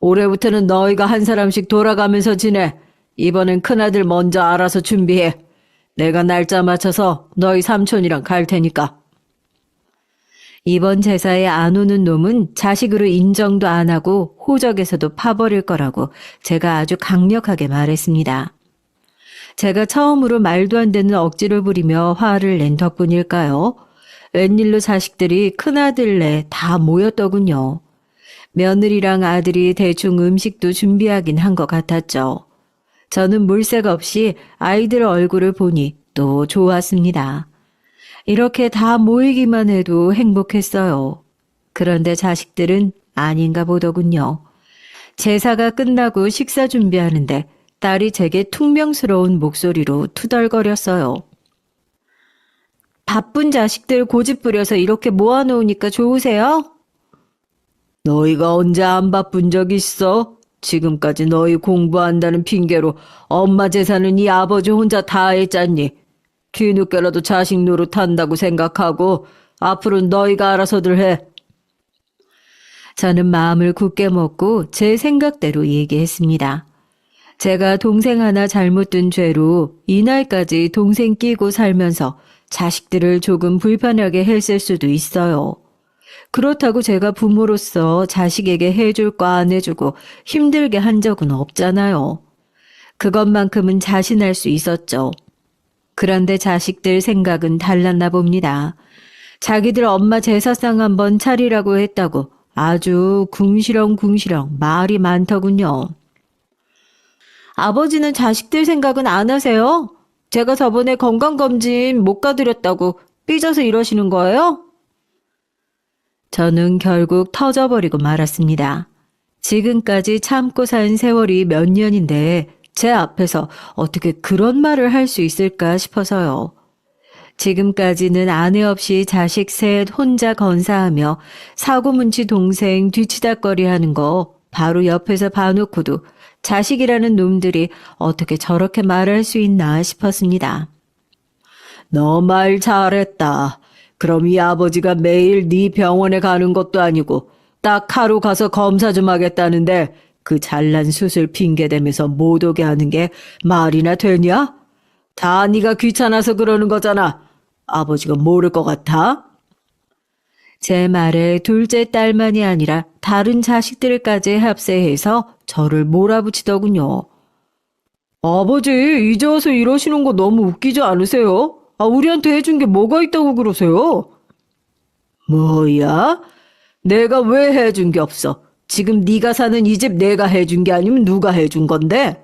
올해부터는 너희가 한 사람씩 돌아가면서 지내. 이번엔 큰아들 먼저 알아서 준비해. 내가 날짜 맞춰서 너희 삼촌이랑 갈 테니까. 이번 제사에 안 오는 놈은 자식으로 인정도 안 하고 호적에서도 파버릴 거라고 제가 아주 강력하게 말했습니다. 제가 처음으로 말도 안 되는 억지를 부리며 화를 낸 덕분일까요? 웬일로 자식들이 큰아들네 다 모였더군요. 며느리랑 아들이 대충 음식도 준비하긴 한 것 같았죠. 저는 물색 없이 아이들 얼굴을 보니 또 좋았습니다. 이렇게 다 모이기만 해도 행복했어요. 그런데 자식들은 아닌가 보더군요. 제사가 끝나고 식사 준비하는데 딸이 제게 퉁명스러운 목소리로 투덜거렸어요. 바쁜 자식들 고집 부려서 이렇게 모아놓으니까 좋으세요? 너희가 언제 안 바쁜 적 있어? 지금까지 너희 공부한다는 핑계로 엄마 제사는 이 아버지 혼자 다 했잖니. 뒤늦게라도 자식 노릇한다고 생각하고 앞으로는 너희가 알아서들 해. 저는 마음을 굳게 먹고 제 생각대로 얘기했습니다. 제가 동생 하나 잘못 둔 죄로 이날까지 동생 끼고 살면서 자식들을 조금 불편하게 했을 수도 있어요. 그렇다고 제가 부모로서 자식에게 해줄 거 안 해주고 힘들게 한 적은 없잖아요. 그것만큼은 자신할 수 있었죠. 그런데 자식들 생각은 달랐나 봅니다. 자기들 엄마 제사상 한번 차리라고 했다고 아주 궁시렁궁시렁 말이 많더군요. 아버지는 자식들 생각은 안 하세요? 제가 저번에 건강검진 못 가드렸다고 삐져서 이러시는 거예요? 저는 결국 터져버리고 말았습니다. 지금까지 참고 산 세월이 몇 년인데 제 앞에서 어떻게 그런 말을 할 수 있을까 싶어서요. 지금까지는 아내 없이 자식 셋 혼자 건사하며 사고문치 동생 뒤치다꺼리 하는 거 바로 옆에서 봐놓고도 자식이라는 놈들이 어떻게 저렇게 말할 수 있나 싶었습니다. 너 말 잘했다. 그럼 이 아버지가 매일 네 병원에 가는 것도 아니고 딱 하루 가서 검사 좀 하겠다는데 그 잘난 수술 핑계대면서 못 오게 하는 게 말이나 되냐? 다 네가 귀찮아서 그러는 거잖아. 아버지가 모를 것 같아? 제 말에 둘째 딸만이 아니라 다른 자식들까지 합세해서 저를 몰아붙이더군요. 아버지, 이제 와서 이러시는 거 너무 웃기지 않으세요? 우리한테 해준 게 뭐가 있다고 그러세요? 뭐야? 내가 왜 해준 게 없어? 지금 네가 사는 이 집 내가 해준 게 아니면 누가 해준 건데?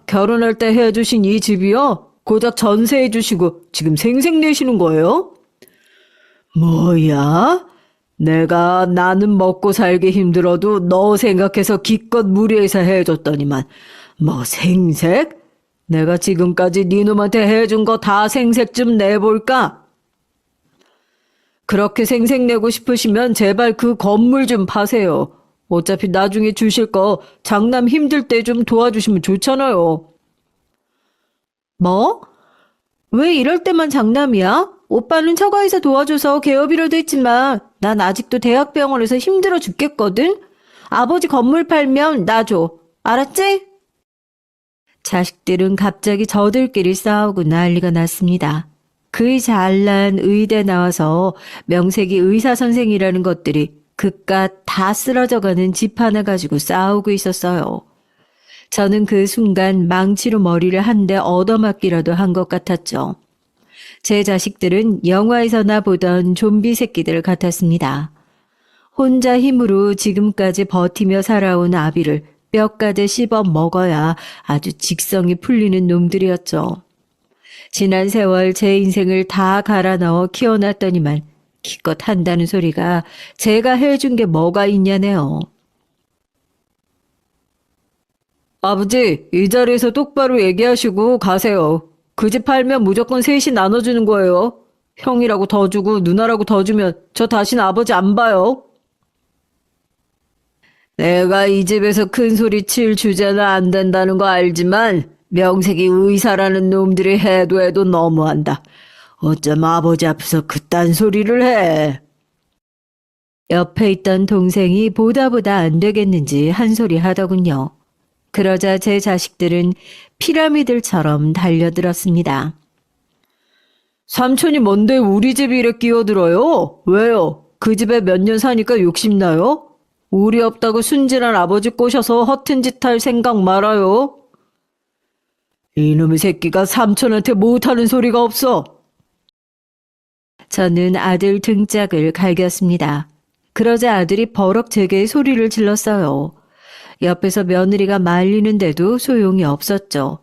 결혼할 때 해주신 이 집이요? 고작 전세해 주시고 지금 생색내시는 거예요? 뭐야? 나는 먹고 살기 힘들어도 너 생각해서 기껏 무리해서 해줬더니만 뭐 생색? 내가 지금까지 네 놈한테 해준 거 다 생색 좀 내볼까? 그렇게 생색 내고 싶으시면 제발 그 건물 좀 파세요. 어차피 나중에 주실 거 장남 힘들 때 좀 도와주시면 좋잖아요. 뭐? 왜 이럴 때만 장남이야? 오빠는 처가에서 도와줘서 개업이라도 했지만 난 아직도 대학병원에서 힘들어 죽겠거든? 아버지 건물 팔면 나 줘. 알았지? 자식들은 갑자기 저들끼리 싸우고 난리가 났습니다. 그이 잘난 의대 나와서 명색이 의사 선생이라는 것들이 그깟 다 쓰러져가는 집 하나 가지고 싸우고 있었어요. 저는 그 순간 망치로 머리를 한 대 얻어맞기라도 한 것 같았죠. 제 자식들은 영화에서나 보던 좀비 새끼들 같았습니다. 혼자 힘으로 지금까지 버티며 살아온 아비를 뼈까지 씹어 먹어야 아주 직성이 풀리는 놈들이었죠. 지난 세월 제 인생을 다 갈아 넣어 키워놨더니만 기껏 한다는 소리가 제가 해준 게 뭐가 있냐네요. 아버지, 이 자리에서 똑바로 얘기하시고 가세요. 그 집 팔면 무조건 셋이 나눠주는 거예요. 형이라고 더 주고 누나라고 더 주면 저 다신 아버지 안 봐요. 내가 이 집에서 큰 소리 칠 주제는 안 된다는 거 알지만 명색이 의사라는 놈들이 해도 너무한다. 어쩜 아버지 앞에서 그딴 소리를 해. 옆에 있던 동생이 보다 안 되겠는지 한 소리 하더군요. 그러자 제 자식들은 피라미들처럼 달려들었습니다. 삼촌이 뭔데 우리 집 일에 끼어들어요? 왜요? 그 집에 몇 년 사니까 욕심나요? 우리 없다고 순진한 아버지 꼬셔서 허튼 짓 할 생각 말아요. 이놈의 새끼가 삼촌한테 못하는 소리가 없어. 저는 아들 등짝을 갈겼습니다. 그러자 아들이 버럭 제게 소리를 질렀어요. 옆에서 며느리가 말리는데도 소용이 없었죠.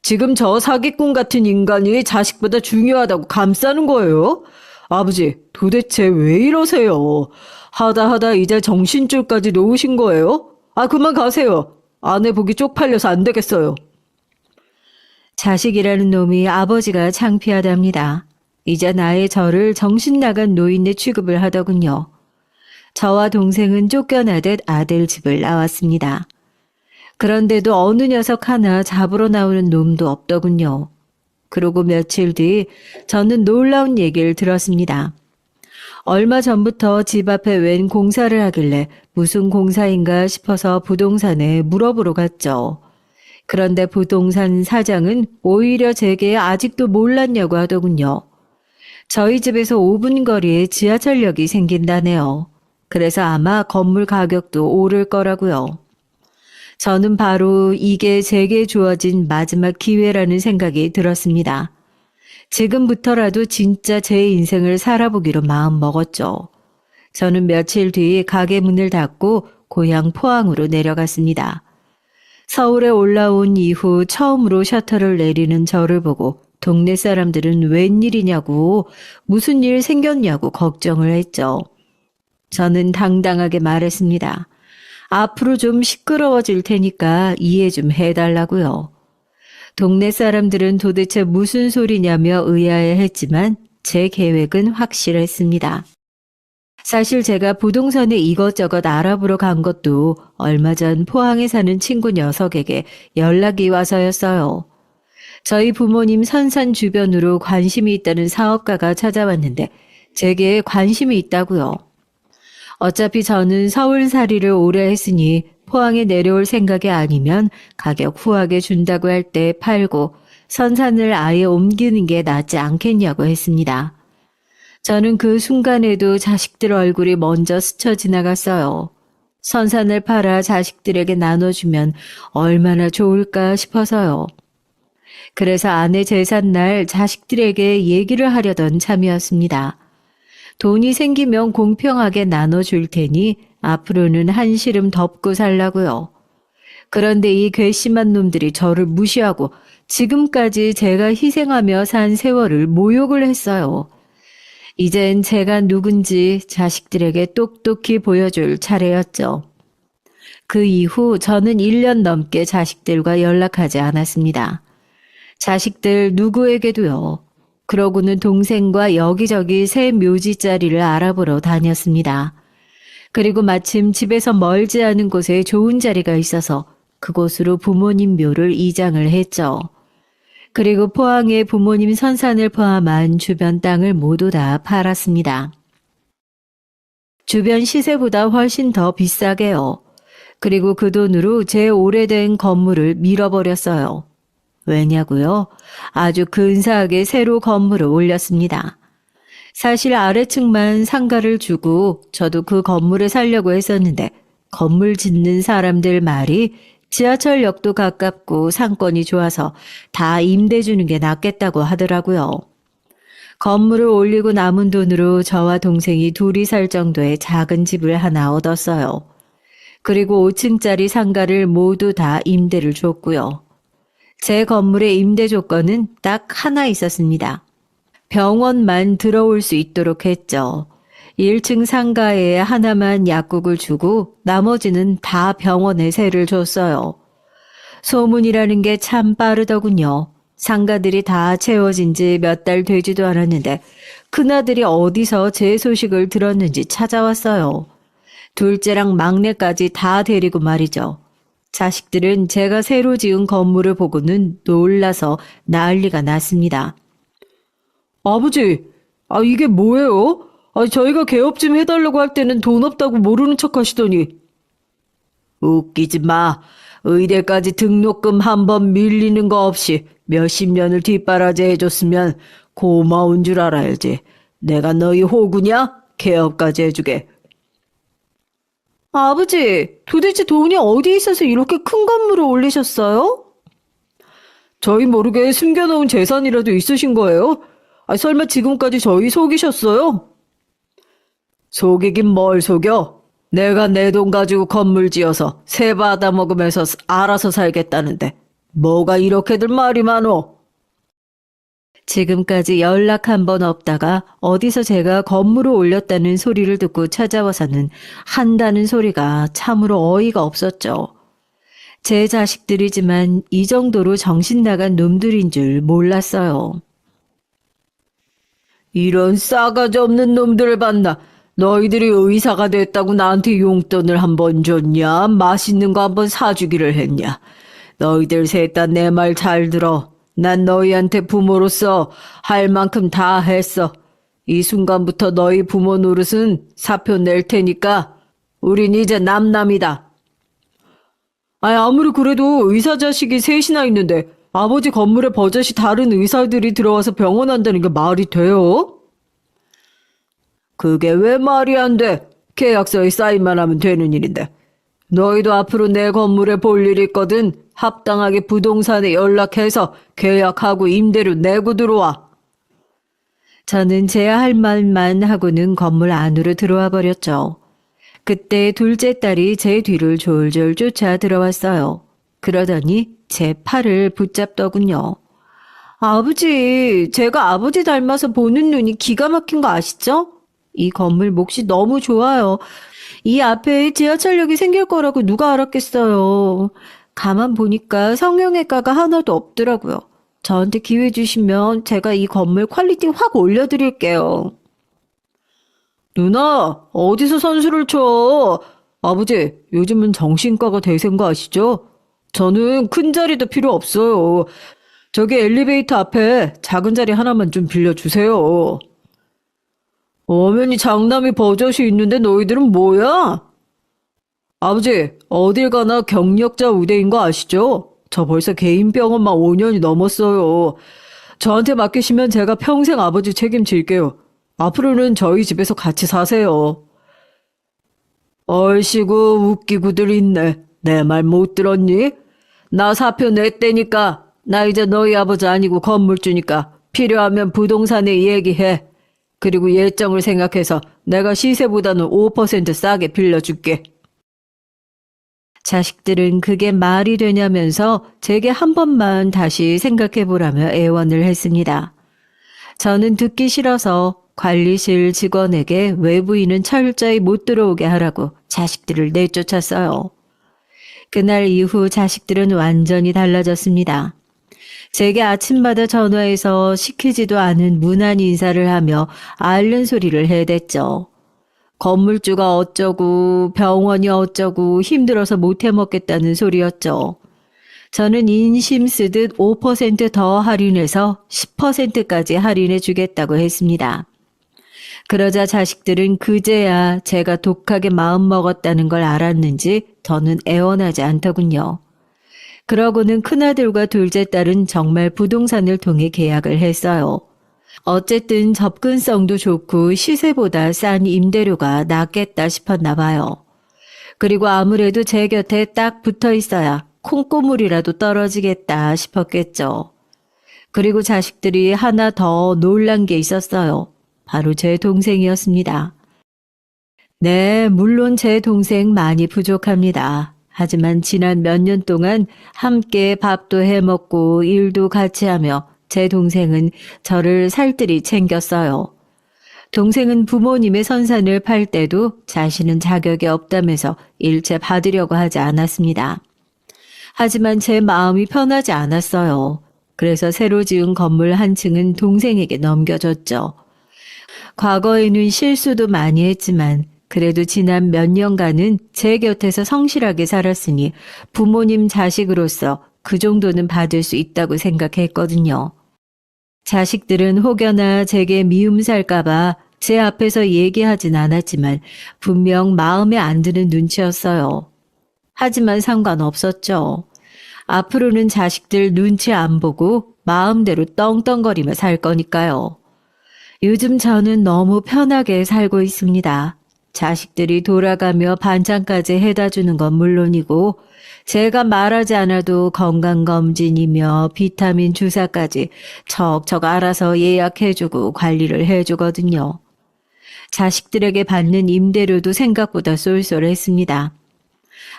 지금 저 사기꾼 같은 인간이 자식보다 중요하다고 감싸는 거예요? 아버지, 도대체 왜 이러세요? 하다 이제 정신줄까지 놓으신 거예요? 아, 그만 가세요. 아내 보기 쪽팔려서 안 되겠어요. 자식이라는 놈이 아버지가 창피하답니다. 이제 나의 저를 정신 나간 노인네 취급을 하더군요. 저와 동생은 쫓겨나듯 아들 집을 나왔습니다. 그런데도 어느 녀석 하나 잡으러 나오는 놈도 없더군요. 그러고 며칠 뒤 저는 놀라운 얘기를 들었습니다. 얼마 전부터 집 앞에 웬 공사를 하길래 무슨 공사인가 싶어서 부동산에 물어보러 갔죠. 그런데 부동산 사장은 오히려 제게 아직도 몰랐냐고 하더군요. 저희 집에서 5분 거리에 지하철역이 생긴다네요. 그래서 아마 건물 가격도 오를 거라고요. 저는 바로 이게 제게 주어진 마지막 기회라는 생각이 들었습니다. 지금부터라도 진짜 제 인생을 살아보기로 마음 먹었죠. 저는 며칠 뒤 가게 문을 닫고 고향 포항으로 내려갔습니다. 서울에 올라온 이후 처음으로 셔터를 내리는 저를 보고 동네 사람들은 웬일이냐고 무슨 일 생겼냐고 걱정을 했죠. 저는 당당하게 말했습니다. 앞으로 좀 시끄러워질 테니까 이해 좀 해달라고요. 동네 사람들은 도대체 무슨 소리냐며 의아해했지만 제 계획은 확실했습니다. 사실 제가 부동산에 이것저것 알아보러 간 것도 얼마 전 포항에 사는 친구 녀석에게 연락이 와서였어요. 저희 부모님 선산 주변으로 관심이 있다는 사업가가 찾아왔는데 제게 관심이 있다고요. 어차피 저는 서울살이를 오래 했으니 포항에 내려올 생각이 아니면 가격 후하게 준다고 할 때 팔고 선산을 아예 옮기는 게 낫지 않겠냐고 했습니다. 저는 그 순간에도 자식들 얼굴이 먼저 스쳐 지나갔어요. 선산을 팔아 자식들에게 나눠주면 얼마나 좋을까 싶어서요. 그래서 아내 제삿날 자식들에게 얘기를 하려던 참이었습니다. 돈이 생기면 공평하게 나눠줄 테니 앞으로는 한시름 덮고 살라고요. 그런데 이 괘씸한 놈들이 저를 무시하고 지금까지 제가 희생하며 산 세월을 모욕을 했어요. 이젠 제가 누군지 자식들에게 똑똑히 보여줄 차례였죠. 그 이후 저는 1년 넘게 자식들과 연락하지 않았습니다. 자식들 누구에게도요. 그러고는 동생과 여기저기 새 묘지 자리를 알아보러 다녔습니다. 그리고 마침 집에서 멀지 않은 곳에 좋은 자리가 있어서 그곳으로 부모님 묘를 이장을 했죠. 그리고 포항의 부모님 선산을 포함한 주변 땅을 모두 다 팔았습니다. 주변 시세보다 훨씬 더 비싸게요. 그리고 그 돈으로 제 오래된 건물을 밀어버렸어요. 왜냐고요? 아주 근사하게 새로 건물을 올렸습니다. 사실 아래층만 상가를 주고 저도 그 건물을 살려고 했었는데 건물 짓는 사람들 말이 지하철역도 가깝고 상권이 좋아서 다 임대 주는 게 낫겠다고 하더라고요. 건물을 올리고 남은 돈으로 저와 동생이 둘이 살 정도의 작은 집을 하나 얻었어요. 그리고 5층짜리 상가를 모두 다 임대를 줬고요. 제 건물의 임대 조건은 딱 하나 있었습니다. 병원만 들어올 수 있도록 했죠. 1층 상가에 하나만 약국을 주고 나머지는 다 병원에 세를 줬어요. 소문이라는 게 참 빠르더군요. 상가들이 다 채워진 지 몇 달 되지도 않았는데 큰아들이 어디서 제 소식을 들었는지 찾아왔어요. 둘째랑 막내까지 다 데리고 말이죠. 자식들은 제가 새로 지은 건물을 보고는 놀라서 난리가 났습니다. 아버지, 이게 뭐예요? 저희가 개업 좀 해달라고 할 때는 돈 없다고 모르는 척 하시더니. 웃기지 마. 의대까지 등록금 한 번 밀리는 거 없이 몇십 년을 뒷바라지 해줬으면 고마운 줄 알아야지. 내가 너희 호구냐? 개업까지 해주게. 아버지, 도대체 돈이 어디 있어서 이렇게 큰 건물을 올리셨어요? 저희 모르게 숨겨놓은 재산이라도 있으신 거예요? 설마 지금까지 저희 속이셨어요? 속이긴 뭘 속여? 내가 내 돈 가지고 건물 지어서 새 받아먹으면서 알아서 살겠다는데 뭐가 이렇게들 말이 많어? 지금까지 연락 한 번 없다가 어디서 제가 건물을 올렸다는 소리를 듣고 찾아와서는 한다는 소리가 참으로 어이가 없었죠. 제 자식들이지만 이 정도로 정신 나간 놈들인 줄 몰랐어요. 이런 싸가지 없는 놈들을 봤나? 너희들이 의사가 됐다고 나한테 용돈을 한 번 줬냐? 맛있는 거 한 번 사주기를 했냐? 너희들 셋 다 내 말 잘 들어. 난 너희한테 부모로서 할 만큼 다 했어. 이 순간부터 너희 부모 노릇은 사표 낼 테니까 우린 이제 남남이다. 아무리 그래도 의사 자식이 셋이나 있는데 아버지 건물에 버젓이 다른 의사들이 들어와서 병원한다는 게 말이 돼요? 그게 왜 말이 안 돼? 계약서에 사인만 하면 되는 일인데. 너희도 앞으로 내 건물에 볼 일 있거든. 합당하게 부동산에 연락해서 계약하고 임대료 내고 들어와. 저는 제 할 말만 하고는 건물 안으로 들어와 버렸죠. 그때 둘째 딸이 제 뒤를 졸졸 쫓아 들어왔어요. 그러더니 제 팔을 붙잡더군요. 아버지, 제가 아버지 닮아서 보는 눈이 기가 막힌 거 아시죠? 이 건물 몫이 너무 좋아요. 이 앞에 지하철역이 생길 거라고 누가 알았겠어요. 가만 보니까 성형외과가 하나도 없더라고요. 저한테 기회 주시면 제가 이 건물 퀄리티 확 올려드릴게요. 누나, 어디서 선수를 쳐? 아버지, 요즘은 정신과가 대세인 거 아시죠? 저는 큰 자리도 필요 없어요. 저기 엘리베이터 앞에 작은 자리 하나만 좀 빌려주세요. 어머니 장남이 버젓이 있는데 너희들은 뭐야? 아버지, 어딜 가나 경력자 우대인 거 아시죠? 저 벌써 개인 병원만 5년이 넘었어요. 저한테 맡기시면 제가 평생 아버지 책임질게요. 앞으로는 저희 집에서 같이 사세요. 얼씨구 웃기구들 있네. 내 말 못 들었니? 나 사표 냈대니까. 나 이제 너희 아버지 아니고 건물주니까 필요하면 부동산에 얘기해. 그리고 예정을 생각해서 내가 시세보다는 5% 싸게 빌려줄게. 자식들은 그게 말이 되냐면서 제게 한 번만 다시 생각해보라며 애원을 했습니다. 저는 듣기 싫어서 관리실 직원에게 외부인은 철저히 못 들어오게 하라고 자식들을 내쫓았어요. 그날 이후 자식들은 완전히 달라졌습니다. 제게 아침마다 전화해서 시키지도 않은 무난 인사를 하며 앓는 소리를 해댔죠. 건물주가 어쩌고 병원이 어쩌고 힘들어서 못 해먹겠다는 소리였죠. 저는 인심 쓰듯 5%더 할인해서 10%까지 할인해 주겠다고 했습니다. 그러자 자식들은 그제야 제가 독하게 마음먹었다는 걸 알았는지 더는 애원하지 않더군요. 그러고는 큰아들과 둘째 딸은 정말 부동산을 통해 계약을 했어요. 어쨌든 접근성도 좋고 시세보다 싼 임대료가 낫겠다 싶었나 봐요. 그리고 아무래도 제 곁에 딱 붙어 있어야 콩고물이라도 떨어지겠다 싶었겠죠. 그리고 자식들이 하나 더 놀란 게 있었어요. 바로 제 동생이었습니다. 네, 물론 제 동생 많이 부족합니다. 하지만 지난 몇 년 동안 함께 밥도 해먹고 일도 같이 하며 제 동생은 저를 살뜰히 챙겼어요. 동생은 부모님의 선산을 팔 때도 자신은 자격이 없다면서 일체 받으려고 하지 않았습니다. 하지만 제 마음이 편하지 않았어요. 그래서 새로 지은 건물 한 층은 동생에게 넘겨줬죠. 과거에는 실수도 많이 했지만 그래도 지난 몇 년간은 제 곁에서 성실하게 살았으니 부모님 자식으로서 그 정도는 받을 수 있다고 생각했거든요. 자식들은 혹여나 제게 미움 살까봐 제 앞에서 얘기하진 않았지만 분명 마음에 안 드는 눈치였어요. 하지만 상관없었죠. 앞으로는 자식들 눈치 안 보고 마음대로 떵떵거리며 살 거니까요. 요즘 저는 너무 편하게 살고 있습니다. 자식들이 돌아가며 반찬까지 해다 주는 건 물론이고 제가 말하지 않아도 건강검진이며 비타민 주사까지 척척 알아서 예약해주고 관리를 해주거든요. 자식들에게 받는 임대료도 생각보다 쏠쏠했습니다.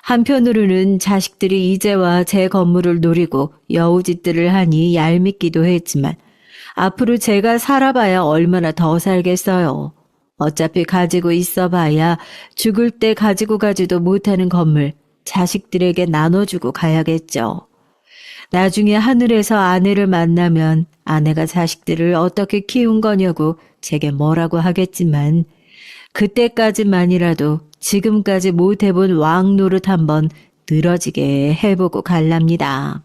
한편으로는 자식들이 이제와 제 건물을 노리고 여우짓들을 하니 얄밉기도 했지만 앞으로 제가 살아봐야 얼마나 더 살겠어요. 어차피 가지고 있어봐야 죽을 때 가지고 가지도 못하는 건물 자식들에게 나눠주고 가야겠죠. 나중에 하늘에서 아내를 만나면 아내가 자식들을 어떻게 키운 거냐고 제게 뭐라고 하겠지만 그때까지만이라도 지금까지 못 해본 왕 노릇 한번 늘어지게 해보고 갈랍니다.